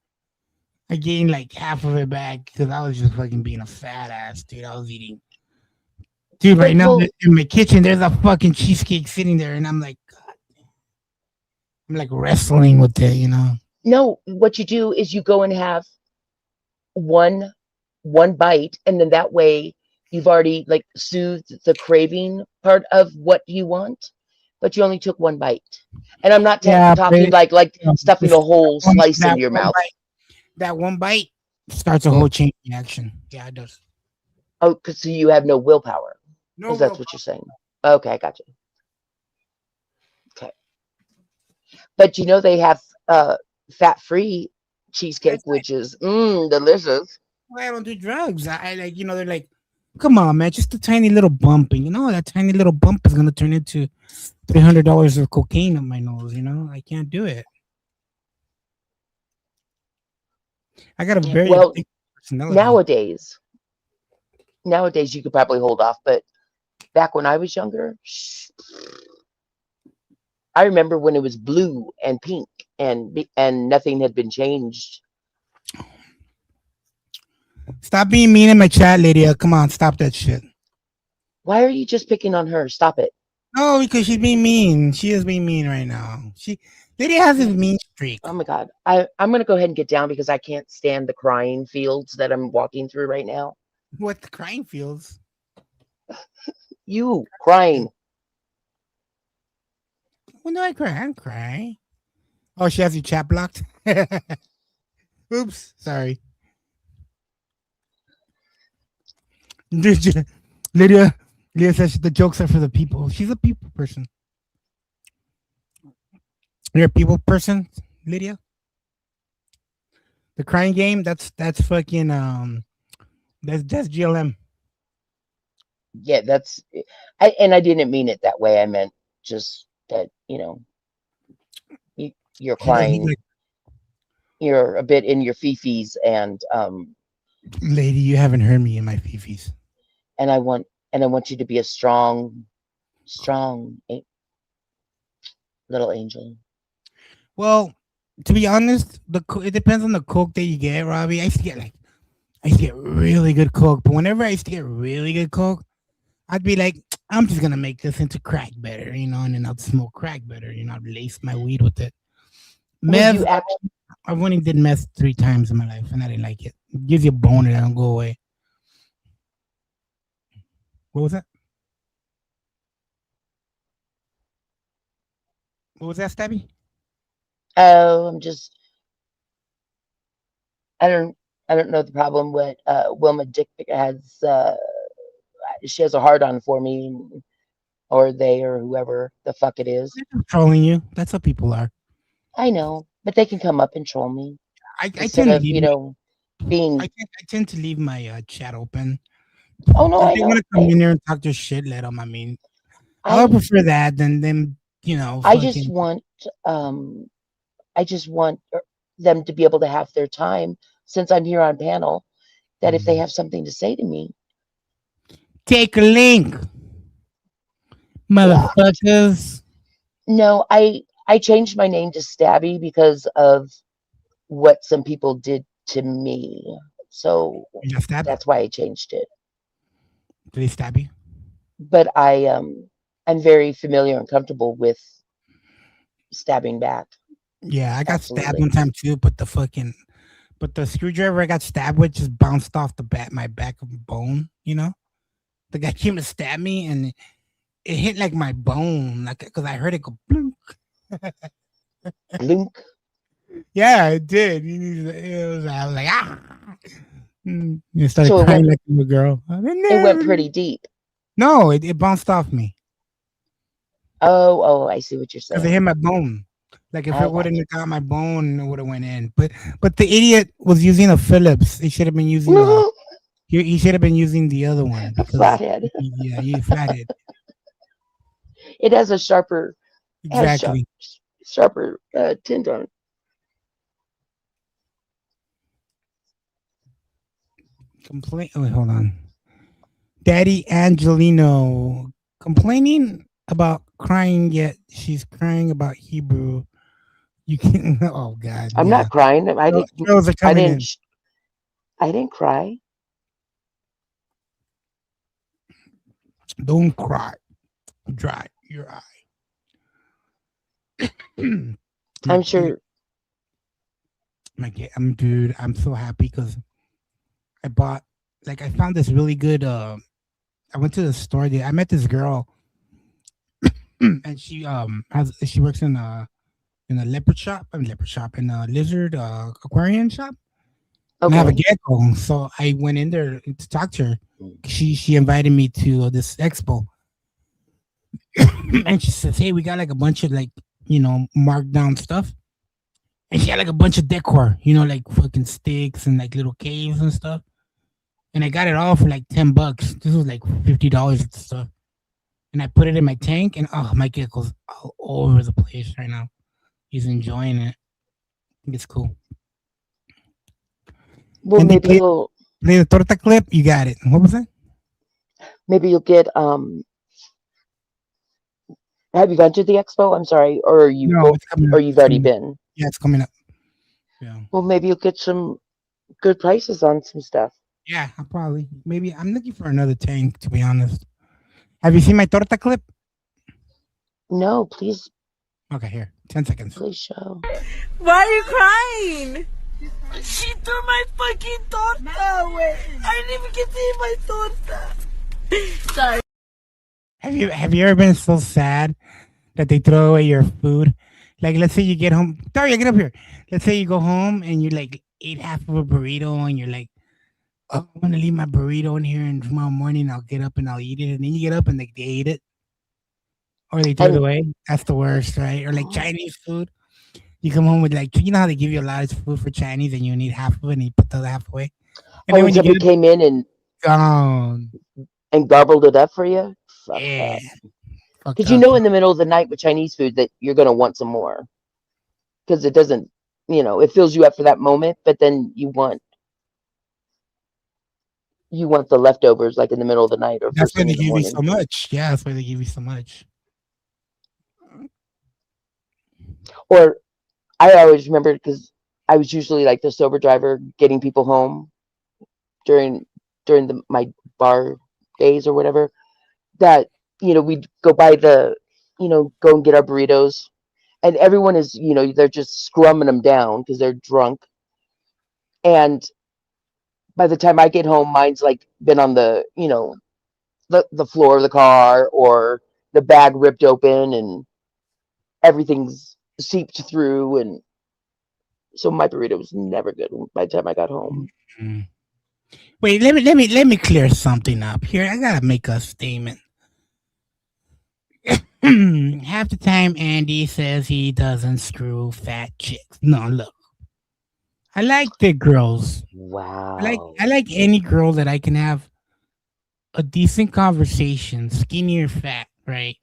I gained like half of it back because I was just fucking being a fat ass, dude. I was eating. Dude, right now in my kitchen, there's a fucking cheesecake sitting there, and I'm like, God, I'm like wrestling with it, No, what you do is you go and have one bite, and then that way you've already like soothed the craving part of what you want, but you only took 1 bite. And I'm not talking like stuffing a whole slice in your mouth. That 1 bite starts a whole chain reaction. Yeah, it does. Oh, because so you have no willpower. No, that's what you're saying. Okay, I got you. Okay. But they have fat-free cheesecake, which is delicious. Well, I don't do drugs. I like, they're like Come on, man. Just a tiny little bump. And you know, that tiny little bump is going to turn into $300 of cocaine up my nose. You know, I can't do it. I got a very Well, addictive personality. nowadays you could probably hold off, but back when I was younger, I remember when it was blue and pink and nothing had been changed. Stop being mean in my chat, Lydia. Come on, stop that shit. Why are you just picking on her? Stop it. No, because she's being mean. She is being mean right now. Lydia has this mean streak. Oh my God. I'm going to go ahead and get down because I can't stand the crying fields that I'm walking through right now. What, the crying fields? You crying. When do I cry? I don't cry. Oh, she has your chat blocked? Oops, sorry. Lydia says the jokes are for the people. She's a people person. You're a people person, Lydia? The crying game, that's fucking that's GLM. Yeah, I didn't mean it that way. I meant just that, you know, you're crying. You're a bit in your fifis and lady, you haven't heard me in my fifis. And I want you to be a strong little angel. Well, to be honest, it depends on the coke that you get, Robbie. I used to get really good coke, but whenever I used to get really good coke, I'd be like, I'm just gonna make this into crack better, you know, and then I'd smoke crack better, you know, I'd lace my weed with it. Meth, I've only did meth 3 times in my life, and I didn't like it. It gives you a boner that don't go away. What was that? What was that, Stabby? Oh, I don't know the problem with Wilma Dick has. She has a hard on for me, or they, or whoever the fuck it is. Trolling you. That's how people are. I know, but they can come up and troll me. I instead of, you know, being. I tend to leave my chat open. Oh no, if they want to come in there and talk their shit, let them. I mean, I would prefer that than them. You know, I just want them to be able to have their time, since I'm here on panel, that if they have something to say to me, take a link, motherfuckers. No, I changed my name to Stabby because of what some people did to me. So that's why I changed it. Did they stab you? But I'm very familiar and comfortable with stabbing back. Yeah, I got stabbed one time too, but the screwdriver I got stabbed with just bounced off my back of the bone, you know? The guy came to stab me and it hit like my bone, like, because I heard it go blink. Blink? Yeah, it did. I was like, ah. You started crying like a girl. It went pretty deep. No, it bounced off me. Oh, I see what you're saying. Because it hit my bone. Like if it wouldn't have got my bone, it would have went in. But the idiot was using a Phillips. He should have been using he should have been using the other one. Flathead. Yeah, you flathead. It has a sharper, exactly, sharper tendon. Wait, hold on. Daddy Angelino complaining about crying, yet she's crying about Hebrew. You can. Oh God. I'm not crying. I didn't cry. Don't cry. Dry your eye. I'm sure. Dude, I'm so happy because I found this really good. I went to the store. I met this girl, and she works in a leopard shop, in a lizard aquarium shop. Okay. And I have a gecko, so I went in there to talk to her. She invited me to this expo, and she says, "Hey, we got like a bunch of marked down stuff." And she had like a bunch of decor, like fucking sticks and like little caves and stuff. and I got it all for like $10. This was like $50 and stuff. And I put it in my tank, and oh, my kid goes all over the place right now. He's enjoying it. I think it's cool. Well, And they maybe play, you'll play the torta clip. You got it. What was that? maybe you'll get Have you been to the expo? I'm sorry, or No, it's coming up. or you've It's already coming up. been. Yeah, it's coming up. Yeah. Well, maybe you'll get some good prices on some stuff. Yeah, I'll probably. Maybe I'm looking for another tank, to be honest. Have you seen my torta clip? No, please, Okay, here. 10 seconds. please show. Why are you crying? She threw my fucking torta away. I didn't even get to eat my torta. Sorry. Have you ever been so sad that they throw away your food? Like, let's say you get home. Daria, get up here. Let's say you go home and you like ate half of a burrito and you're like, oh, I'm gonna leave my burrito in here, and tomorrow morning I'll get up and I'll eat it. And then you get up and they ate it, or they throw it And away. That's the worst, right? Or like Chinese food. You come home with like, you know how they give you a lot of food for Chinese and you need half of it and you put the other half away. And then oh, when you somebody get it came in gone, and gobbled it up for you. Fuck yeah, that. fucked Because you up. know, in the middle of the night with Chinese food, that you're gonna want some more. Because it doesn't, it fills you up for that moment, but then you want the leftovers, like in the middle of the night or That's first why thing they in the give you morning. so much. Yeah, that's why they give you so much. Or I always remember, because I was usually like the sober driver getting people home during my bar days or whatever, that we'd go by the go and get our burritos, and everyone is they're just scrumming them down because they're drunk, and by the time I get home, mine's like been on the the floor of the car, or the bag ripped open and everything's seeped through, and so my burrito was never good by the time I got home. Mm. Wait, let me clear something up here. I gotta make a statement. Half the time, Andy says he doesn't screw fat chicks. No, look, I like the girls. Wow. I like any girl that I can have a decent conversation, skinny or fat. Right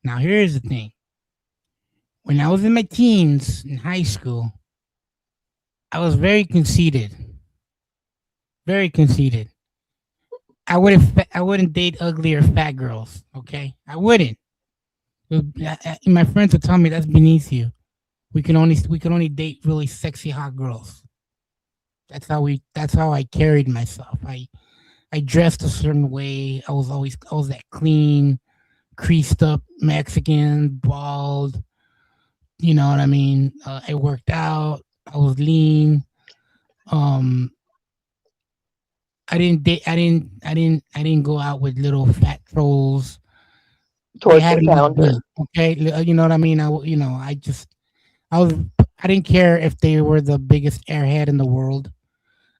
now, here's the thing. When I was in my teens in high school, I was very conceited. Very conceited. I wouldn't date ugly or fat girls. Okay, I wouldn't. My friends would tell me that's beneath you. We can only date really sexy hot girls. That's how I carried myself. I dressed a certain way. I was that clean, creased up Mexican, bald. You know what I mean? I worked out. I was lean. I didn't go out with little fat trolls. They had to look good, okay? You know what I mean? I didn't care if they were the biggest airhead in the world.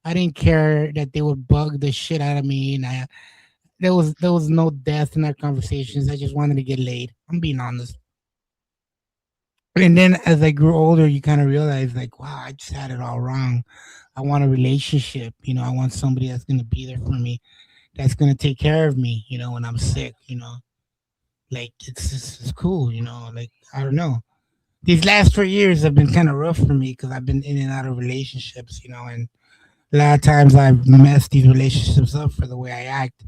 I didn't care that they would bug the shit out of me, and there was no depth in our conversations. I just wanted to get laid. I'm being honest. And then as I grew older, you kind of realize, like, wow, I just had it all wrong. I want a relationship. I want somebody that's going to be there for me, that's going to take care of me, when I'm sick, like it's cool, like, I don't know. These last 4 years have been kind of rough for me because I've been in and out of relationships, and a lot of times I've messed these relationships up for the way I act,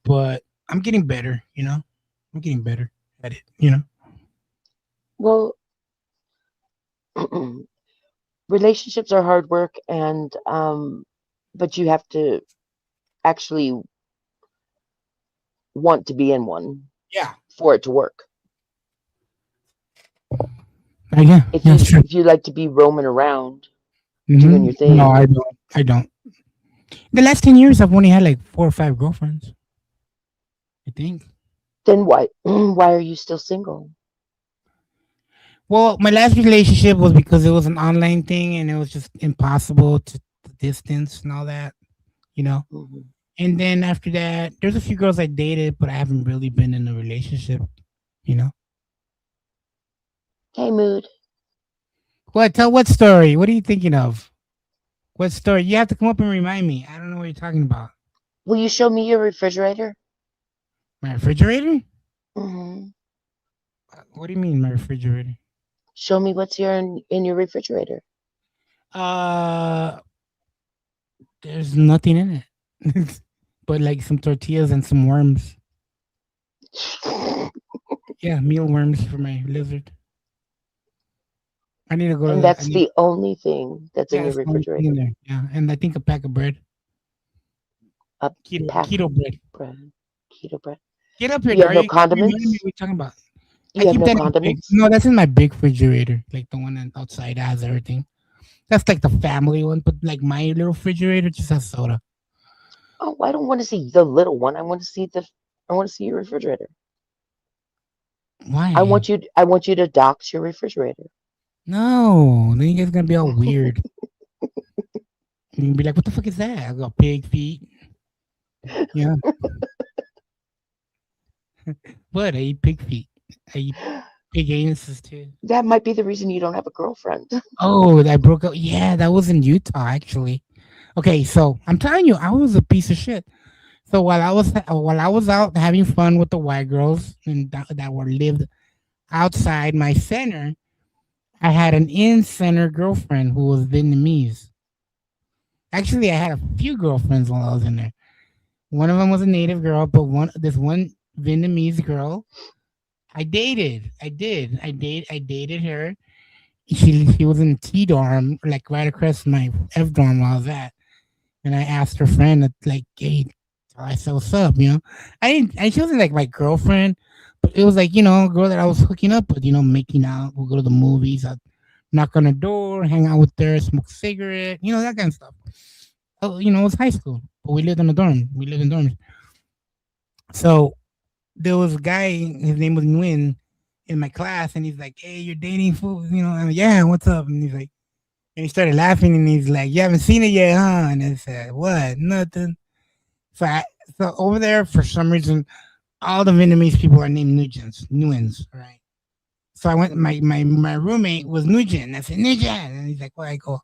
but I'm getting better, I'm getting better at it, Well, relationships are hard work, and but you have to actually want to be in one. Yeah. For it to work. Yeah, If you like to be roaming around doing your thing. No, I don't. The last 10 years, I've only had like 4 or 5 girlfriends, I think. Then why are you still single? Well, my last relationship was because it was an online thing and it was just impossible to distance and all that, Mm-hmm. And then after that, there's a few girls I dated, but I haven't really been in a relationship, Hey, Mood. What story? What are you thinking of? What story? You have to come up and remind me. I don't know what you're talking about. Will you show me your refrigerator? My refrigerator? Hmm. What do you mean, my refrigerator? Show me what's here in your refrigerator. There's nothing in it, but like some tortillas and some worms. Yeah, mealworms for my lizard. I need to go to And that's the only thing that's in your that's the only thing refrigerator. in there. Yeah, and I think a pack of bread. A Keto, pack keto bread. bread. Keto bread. Get up here, You have no Dari. condiments? What are you talking about? You have no that in condiments? no, that's in my big refrigerator, like the one outside that has everything. That's like the family one, but like my little refrigerator just has soda. Oh, I don't want to see the little one. I want to see your refrigerator. Why? I want you to dox your refrigerator. No, then you guys gonna be all weird. You're gonna be like, what the fuck is that? I got pig feet. Yeah. What? I eat pig feet. I eat pig anuses too. That might be the reason you don't have a girlfriend. Oh, I broke up. Yeah, that was in Utah actually. Okay, so I'm telling you, I was a piece of shit. So while I was out having fun with the white girls and that were lived outside my center, I had an in-center girlfriend who was Vietnamese. Actually, I had a few girlfriends while I was in there. One of them was a native girl, but this one Vietnamese girl, I dated. I dated her. She was in T dorm, like right across my F dorm while I was at. And I asked her friend, like, hey, I said, what's up? You know, she wasn't like my girlfriend, but it was like, you know, a girl that I was hooking up with, you know, making out. We'll go to the movies. I'd knock on the door, hang out with her, smoke a cigarette, you know, that kind of stuff. Oh, you know, it was high school, but we lived in a dorm. We lived in dorms. So there was a guy, his name was Nguyen, in my class, and he's like, hey, you're dating fools, you know? I'm like, yeah, what's up? And he's like, and he started laughing, and he's like, you haven't seen it yet, huh? And I said, what? Nothing. So over there, for some reason, all the Vietnamese people are named Nguyen's, right? So I went, my roommate was Nguyen. I said, Nguyen. And he's like, well, I go,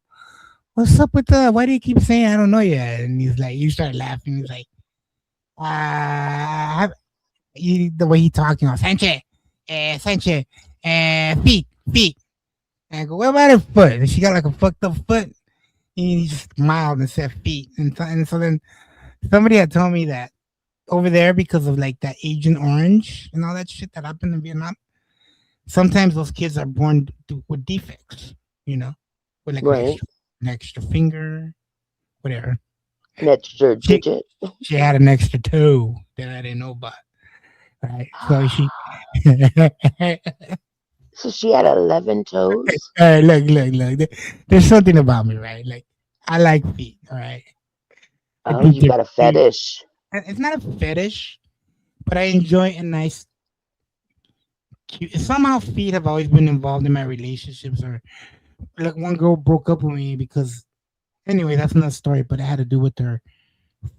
what's up with that? Why do you keep saying I don't know yet? And he's like, you started laughing. He's like, the way he talked, you know, Sanchez, feet. And I go, what about her foot? And she got like a fucked up foot. And he just smiled and said feet. And so then somebody had told me that over there, because of like that Agent Orange and all that shit that happened in Vietnam, sometimes those kids are born with defects, you know, with like an extra finger, whatever. An extra digit. She had an extra toe that I didn't know about. Right. So So she had 11 toes. Look. There's something about me, right? Like, I like feet. All right. Oh, you got a fetish. It's not a fetish, but I enjoy a nice. Somehow, feet have always been involved in my relationships. Or like one girl broke up with me because, anyway, that's another story. But it had to do with her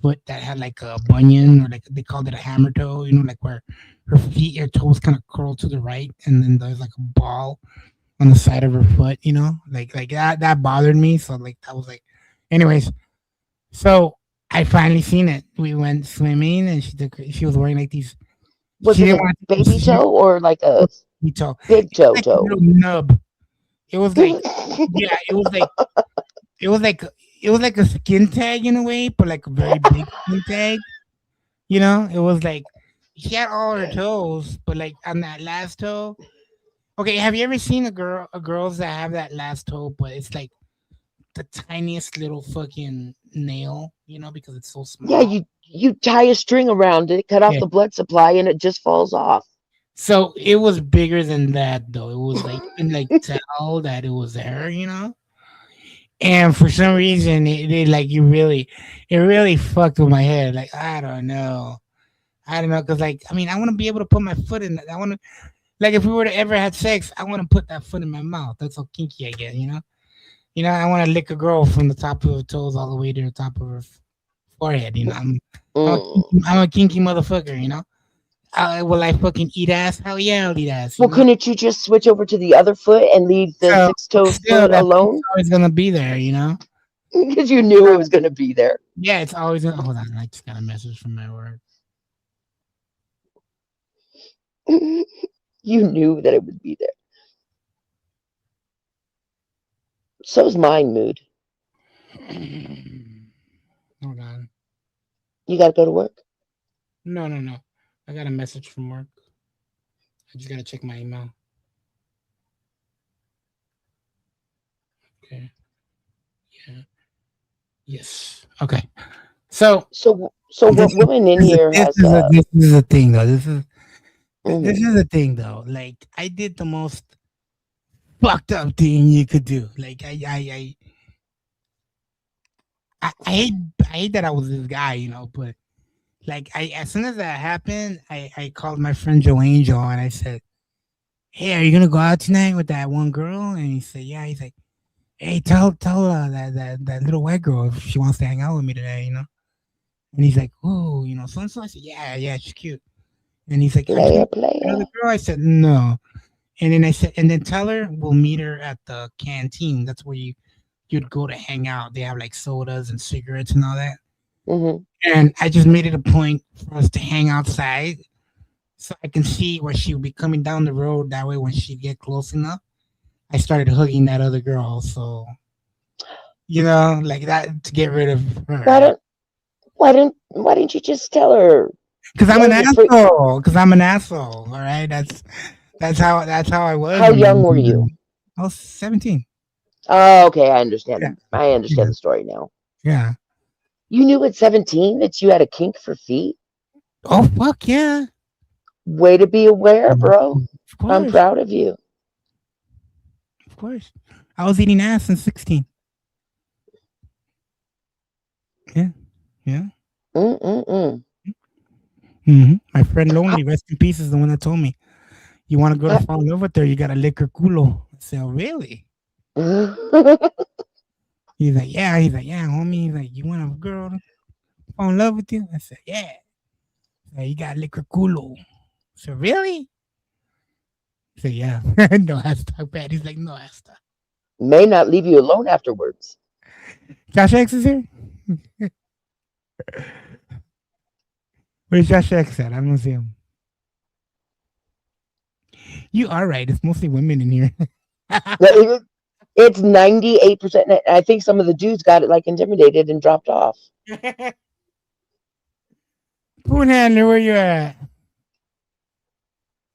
foot that had like a bunion, or like they called it a hammer toe. You know, like where her toes kind of curl to the right, and then there's like a ball on the side of her foot. You know, like that bothered me. So like that was like, anyways. So I finally seen it. We went swimming, and she was wearing like these. Was it a baby toe or like a big toe? Big toe like toe. A little nub. It was like yeah. It was like a skin tag in a way, but like a very big skin tag. You know, it was like she had all her toes, but like on that last toe. Okay, have you ever seen girls that have that last toe, but it's like the tiniest little fucking nail, you know, because it's so small. Yeah, you tie a string around it, cut off the blood supply, and it just falls off. So it was bigger than that, though. It was like you can like tell that it was there, you know. And for some reason, it really fucked with my head. Like I don't know, because like I mean, I want to be able to put my foot in. I want to, like, if we were to ever have sex, I want to put that foot in my mouth. That's how kinky I get, you know. You know, I want to lick a girl from the top of her toes all the way to the top of her forehead. You know, I'm a kinky motherfucker. You know, will I fucking eat ass? Hell yeah, I'll eat ass. Well, couldn't you just switch over to the other foot and leave the 6-toed foot alone? It's always gonna be there, you know. Because you knew it was going to be there. Yeah, it's always. Hold on, I just got a message from my work. You knew that it would be there. So's mine, Mood. Hold on. You got to go to work? No. I got a message from work. I just gotta check my email. Okay. Yeah. Yes. Okay. So what woman in here has this is the thing though. This is Mm-hmm. this is the thing though. Like I did the most fucked up thing you could do. Like I hate that I was this guy, you know, but like as soon as that happened, I called my friend Joe Angel and I said, "Hey, are you gonna go out tonight with that one girl?" And he said, "Yeah." He's like, "Hey, tell that little white girl if she wants to hang out with me today, you know." And he's like, "Oh, you know, so and so." I said, "Yeah, she's cute." And he's like, player. Another girl? I said, "No." And then I said, and then tell her we'll meet her at the canteen. That's where you'd go to hang out. They have like sodas and cigarettes and all that. Mm-hmm. And I just made it a point for us to hang outside so I can see where she would be coming down the road. That way, when she get close enough, I started hugging that other girl. So, you know, like that to get rid of her. Why didn't you just tell her? Because I'm an asshole. Because I'm an asshole. All right, that's how I was. How young were you? I was 17. Oh, okay, I understand. I understand the story now. Yeah. You knew at 17 that you had a kink for feet? Oh, fuck yeah. Way to be aware, bro. I'm proud of you. Of course. I was eating ass since 16. Yeah. My friend Lonely, rest in peace, is the one that told me, "You want to go to fall in love with her, you got to lick her culo." I said, "Oh, really?" He's like, yeah, homie. He's like, "You want a girl to fall in love with you?" I said, "Yeah." Like, "You got to lick her culo." I said, "Really?" I said, "Yeah." No, that's talk bad. He's like, "No, hasta." May not leave you alone afterwards. Josh X is here? Where's Josh X at? I don't see him. You are right. It's mostly women in here. It's 98%. I think some of the dudes got it like intimidated and dropped off. Poon Handler, where you at?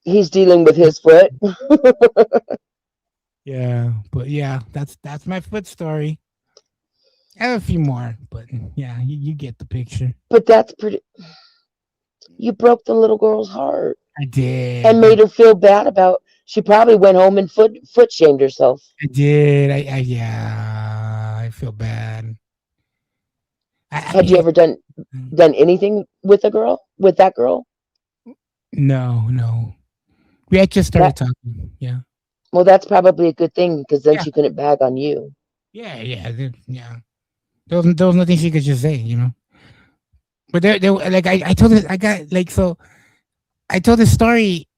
He's dealing with his foot. Yeah, but yeah, that's my foot story. I have a few more, but yeah, you get the picture. But that's pretty. You broke the little girl's heart. I did. And made her feel bad about. She probably went home and foot shamed herself. I did. I feel bad. Had you ever done anything with that girl? No. We had just started talking. Yeah. Well, that's probably a good thing because then she couldn't bag on you. Yeah. There was nothing she could just say, you know. But there like I told it. I told this story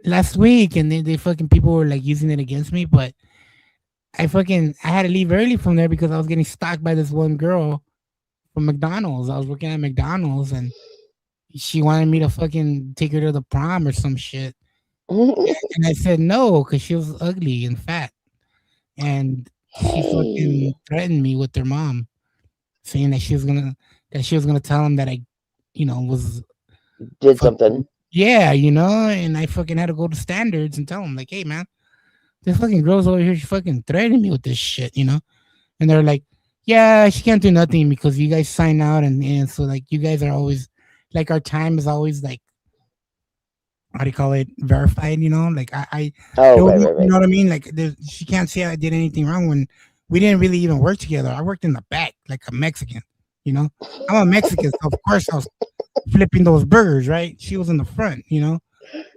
last week, and they fucking people were like using it against me, but I had to leave early from there because I was getting stalked by this one girl from McDonald's. I was working at McDonald's and she wanted me to fucking take her to the prom or some shit. And I said no because she was ugly and fat. And she fucking threatened me with their mom, saying that she was gonna tell him that I, you know, did something. Yeah, you know, and I fucking had to go to standards and tell them, like, "Hey man, this fucking girl's over here, she fucking threatened me with this shit," you know? And they're like, "Yeah, she can't do nothing because you guys sign out and so like you guys are always like our time is always like, how do you call it, verified, you know? Like right. You know what I mean? Like she can't say I did anything wrong when we didn't really even work together. I worked in the back like a Mexican, you know? I'm a Mexican, so of course I was flipping those burgers, right? She was in the front, you know?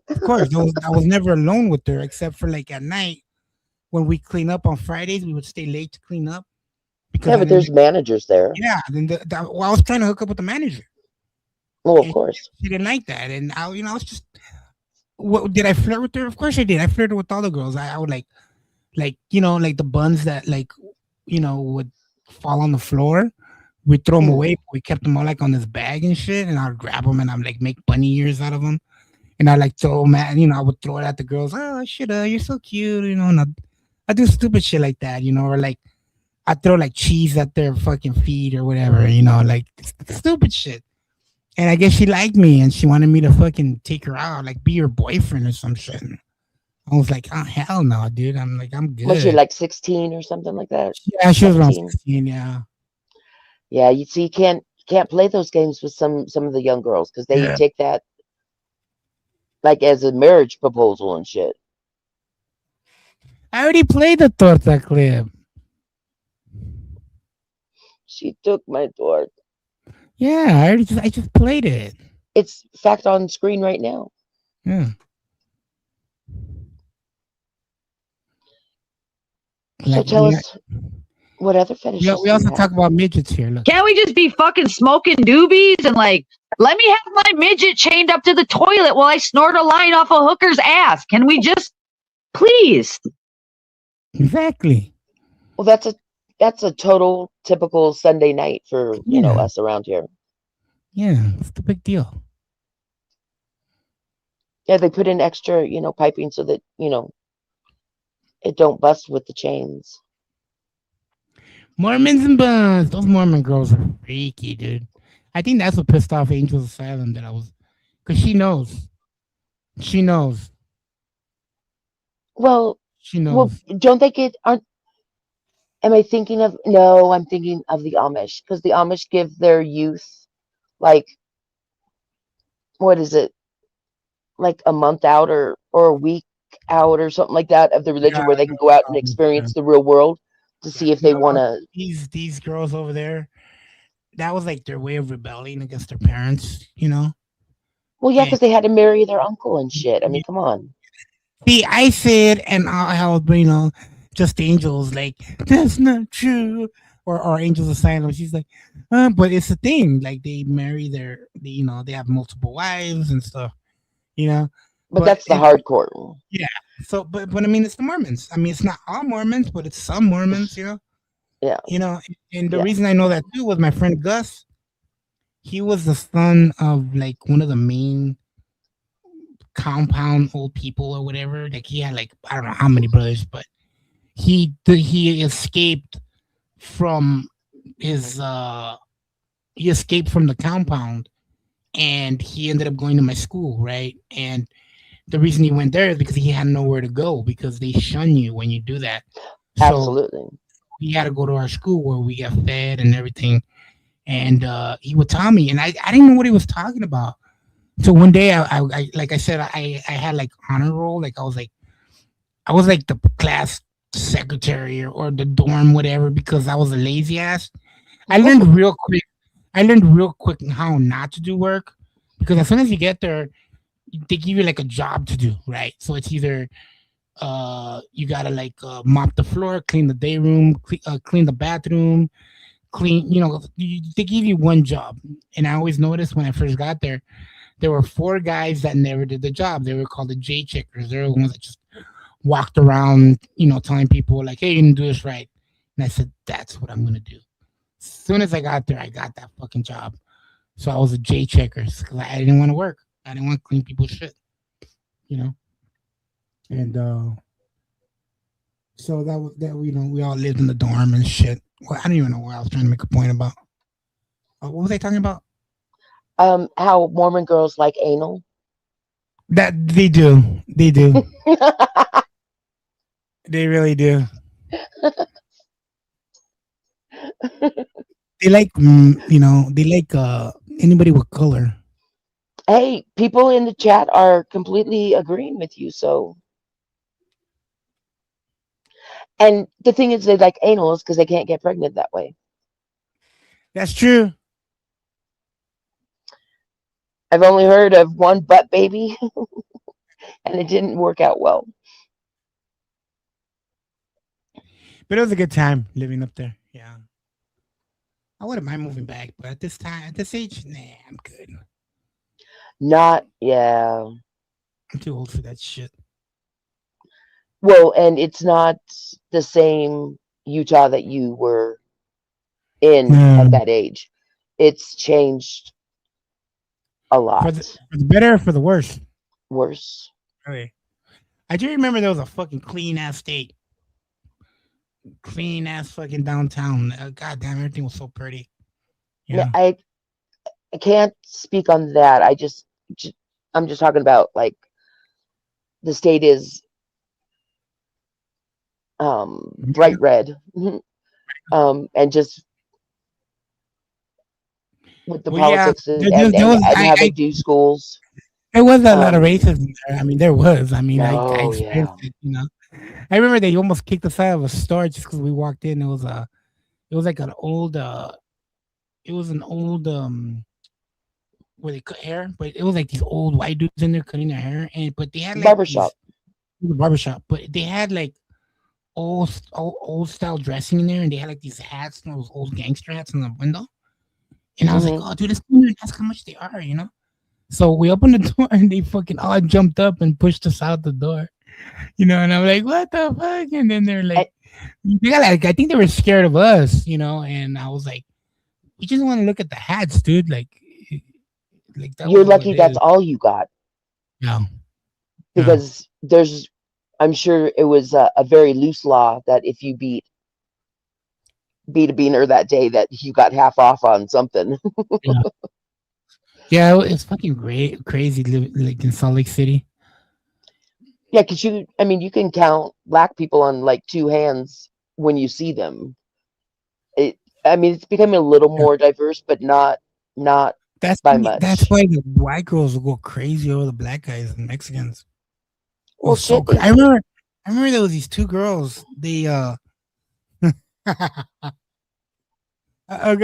Of course, I was never alone with her except for like at night when we clean up on Fridays. We would stay late to clean up. But there's managers there. Yeah, then I was trying to hook up with the manager. Oh, of course. She didn't like that, and I was just. What did I flirt with her? Of course I did. I flirted with all the girls. I would like, you know, like the buns that like would fall on the floor. We'd throw them away. But we kept them all like on this bag and shit, and I'd grab them and I'm like make bunny ears out of them, and I like throw them at, I would throw it at the girls. Oh shit, you're so cute, and I do stupid shit like that, or like I throw like cheese at their fucking feet or whatever, like stupid shit. And I guess she liked me and she wanted me to fucking take her out, like be her boyfriend or some shit. I was like, oh hell no, dude. I'm good. Was she like 16 or something like that? Yeah, she was around 16. Yeah. Yeah, you see, you can't play those games with some of the young girls because they take that like as a marriage proposal and shit. I already played the torta clip. She took my torta. Yeah, I just played it. It's fact on screen right now. Yeah. So tell us what other fetishes. Yeah, we also talk about midgets here. Look. Can't we just be fucking smoking doobies and like, let me have my midget chained up to the toilet while I snort a line off a hooker's ass? Can we just, please? Exactly. Well, that's a total typical Sunday night for us around here. Yeah, it's the big deal. Yeah, they put in extra, piping so that it don't bust with the chains. Mormons and buns. Those Mormon girls are freaky, dude. I think that's what pissed off Angels Asylum because she knows. She knows. Well, she knows. Well, don't they am I thinking of, no, I'm thinking of the Amish because the Amish give their youth like, what is it? Like a month out or a week out or something like that of the religion where they can go out and experience the real world to see if they want to. These girls over there, that was like their way of rebelling against their parents, Well, yeah, because they had to marry their uncle and shit. I mean, come on. See, I said, and I held, just Angels, like, that's not true. Or Angels Asylum. She's like, but it's a thing. Like, they marry they have multiple wives and stuff, But that's the hardcore. Yeah. So, but it's the Mormons. It's not all Mormons, but it's some Mormons, Yeah. And the reason I know that too was my friend Gus. He was the son of like one of the main compound old people or whatever. Like he had like I don't know how many brothers, but he escaped from his he escaped from the compound, and he ended up going to my school, right? And the reason he went there is because he had nowhere to go because they shun you when you do that. Absolutely. So he had to go to our school where we get fed and everything. And he would tell me, and I didn't know what he was talking about. So one day, I like I said, I had like honor roll. Like I was like the class secretary or the dorm, whatever, because I was a lazy ass. I learned real quick how not to do work, because as soon as you get there, they give you like a job to do, right? So it's either you gotta like mop the floor, clean the day room, clean the bathroom, clean, they give you one job. And I always noticed when I first got there were 4 guys that never did the job. They were called the J checkers. They were the ones that just walked around, telling people like, hey, you didn't do this right. And I said, that's what I'm gonna do. As soon as I got there, I got that fucking job. So I was a J checkers because I didn't want to work. I didn't want to clean people's shit, And so that was that. We all lived in the dorm and shit. Well, I don't even know what I was trying to make a point about. What was I talking about? How Mormon girls like anal. That they do. They do. They really do. They like, they like anybody with color. Hey, people in the chat are completely agreeing with you. So, and the thing is, they like anal is because they can't get pregnant that way. That's true. I've only heard of one butt baby, and it didn't work out well. But it was a good time living up there. Yeah. I wouldn't mind moving back, but at this age, nah, I'm good. Yeah. I'm too old for that shit. Well, and it's not the same, Utah that you were in at that age. It's changed a lot. For the better or for the worse? Worse. Really? I do remember there was a fucking clean ass state. Clean ass fucking downtown. God damn, everything was so pretty. Yeah, I can't speak on that. I'm just talking about like the state is bright red. And just with the politics and having two schools. There was a lot of racism there. I mean, there was. I mean, I experienced it, you know. I remember they almost kicked us out of a store just because we walked in. It was like an old where they cut hair, but it was like these old white dudes in there cutting their hair, but they had like barbershop. Barbershop, but they had like old style dressing in there, and they had like these hats, those old gangster hats in the window. And I was like, oh, dude, let's come here and ask how much they are, you know? So we opened the door, and they fucking all jumped up and pushed us out the door, you know? And I'm like, what the fuck? And then they're like, I think they were scared of us, you know? And I was like, we just want to look at the hats, dude. Like that. You're lucky that's all you got. Yeah. Because I'm sure it was a very loose law that if you beat a beaner that day, that you got half off on something. Yeah, it's fucking great, crazy, like in Salt Lake City. Yeah, because you can count black people on like two hands when you see them. It's becoming a little more diverse, but not by much. That's why the white girls will go crazy over the black guys and Mexicans. Well, so I remember there was these two girls. They okay,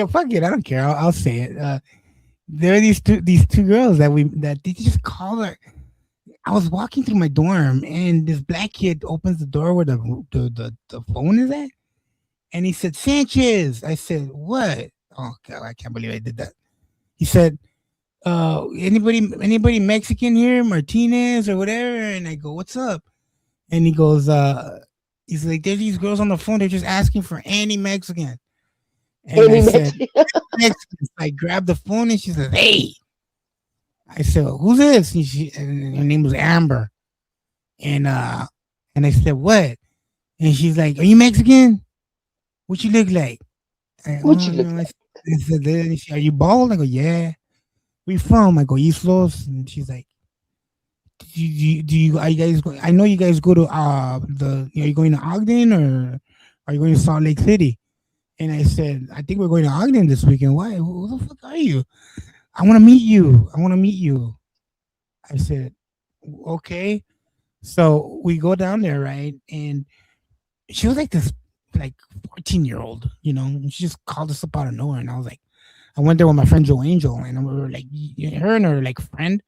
fuck it, I don't care. I'll say it. There are these two girls that they just call her. I was walking through my dorm, and this black kid opens the door where the phone is at, and he said, "Sanchez." I said, "What?" Oh God, I can't believe I did that. He said, anybody Mexican here, Martinez or whatever? And I go, "What's up?" And he goes, he's like, "There's these girls on the phone. They're just asking for any Mexican." And I said, Mexican. I grabbed the phone, and she says, "Hey." I said, "Who's this?" And her name was Amber. And I said, "What?" And she's like, "Are you Mexican? What you look like?" What you look like? I said, "Are you bald?" I go, "Yeah." "Where you from?" I go, "East Los." And she's like, are you guys going? I know you guys go to are you going to Ogden or are you going to Salt Lake City? And I said, "I think we're going to Ogden this weekend." "Why? Who the fuck are you?" I want to meet you. I said, "Okay." So we go down there, right? And she was like this 14-year-old, you know. She just called us up out of nowhere. And I was like, I went there with my friend Joe Angel, and we were like, her and her like friend,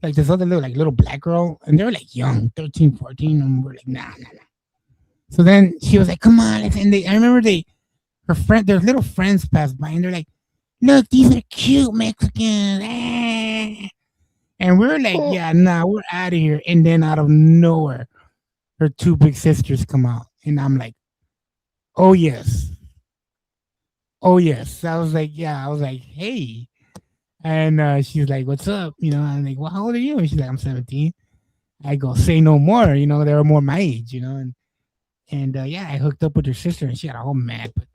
like this other little black girl, and they were like young, 13, 14, and we're like, nah. So then she was like, "Come on." And I remember their little friends passed by, and they're like, "Look, these are cute Mexicans." And we're like, "Yeah, nah, we're out of here." And then out of nowhere, her two big sisters come out, and I'm like, "Oh yes." I was like, "Hey." And she's like, "What's up?" You know, I'm like, "Well, how old are you?" And she's like, "I'm 17. I go, "Say no more." You know, they were more my age, you know. And I hooked up with her sister, and she got all mad. But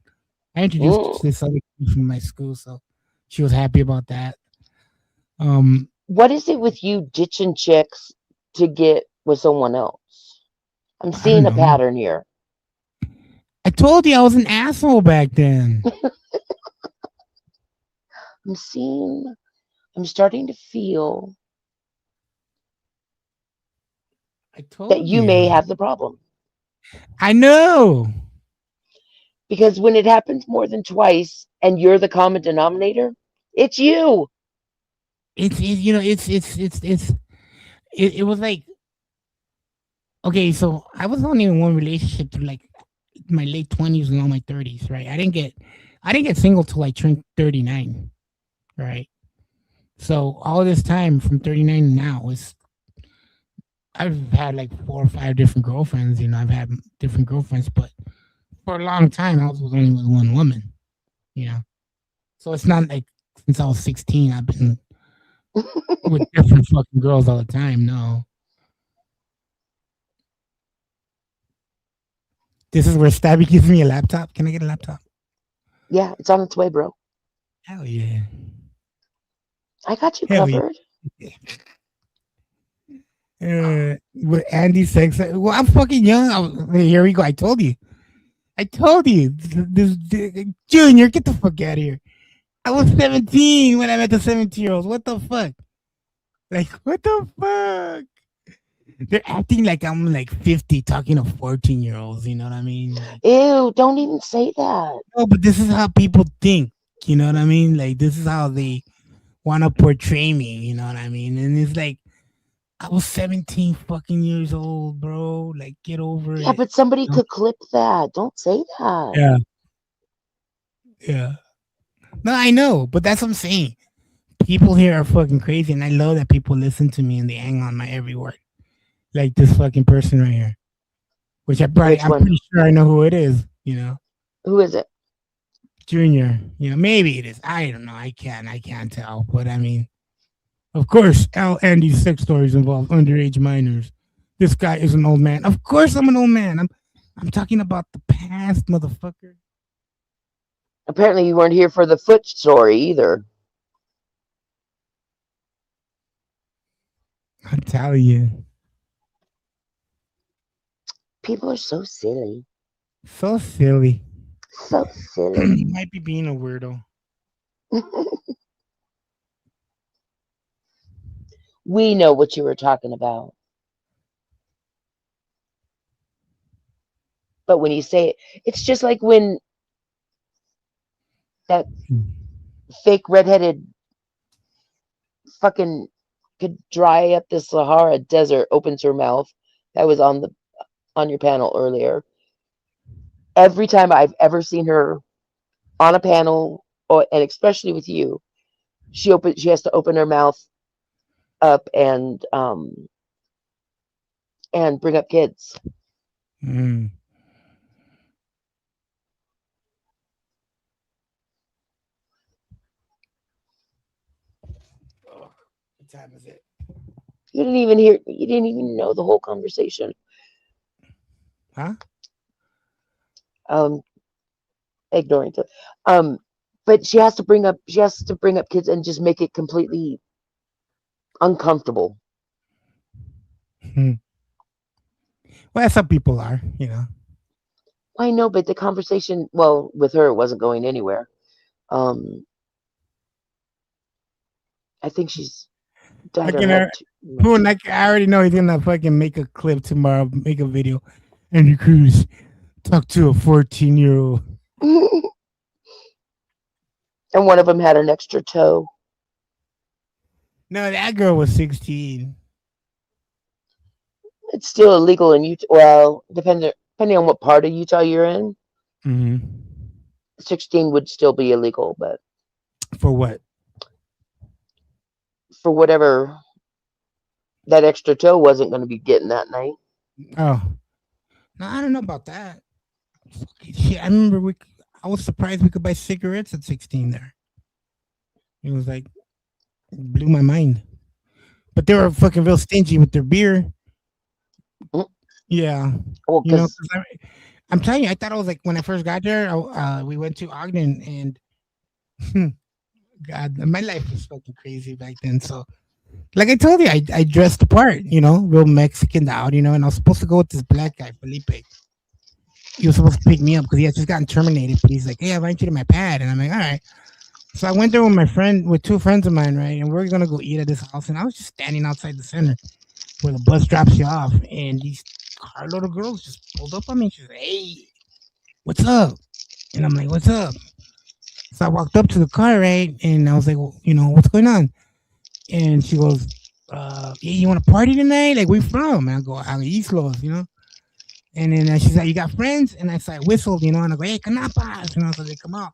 I introduced her to this other kid from my school, so she was happy about that. What is it with you ditching chicks to get with someone else? I'm seeing a pattern here. I told you I was an asshole back then. I'm starting to feel that you may have the problem. I know. Because when it happens more than twice and you're the common denominator, it's you. It was like, okay, so I was only in one relationship through like my late 20s and all my 30s, right? I didn't get single till I turned 39, right? So all this time from 39 to now I've had like 4 or 5 different girlfriends, you know. I've had different girlfriends, but for a long time, I was only with one woman. You know, so it's not like since I was 16, I've been with different fucking girls all the time. No. This is where Stabby gives me a laptop. Can I get a laptop? Yeah, it's on its way, bro. Hell yeah. I got you Hell covered. With Andy Sex. Well, I'm fucking young. Here we go. I told you. This Junior, get the fuck out of here. I was 17 when I met the 17-year-olds. What the fuck? Like, what the fuck? They're acting like I'm like 50 talking to 14-year-olds. You know what I mean? Like, Ew, don't even say that. no, but this is how people think. You know what I mean? Like, this is how they want to portray me. You know what I mean? And it's like, I was 17 fucking years old, bro. Like, get over it. Yeah, but somebody could clip that. Don't say that. Yeah. Yeah. No, I know, but that's what I'm saying. People here are fucking crazy, and I love that people listen to me and they hang on my every word. Like this fucking person right here. Which I'm pretty sure I know who it is, you know. Who is it? Junior. You know, maybe it is. I don't know. I can't tell. But I mean, of course, Andy's sex stories involve underage minors. This guy is an old man. Of course I'm an old man. I'm talking about the past, motherfucker. Apparently you weren't here for the foot story either. I'm telling you. People are so silly. So silly. So silly. You might be being a weirdo. We know what you were talking about. But when you say it, it's just like when that fake redheaded fucking could dry up the Sahara Desert opens her mouth. That was on your panel earlier. Every time I've ever seen her on a panel, and especially with you, she has to open her mouth up and bring up kids. Mm. What time is it? You didn't even know the whole conversation. Huh? Ignoring it. But she has to bring up kids and just make it completely uncomfortable. Well, that's how people are, you know. I know, but the conversation, well, with her, it wasn't going anywhere. I think she's dyed her head I already know he's gonna fucking make a clip tomorrow, make a video. Andy Cruz talk to a 14-year-old. And one of them had an extra toe. No, that girl was 16. It's still illegal in Utah. Well, depending on what part of Utah you're in. Mm-hmm. 16 would still be illegal, but for what? For whatever that extra toe wasn't going to be getting that night. Oh, no, I don't know about that. Shit, I remember I was surprised we could buy cigarettes at 16 there. It was like, it blew my mind. But they were fucking real stingy with their beer. Yeah. Well, you know, I'm telling you, I thought it was like when I first got there, we went to Ogden and God, my life was fucking crazy back then. So, like I told you, I dressed the part, you know, real Mexican out, you know, and I was supposed to go with this black guy, Felipe. He was supposed to pick me up because he had just gotten terminated, but he's like, hey, I invite you to my pad. And I'm like, all right. So I went there with two friends of mine, right? And we were going to go eat at this house. And I was just standing outside the center where the bus drops you off. And these carload of girls just pulled up on me. She's like, hey, what's up? And I'm like, what's up? So I walked up to the car, right? And I was like, well, you know, what's going on? And she goes, yeah, you want to party tonight? Like, where you from? And I go, I'm East Los, you know? And then she's like, you got friends? And I whistled, you know, and I go, hey, canapas, you know, so they come out.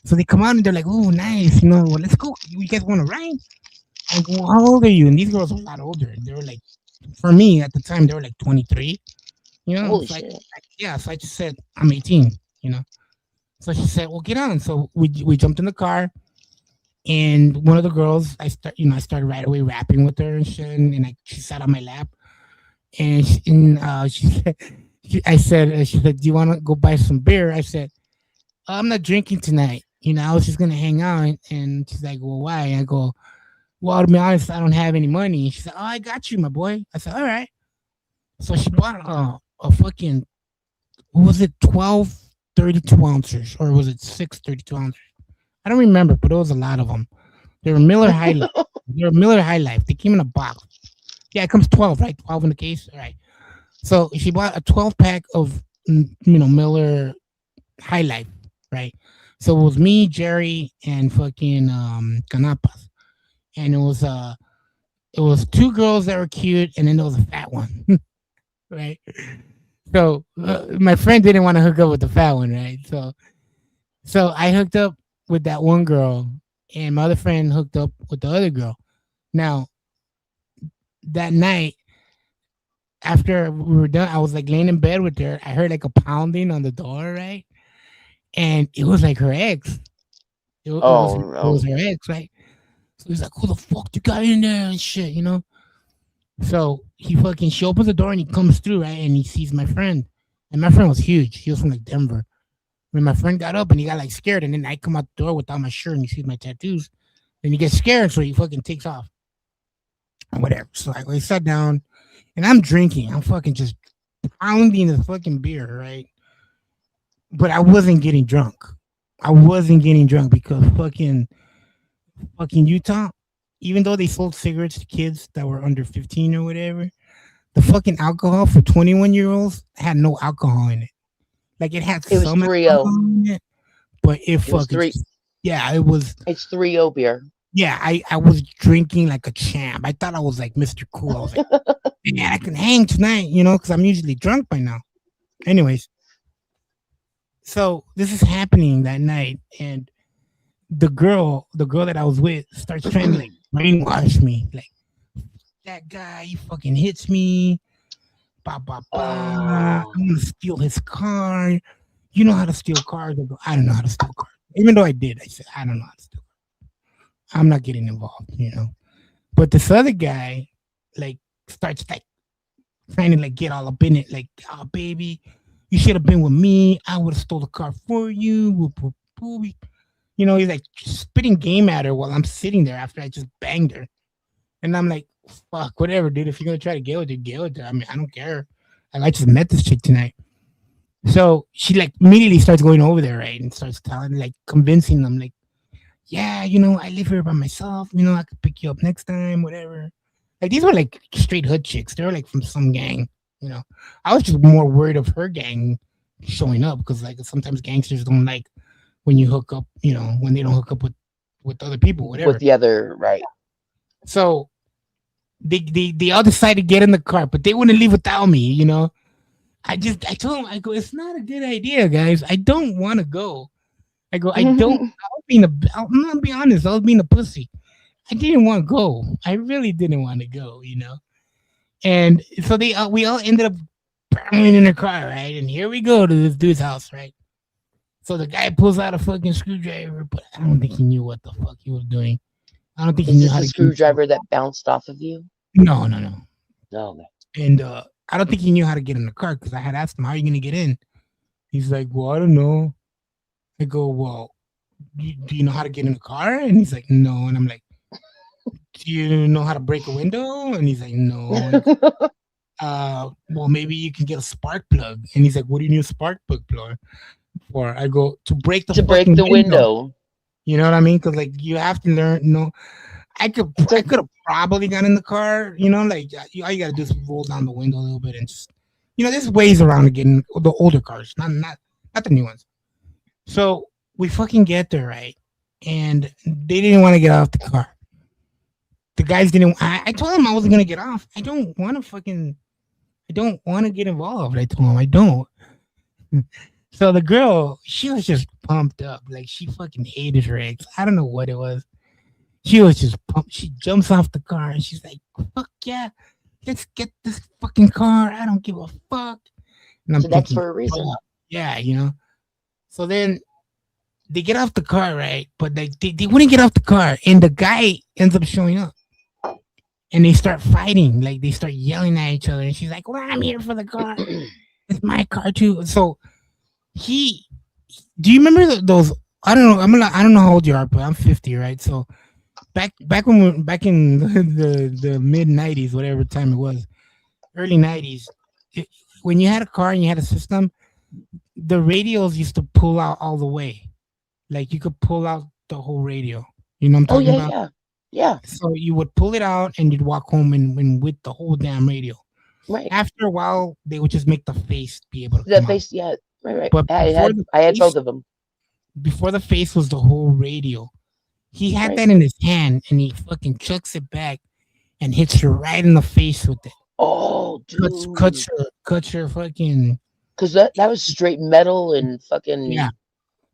So they come out and they're like, oh, nice, you know, well, let's go. You guys want to ride? I go, well, how old are you? And these girls are a lot older. They were like, for me at the time, they were like 23. You know, Holy so shit. so I just said, I'm 18, you know. So she said, well, get on. So we jumped in the car, and one of the girls, I started right away rapping with her and shit, and she sat on my lap, and she said, she said, do you want to go buy some beer? I said, I'm not drinking tonight. You know, I was just gonna hang out, and she's like, well, why? And I go, well, to be honest, I don't have any money. She said, oh, I got you, my boy. I said, all right. So she bought a fucking, what was it, 12 32 ounces, or was it 6 32 ounces? I don't remember, but it was a lot of them. They were Miller High Life. They were Miller High Life. They came in a box. Yeah, it comes 12, right? 12 in the case, all right. So she bought a 12-pack of, Miller High Life, right? So it was me, Jerry, and fucking Canapas, and it was two girls that were cute, and then there was a fat one, right? So my friend didn't want to hook up with the fat one, right? So I hooked up with that one girl, and my other friend hooked up with the other girl. Now, that night, after we were done, I was like laying in bed with her. I heard like a pounding on the door, right? And it was like her ex. It was her ex, right? So he's like, who the fuck you got in there and shit, you know? So she opens the door and he comes through, right? And he sees my friend. And my friend was huge. He was from like Denver. When my friend got up and he got like scared, and then I come out the door without my shirt and he sees my tattoos, then he gets scared, so he fucking takes off. And whatever. So I sat down and I'm drinking. I'm fucking just pounding the fucking beer, right? But I wasn't getting drunk. I wasn't getting drunk because fucking Utah, even though they sold cigarettes to kids that were under 15 or whatever, the fucking alcohol for 21-year-olds had no alcohol in it. Like it had some alcohol in it, but it was it was. It's 3-0 beer. Yeah, I was drinking like a champ. I thought I was like Mr. Cool. I was like, man, I can hang tonight, you know, because I'm usually drunk by now. Anyways, so this is happening that night, and the girl that I was with starts trying to like brainwash me, like, that guy, he fucking hits me, I'm gonna steal his car. You know how to steal cars? I go, I don't know how to steal cars. Even though I did, I said, I don't know how to steal cars. I'm not getting involved, you know. But this other guy, like, starts like trying to like get all up in it, like, oh baby, you should have been with me. I would have stole the car for you. You know, he's like spitting game at her while I'm sitting there after I just banged her. And I'm like, fuck, whatever, dude. If you're going to try to get with her, get with her. I mean, I don't care. I just met this chick tonight. So she like immediately starts going over there, right? And starts telling, like, convincing them, like, yeah, you know, I live here by myself. You know, I could pick you up next time, whatever. Like, these were like straight hood chicks. They were like from some gang, you know. I was just more worried of her gang showing up because, like, sometimes gangsters don't like when you hook up, you know, when they don't hook up with other people, whatever. With the other, right. So they all decided to get in the car, but they wouldn't leave without me, you know. I told them, I go, it's not a good idea, guys. I don't want to go. I go, I'm gonna be honest, I was being a pussy. I didn't want to go. I really didn't want to go, you know. And so we all ended up burning in the car, right? And here we go to this dude's house, right? So the guy pulls out a fucking screwdriver, but I don't think he knew what the fuck he was doing. I don't think he knew how to. Is this the screwdriver that bounced off of you? No. No. And I don't think he knew how to get in the car because I had asked him, how are you going to get in? He's like, well, I don't know. I go, well, do you know how to get in the car? And he's like, no. And I'm like, do you know how to break a window? And he's like, no. Well, maybe you can get a spark plug. And he's like, what do you need a spark plug for? I go, to break the window. You know what I mean? Because, like, you have to learn, you know. I could have probably got in the car, you know, like, all you got to do is roll down the window a little bit and just, you know, there's ways around to get in the older cars, not the new ones. So we fucking get there, right? And they didn't want to get off the car. The guys didn't. I told them I wasn't going to get off. I don't want to get involved. I told them I don't. So the girl, she was just pumped up. Like, she fucking hated her ex. I don't know what it was. She was just pumped. She jumps off the car and she's like, fuck yeah, let's get this fucking car. I don't give a fuck. And I'm So that's thinking, for a reason. "Oh, yeah, you know." So then they get off the car, right? But they wouldn't get off the car, and the guy ends up showing up, and they start fighting. Like they start yelling at each other, and she's like, "Well, I'm here for the car. It's my car too." So do you remember those? I don't know. I don't know how old you are, but I'm 50, right? So back in the mid 90s, whatever time it was, early 90s, when you had a car and you had a system, the radios used to pull out all the way. Like you could pull out the whole radio. You know what I'm talking about? Yeah. So you would pull it out and you'd walk home and with the whole damn radio. Right. After a while, they would just make the face be able to The come face, out. yeah. Right. But I had both of them. Before the face was the whole radio. He had Right. that in his hand and he fucking chucks it back and hits her right in the face with it. Oh, dude. Cuts her fucking, Because that was straight metal and fucking. yeah.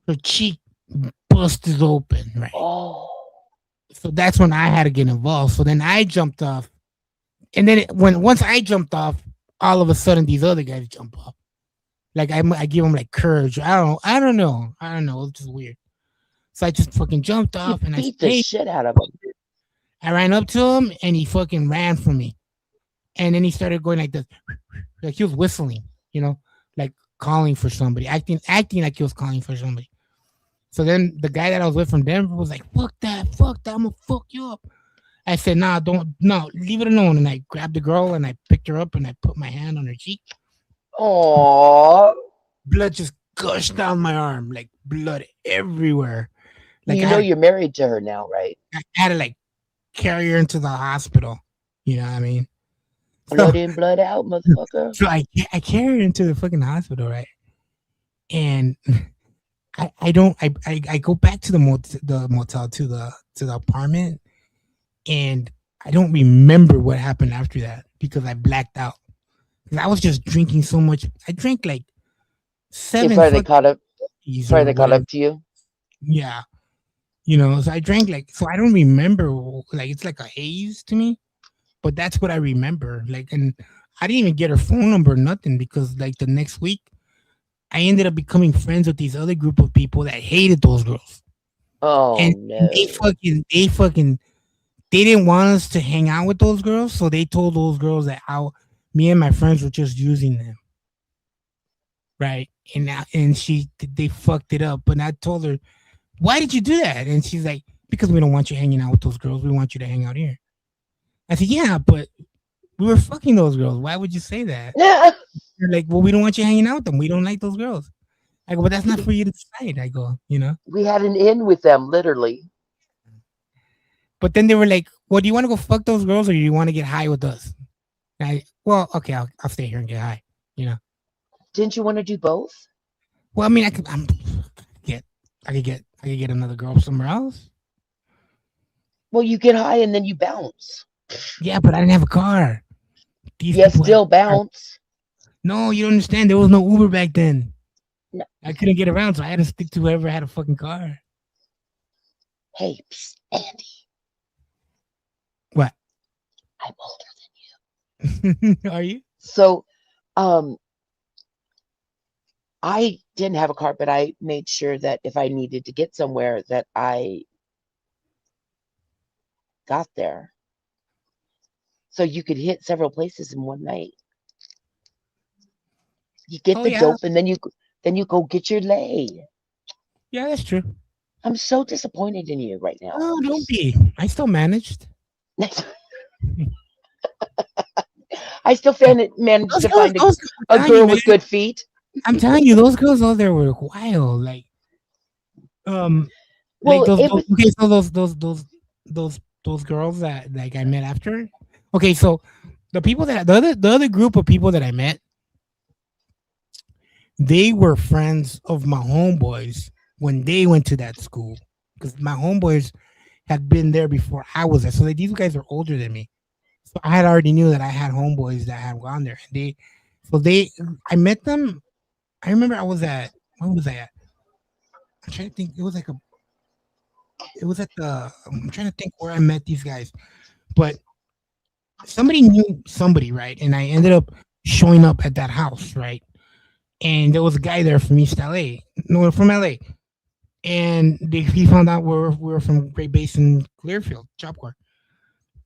Her cheek busted open, right? Oh. So that's when I had to get involved. So then I jumped off. And then once I jumped off, all of a sudden these other guys jump off. Like I give them like courage. I don't know. It's just weird. So I just fucking jumped off and I Beat the hey, shit out of him. I ran up to him and he fucking ran from me. And then he started going like this, like he was whistling, you know, like calling for somebody, acting like he was calling for somebody. So then the guy that I was with from Denver was like, fuck that, I'm gonna fuck you up. I said, no, leave it alone. And I grabbed the girl and I picked her up and I put my hand on her cheek. Oh, blood just gushed down my arm, like blood everywhere. Like you I know had, you're married to her now, right? I had to like carry her into the hospital. You know what I mean? Blood in, blood out, motherfucker. So I carried her into the fucking hospital, right? And I go back to the motel to the apartment, and I don't remember what happened after that because I blacked out. I was just drinking so much. I drank like 7. Before they caught up. Before they caught up to you. Yeah, you know. So I drank so I don't remember. Like it's like a haze to me, but that's what I remember. Like, and I didn't even get her phone number, nothing, because like the next week, I ended up becoming friends with these other group of people that hated those girls. Oh and no! They didn't want us to hang out with those girls, so they told those girls that me and my friends were just using them, right? And they fucked it up. But I told her, "Why did you do that?" And she's like, "Because we don't want you hanging out with those girls. We want you to hang out here." I said, "Yeah, but we were fucking those girls. Why would you say that?" They're like, "Well, we don't want you hanging out with them. We don't like those girls." I go, "But that's not for you to decide." I go, you know. We had an in with them, literally. But then they were like, "Well, do you want to go fuck those girls or do you want to get high with us?" Well, okay, I'll stay here and get high, you know. Didn't you want to do both? Well, I mean, I could get another girl somewhere else. Well, you get high and then you bounce. Yeah, but I didn't have a car. Yes, still bounce. No, you don't understand. There was no Uber back then. No. I couldn't get around, so I had to stick to whoever had a fucking car. Hey, psst, Andy. What? I'm older than you. Are you? So, I didn't have a car, but I made sure that if I needed to get somewhere, that I got there. So you could hit several places in one night. You get the dope, and then you go get your lay. Yeah, that's true. I'm so disappointed in you right now. Oh, don't be. I still managed. I still managed to find a girl with good feet. I'm telling you, those girls out there were wild. Like, well, like those girls that like I met after. Okay, so the other group of people that I met, they were friends of my homeboys when they went to that school, because my homeboys had been there before I was there. So these guys are older than me. So I had already knew that I had homeboys that had gone there. I met them. I remember where was I at? I'm trying to think. I'm trying to think where I met these guys, but somebody knew somebody, right? And I ended up showing up at that house, right? and there was a guy there from East LA, no, from LA, and he found out we were from Great Basin, Clearfield, Job Corps,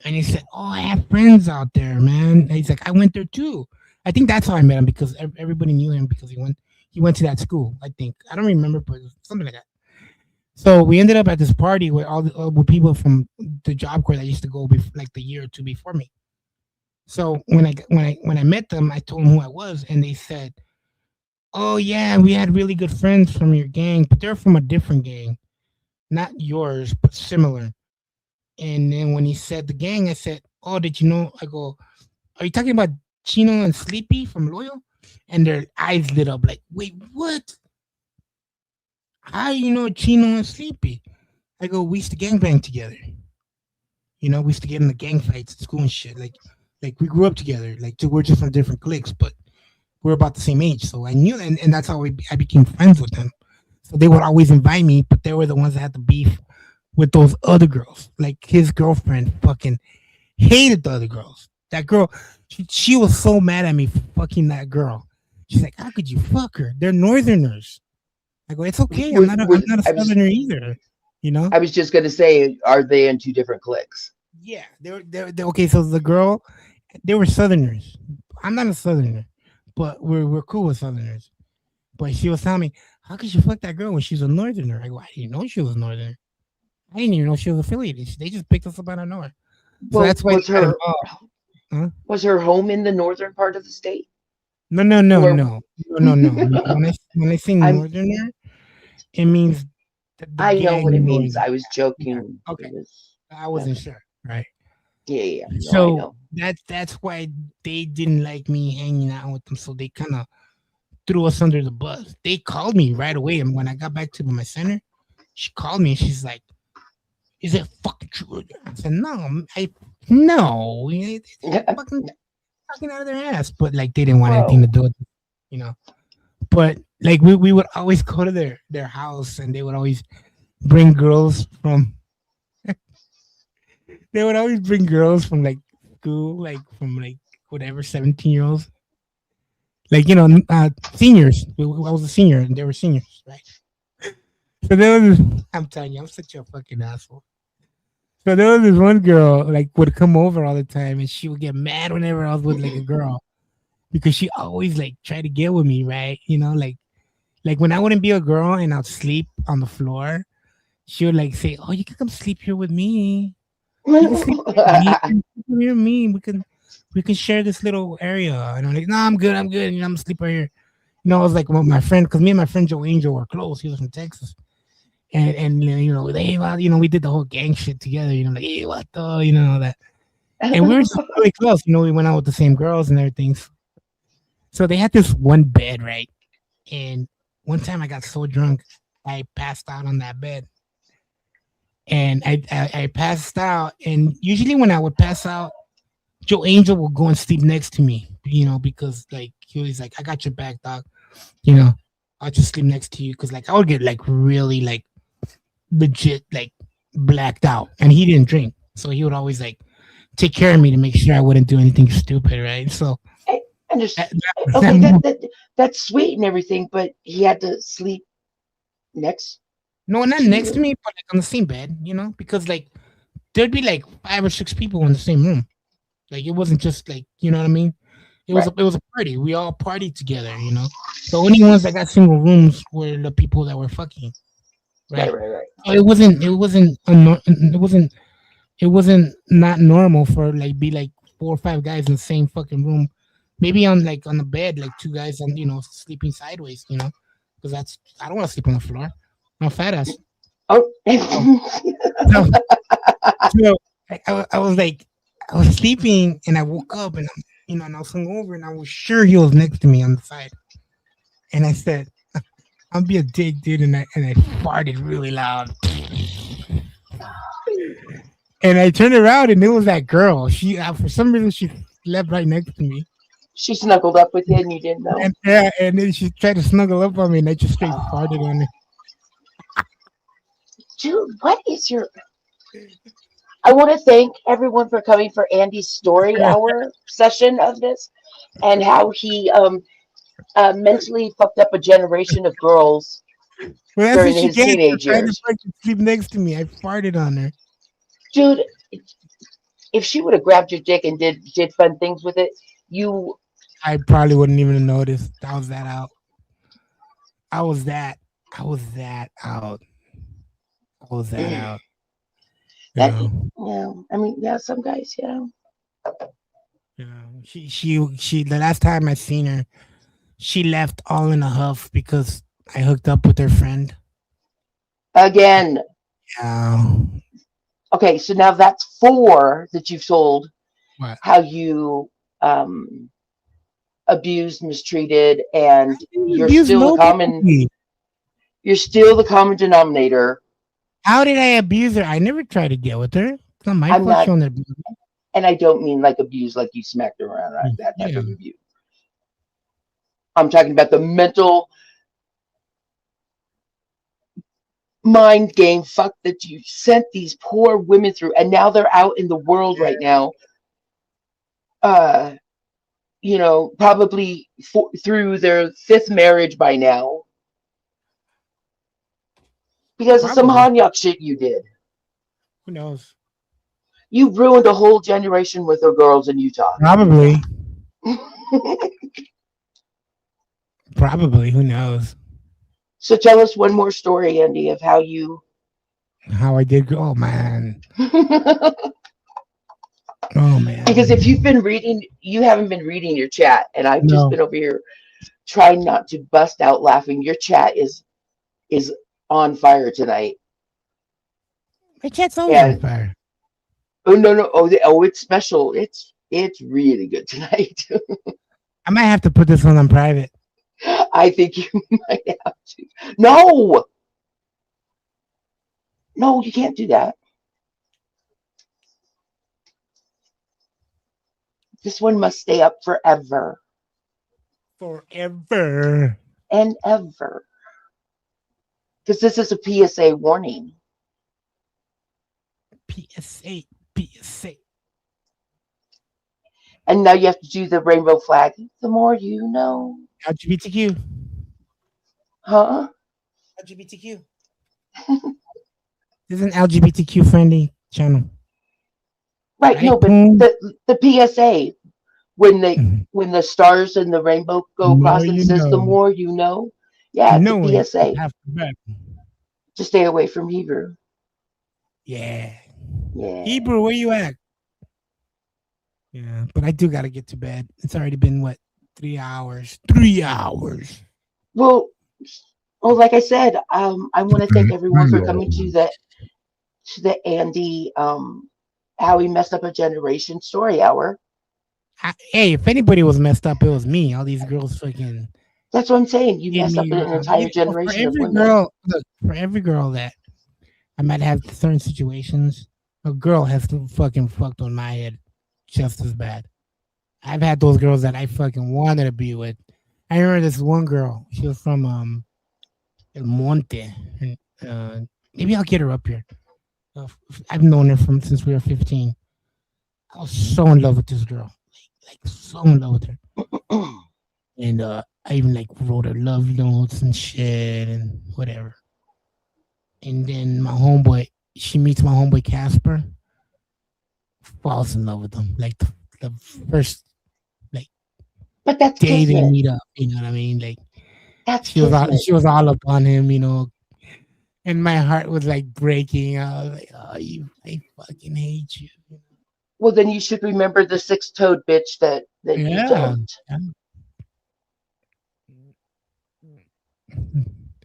and he said, "Oh, I have friends out there, man." And he's like, "I went there too." I think that's how I met him because everybody knew him because he went to that school. I think I don't remember, but something like that. So we ended up at this party with with people from the Job Corps that used to go like the year or two before me. So when I met them, I told them who I was, and they said, "Oh yeah, we had really good friends from your gang, but they're from a different gang, not yours, but similar." And then when he said the gang, I said, "Oh, did you know?" I go, "Are you talking about Chino and Sleepy from Loyal?" And their eyes lit up like, "Wait, what? How you know Chino and Sleepy?" I go, "We used to gangbang together. You know, we used to get in the gang fights at school and shit. Like we grew up together. Like we're just from different cliques, but we're about the same age." So I knew, and that's how I became friends with them. So they would always invite me, but they were the ones that had the beef with those other girls. Like his girlfriend fucking hated the other girls. That girl, she was so mad at me for fucking that girl. She's like, "How could you fuck her? They're Northerners." I go, "It's okay. I'm not a Southerner either." You know. I was just gonna say, are they in two different cliques? Yeah, they're okay. So the girl, they were Southerners. I'm not a Southerner, but we're cool with Southerners. But she was telling me, "How could you fuck that girl when she's a Northerner?" I go, "I didn't know she was a Northerner. I didn't even know she was affiliated. They just picked us up out of nowhere." So Well, that's why was her home in the northern part of the state? No. When I say Northerner, it means I know what it means. I was joking. Yeah. Okay, I wasn't sure, right? Yeah. No, So that's why they didn't like me hanging out with them. So they kind of threw us under the bus. They called me right away, and when I got back to my center, she called me and she's like, "Is it fucking true?" I said, "No, no, it's fucking out of their ass." But like they didn't want anything to do with it, you know. But like we would always go to their house, and they would always bring girls from. They would always bring girls from like school, like from like whatever 17-year-olds, like seniors. I was a senior, and they were seniors, right? So there was, I'm telling you, I'm such a fucking asshole. So there was this one girl like would come over all the time, and she would get mad whenever I was with like a girl, because she always like tried to get with me, right? You know, like when I wouldn't be a girl and I'd sleep on the floor, she would like say, "Oh, you can come sleep here with me. You can sleep here with me. We can share this little area." And I'm like, "No, I'm good. I'm gonna sleep right here." I was like, well, my friend, because me and my friend Joe Angel were close. He was from Texas. And we did the whole gang shit together, like, "Hey, what the," all that. And we were just really close, we went out with the same girls and everything. So they had this one bed, right? And one time I got so drunk, I passed out on that bed. And I passed out, and usually when I would pass out, Joe Angel would go and sleep next to me, because like he was like, "I got your back, dog. I'll just sleep next to you," because like I would get like really like legit like blacked out, and he didn't drink, so he would always like take care of me to make sure I wouldn't do anything stupid, right? So I understand. That's sweet and everything, but he had to sleep next. No, not next to me, but like on the same bed, because like there'd be like 5 or 6 people in the same room. Like it wasn't just like, you know what I mean? It was a party. We all partied together, The only ones that got single rooms were the people that were fucking. Right. So it wasn't not normal for like be like 4 or 5 guys in the same fucking room. Maybe on the bed, like 2 guys on sleeping sideways, because I don't want to sleep on the floor. I'm a fat ass. Oh. So I was sleeping, and I woke up, and and I was hungover, and I was sure he was next to me on the side. And I said, "I'll be a dick, dude," and I farted really loud. And I turned around, and it was that girl. She for some reason she slept right next to me. She snuggled up with you, and you didn't know. And then she tried to snuggle up on me, and I just straight farted on her. Dude, what is your... I want to thank everyone for coming for Andy's story hour session of this, and how he mentally fucked up a generation of girls Well, that's during what she his gets for teenage trying to years. fucking sleep next to me. I farted on her. Dude, if she would have grabbed your dick and did fun things with it, you I probably wouldn't even have noticed. I was that out. I was that out. that know. yeah, I mean, yeah, some guys, yeah. She the last time I seen her, she left all in a huff because I hooked up with her friend. Again. Yeah. Okay, so now that's 4 that you've told What? how you abused, mistreated, and you're abuse still nobody. the common denominator. How did I abuse her? I never tried to get with her. It's not my I'm fault. not- She wanted to abuse me. And I don't mean like abuse, like you smacked her around, right? That type of abuse. I'm talking about the mental mind game fuck that you sent these poor women through, and now they're out in the world right now. You know, probably through their 5th marriage by now, because of some Hanyak shit you did. Who knows? You ruined a whole generation with the girls in Utah. Probably. Probably. Who knows? So tell us one more story, Andy, of how you. How I did go. Oh, man. Oh, man. Because if you've been reading, you haven't been reading your chat, and I've just No. been over here trying not to bust out laughing. Your chat is on fire tonight. My chat's always on fire. Oh no! Oh, it's special. It's really good tonight. I might have to put this one on private. I think you might have to. No, you can't do that. This one must stay up forever. Forever. And ever. Because this is a PSA warning. PSA. And now you have to do the rainbow flag. The more you know. LGBTQ. Huh? LGBTQ. This is an LGBTQ friendly channel. Right, no, but the PSA, when the stars and the rainbow go across, it says the more you know. Yeah, it's a PSA. To stay away from Hebrew. Yeah. Yeah. Hebrew, where you at? Yeah, but I do gotta get to bed. It's already been 3 hours? 3 hours. Well, like I said, I want to thank everyone for coming to the Andy how he messed up a generation story hour. Hey, if anybody was messed up, it was me. All these girls fucking. That's what I'm saying. You messed up an entire generation of women. For every girl that I might have certain situations, a girl has to fucking fucked on my head just as bad. I've had those girls that I fucking wanted to be with. I remember this one girl. She was from El Monte. And, maybe I'll get her up here. I've known her since we were 15. I was so in love with this girl, like so in love with her. And I even wrote her love notes and shit and whatever. And then my homeboy, she meets my homeboy Casper, falls in love with him. Like the first but that's day they kismet. meet up. You know what I mean? That's she was all up on him, you know. And my heart was breaking. I was like, "Oh, I fucking hate you." Well, then you should remember the 6-toed bitch that you don't.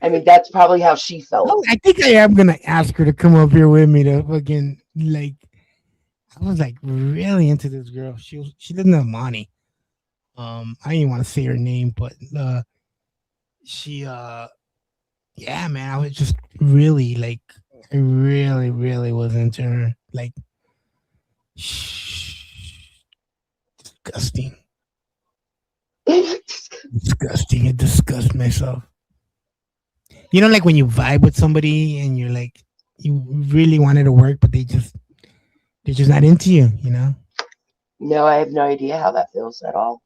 I mean, that's probably how she felt. Oh, I think I am gonna ask her to come up here with me to fucking I was really into this girl. She doesn't have money. I didn't want to say her name, but she yeah, man, I was just really I really, really was into her. Disgusting. Disgusting. It disgusts myself. You know, when you vibe with somebody and you're you really wanted to work, but they're just not into you, you know? No, I have no idea how that feels at all.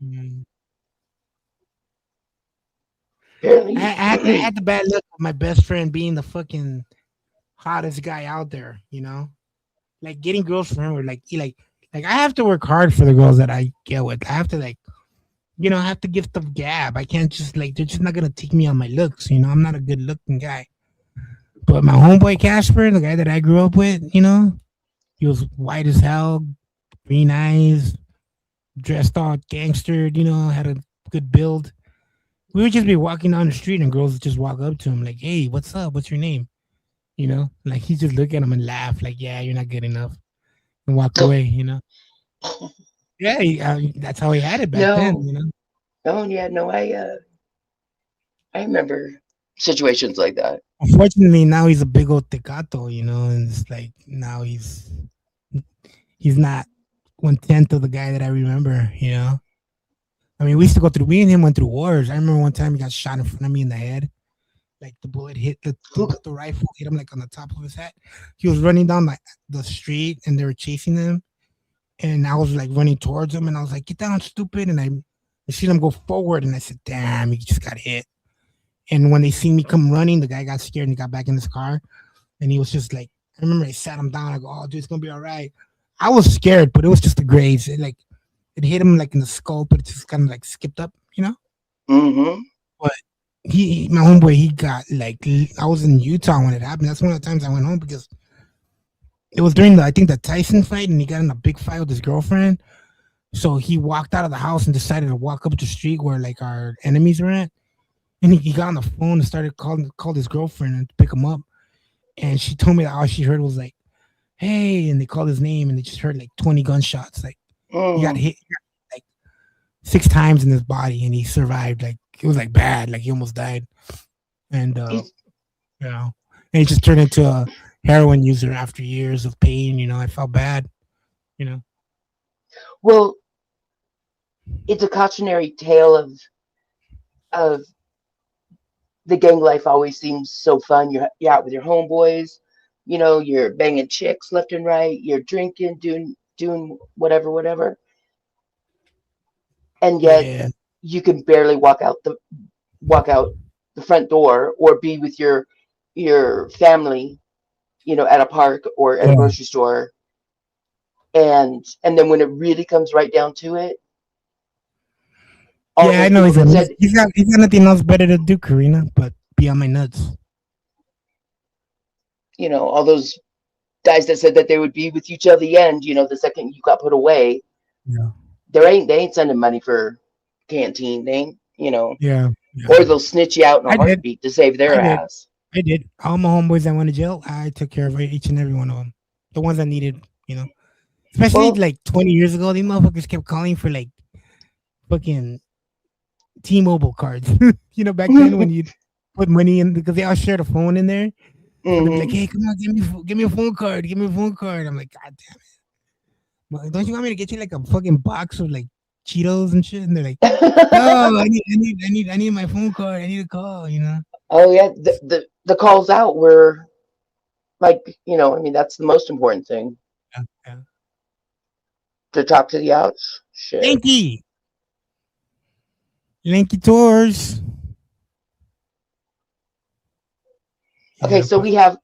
Apparently, I had the bad luck of my best friend being the fucking hottest guy out there. You know, like getting girls for him or like I have to work hard for the girls that I get with. I have to I have to give the gab. I can't just they're just not gonna take me on my looks. You know, I'm not a good looking guy. But my homeboy Casper, the guy that I grew up with, he was white as hell, green eyes, dressed all gangstered, had a good build. We would just be walking down the street and girls would just walk up to him like, "Hey, what's up? What's your name?" Like he'd just look at him and laugh like, "Yeah, you're not good enough," and walk away. Yeah, that's how he had it back then. Oh yeah, no, I remember situations like that. Unfortunately, now he's a big old tecato, and it's like now he's not 1/10 of the guy that I remember. I mean, we and him went through wars. I remember one time he got shot in front of me in the head. Like the bullet hit the rifle, hit him like on the top of his head. He was running down the street and they were chasing him. And I was like running towards him and I was like, "Get down, stupid." And I seen him go forward and I said, "Damn, he just got hit." And when they seen me come running, the guy got scared and he got back in his car. And he was just like, I remember I sat him down. I go, "Oh, dude, it's going to be all right." I was scared, but it was just the grades. It hit him like in the skull, but it just kind of like skipped up, Mm-hmm. But my homeboy, he got I was in Utah when it happened. That's one of the times I went home because it was during I think the Tyson fight, and he got in a big fight with his girlfriend. So he walked out of the house and decided to walk up the street where our enemies were at. And he got on the phone and started called his girlfriend and to pick him up. And she told me that all she heard was like, "Hey," and they called his name and they just heard 20 gunshots. He got hit 6 times in his body and he survived. It was bad. He almost died. And and he just turned into a heroin user after years of pain. I felt bad. Well, it's a cautionary tale of the gang life always seems so fun. You're out with your homeboys, you're banging chicks left and right, you're drinking, doing whatever. And yet you can barely walk out the front door or be with your family, at a park or at a grocery store. And then when it really comes right down to it, I know he's got nothing else better to do, Karina, but be on my nuts. All those guys that said that they would be with you till the end, the second you got put away. Yeah. They ain't sending money for canteen. They ain't, Yeah. Or they'll snitch you out in a heartbeat to save their ass. I did. All my homeboys that went to jail, I took care of each and every one of them. The ones that needed, Especially 20 years ago, these motherfuckers kept calling for fucking T-Mobile cards. Back then when you'd put money in because they all shared a phone in there. So they'd be like, "Hey, come on, give me a phone card. Give me a phone card." I'm like, "God damn it. Well, don't you want me to get you a fucking box of Cheetos and shit?" And they're like, "No, I need my phone card. I need a call, Oh yeah, the calls out were that's the most important thing. Yeah. To talk to the outs. Shit. Lanky tours. Okay, so we have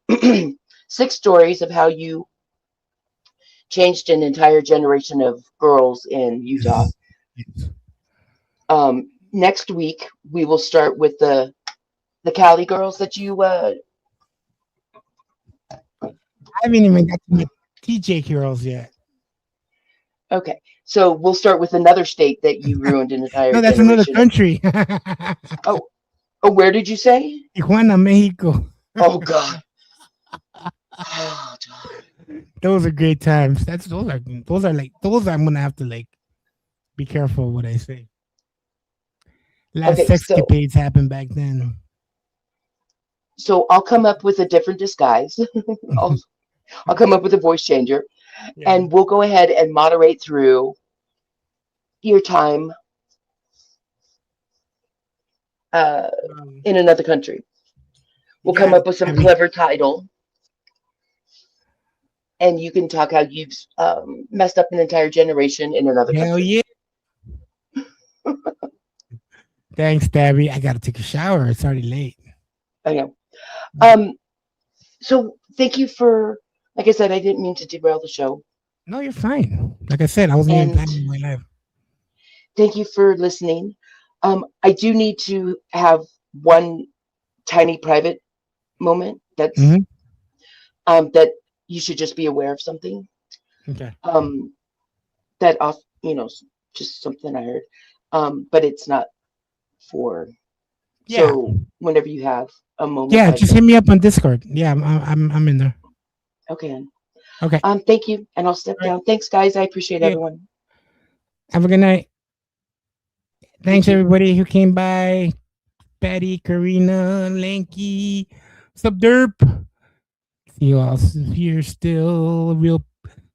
6 stories of how you changed an entire generation of girls in Utah. Next week we will start with the Cali girls that you I haven't even got to my TJ girls yet. Okay, so we'll start with another state that you ruined an entire No, that's generation. another country. Oh, where did you say? Tijuana, Mexico. Oh God. Those are great times. Those I'm gonna have to be careful what I say. A lot of sexcapades happened back then. So I'll come up with a different disguise. I'll come up with a voice changer, and we'll go ahead and moderate through your time in another country. We'll come up with some clever title, and you can talk how you've messed up an entire generation in another country. Hell yeah. Thanks, Debbie. I gotta take a shower. It's already late. I know. So thank you for, like I said, I didn't mean to derail the show. No, you're fine. Like I said, I wasn't even planning my life. Thank you for listening. I do need to have one tiny private moment that's that you should just be aware of something. Okay. That off, just something I heard. But it's not for. Yeah. So whenever you have a moment. Yeah, just hit me up on Discord. Yeah, I'm in there. Okay. Okay. Thank you, and I'll step down. Thanks, guys. I appreciate everyone. Have a good night. Thanks everybody who came by. Patty, Karina, Lanky, what's up, Derp? See you all here still. Real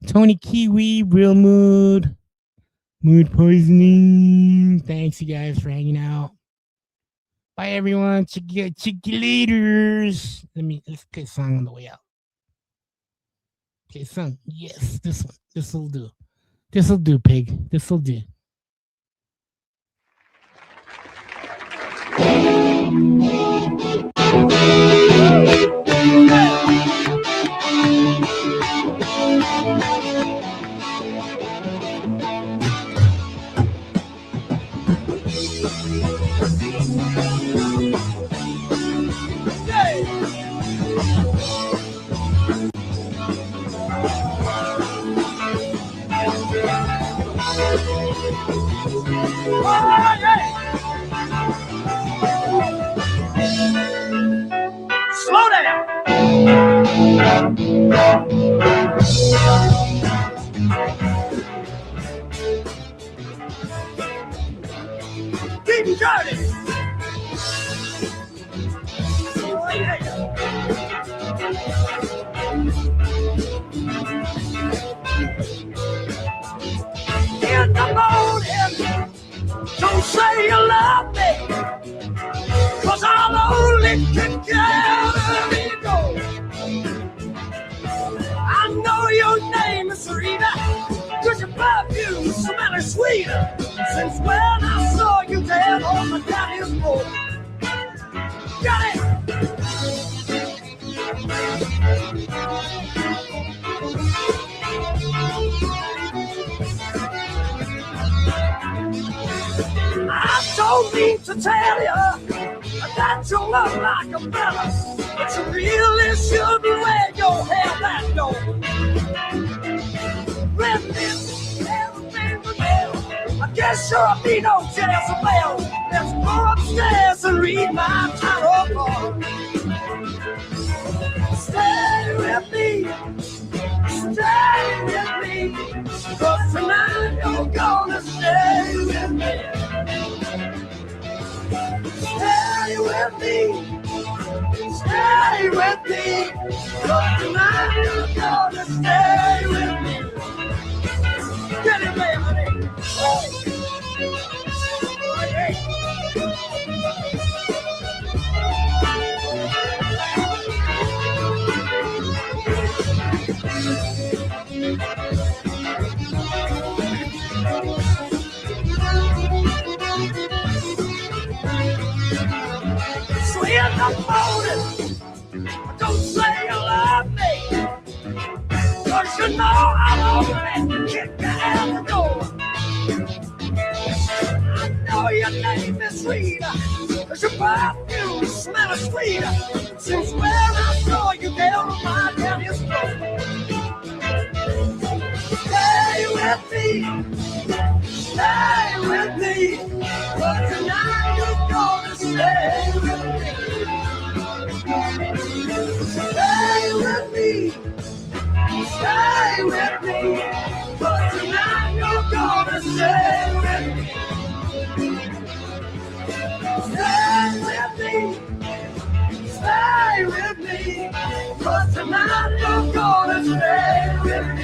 Tony Kiwi, Real Mood Poisoning. Thanks you guys for hanging out. Bye everyone. Check you laters. Let's play a song on the way out. Okay, song. Yes, this one. This'll do. This'll do, pig. This'll do. Slow down. Keep driving. In the morning, don't say you love me, 'cause I'll only kick you out of me door. I know your name is Rita, 'cause your perfume smells sweeter since when I saw you down on my daddy's floor. Got it! I don't mean to tell you that you look like a fella, but you really should wear your hair that low. Red lips, everything for real. I guess you'll be no Jezebel. Let's go upstairs and read my tarot card. Stay with me, 'cause tonight you're gonna stay with me. Stay with me, 'cause tonight you're gonna stay with me. Get it, baby. Hey. So in the morning, don't say you love me, 'cause you know I'll only kick you out the door. I know your name is Rita, 'cause your perfume smells sweeter since when I saw you down on my daddy's floor. Stay with me, 'cause tonight you're gonna stay with me. Stay with me, 'cause tonight you're gonna stay with me. Stay with me, 'cause tonight you're gonna stay with me.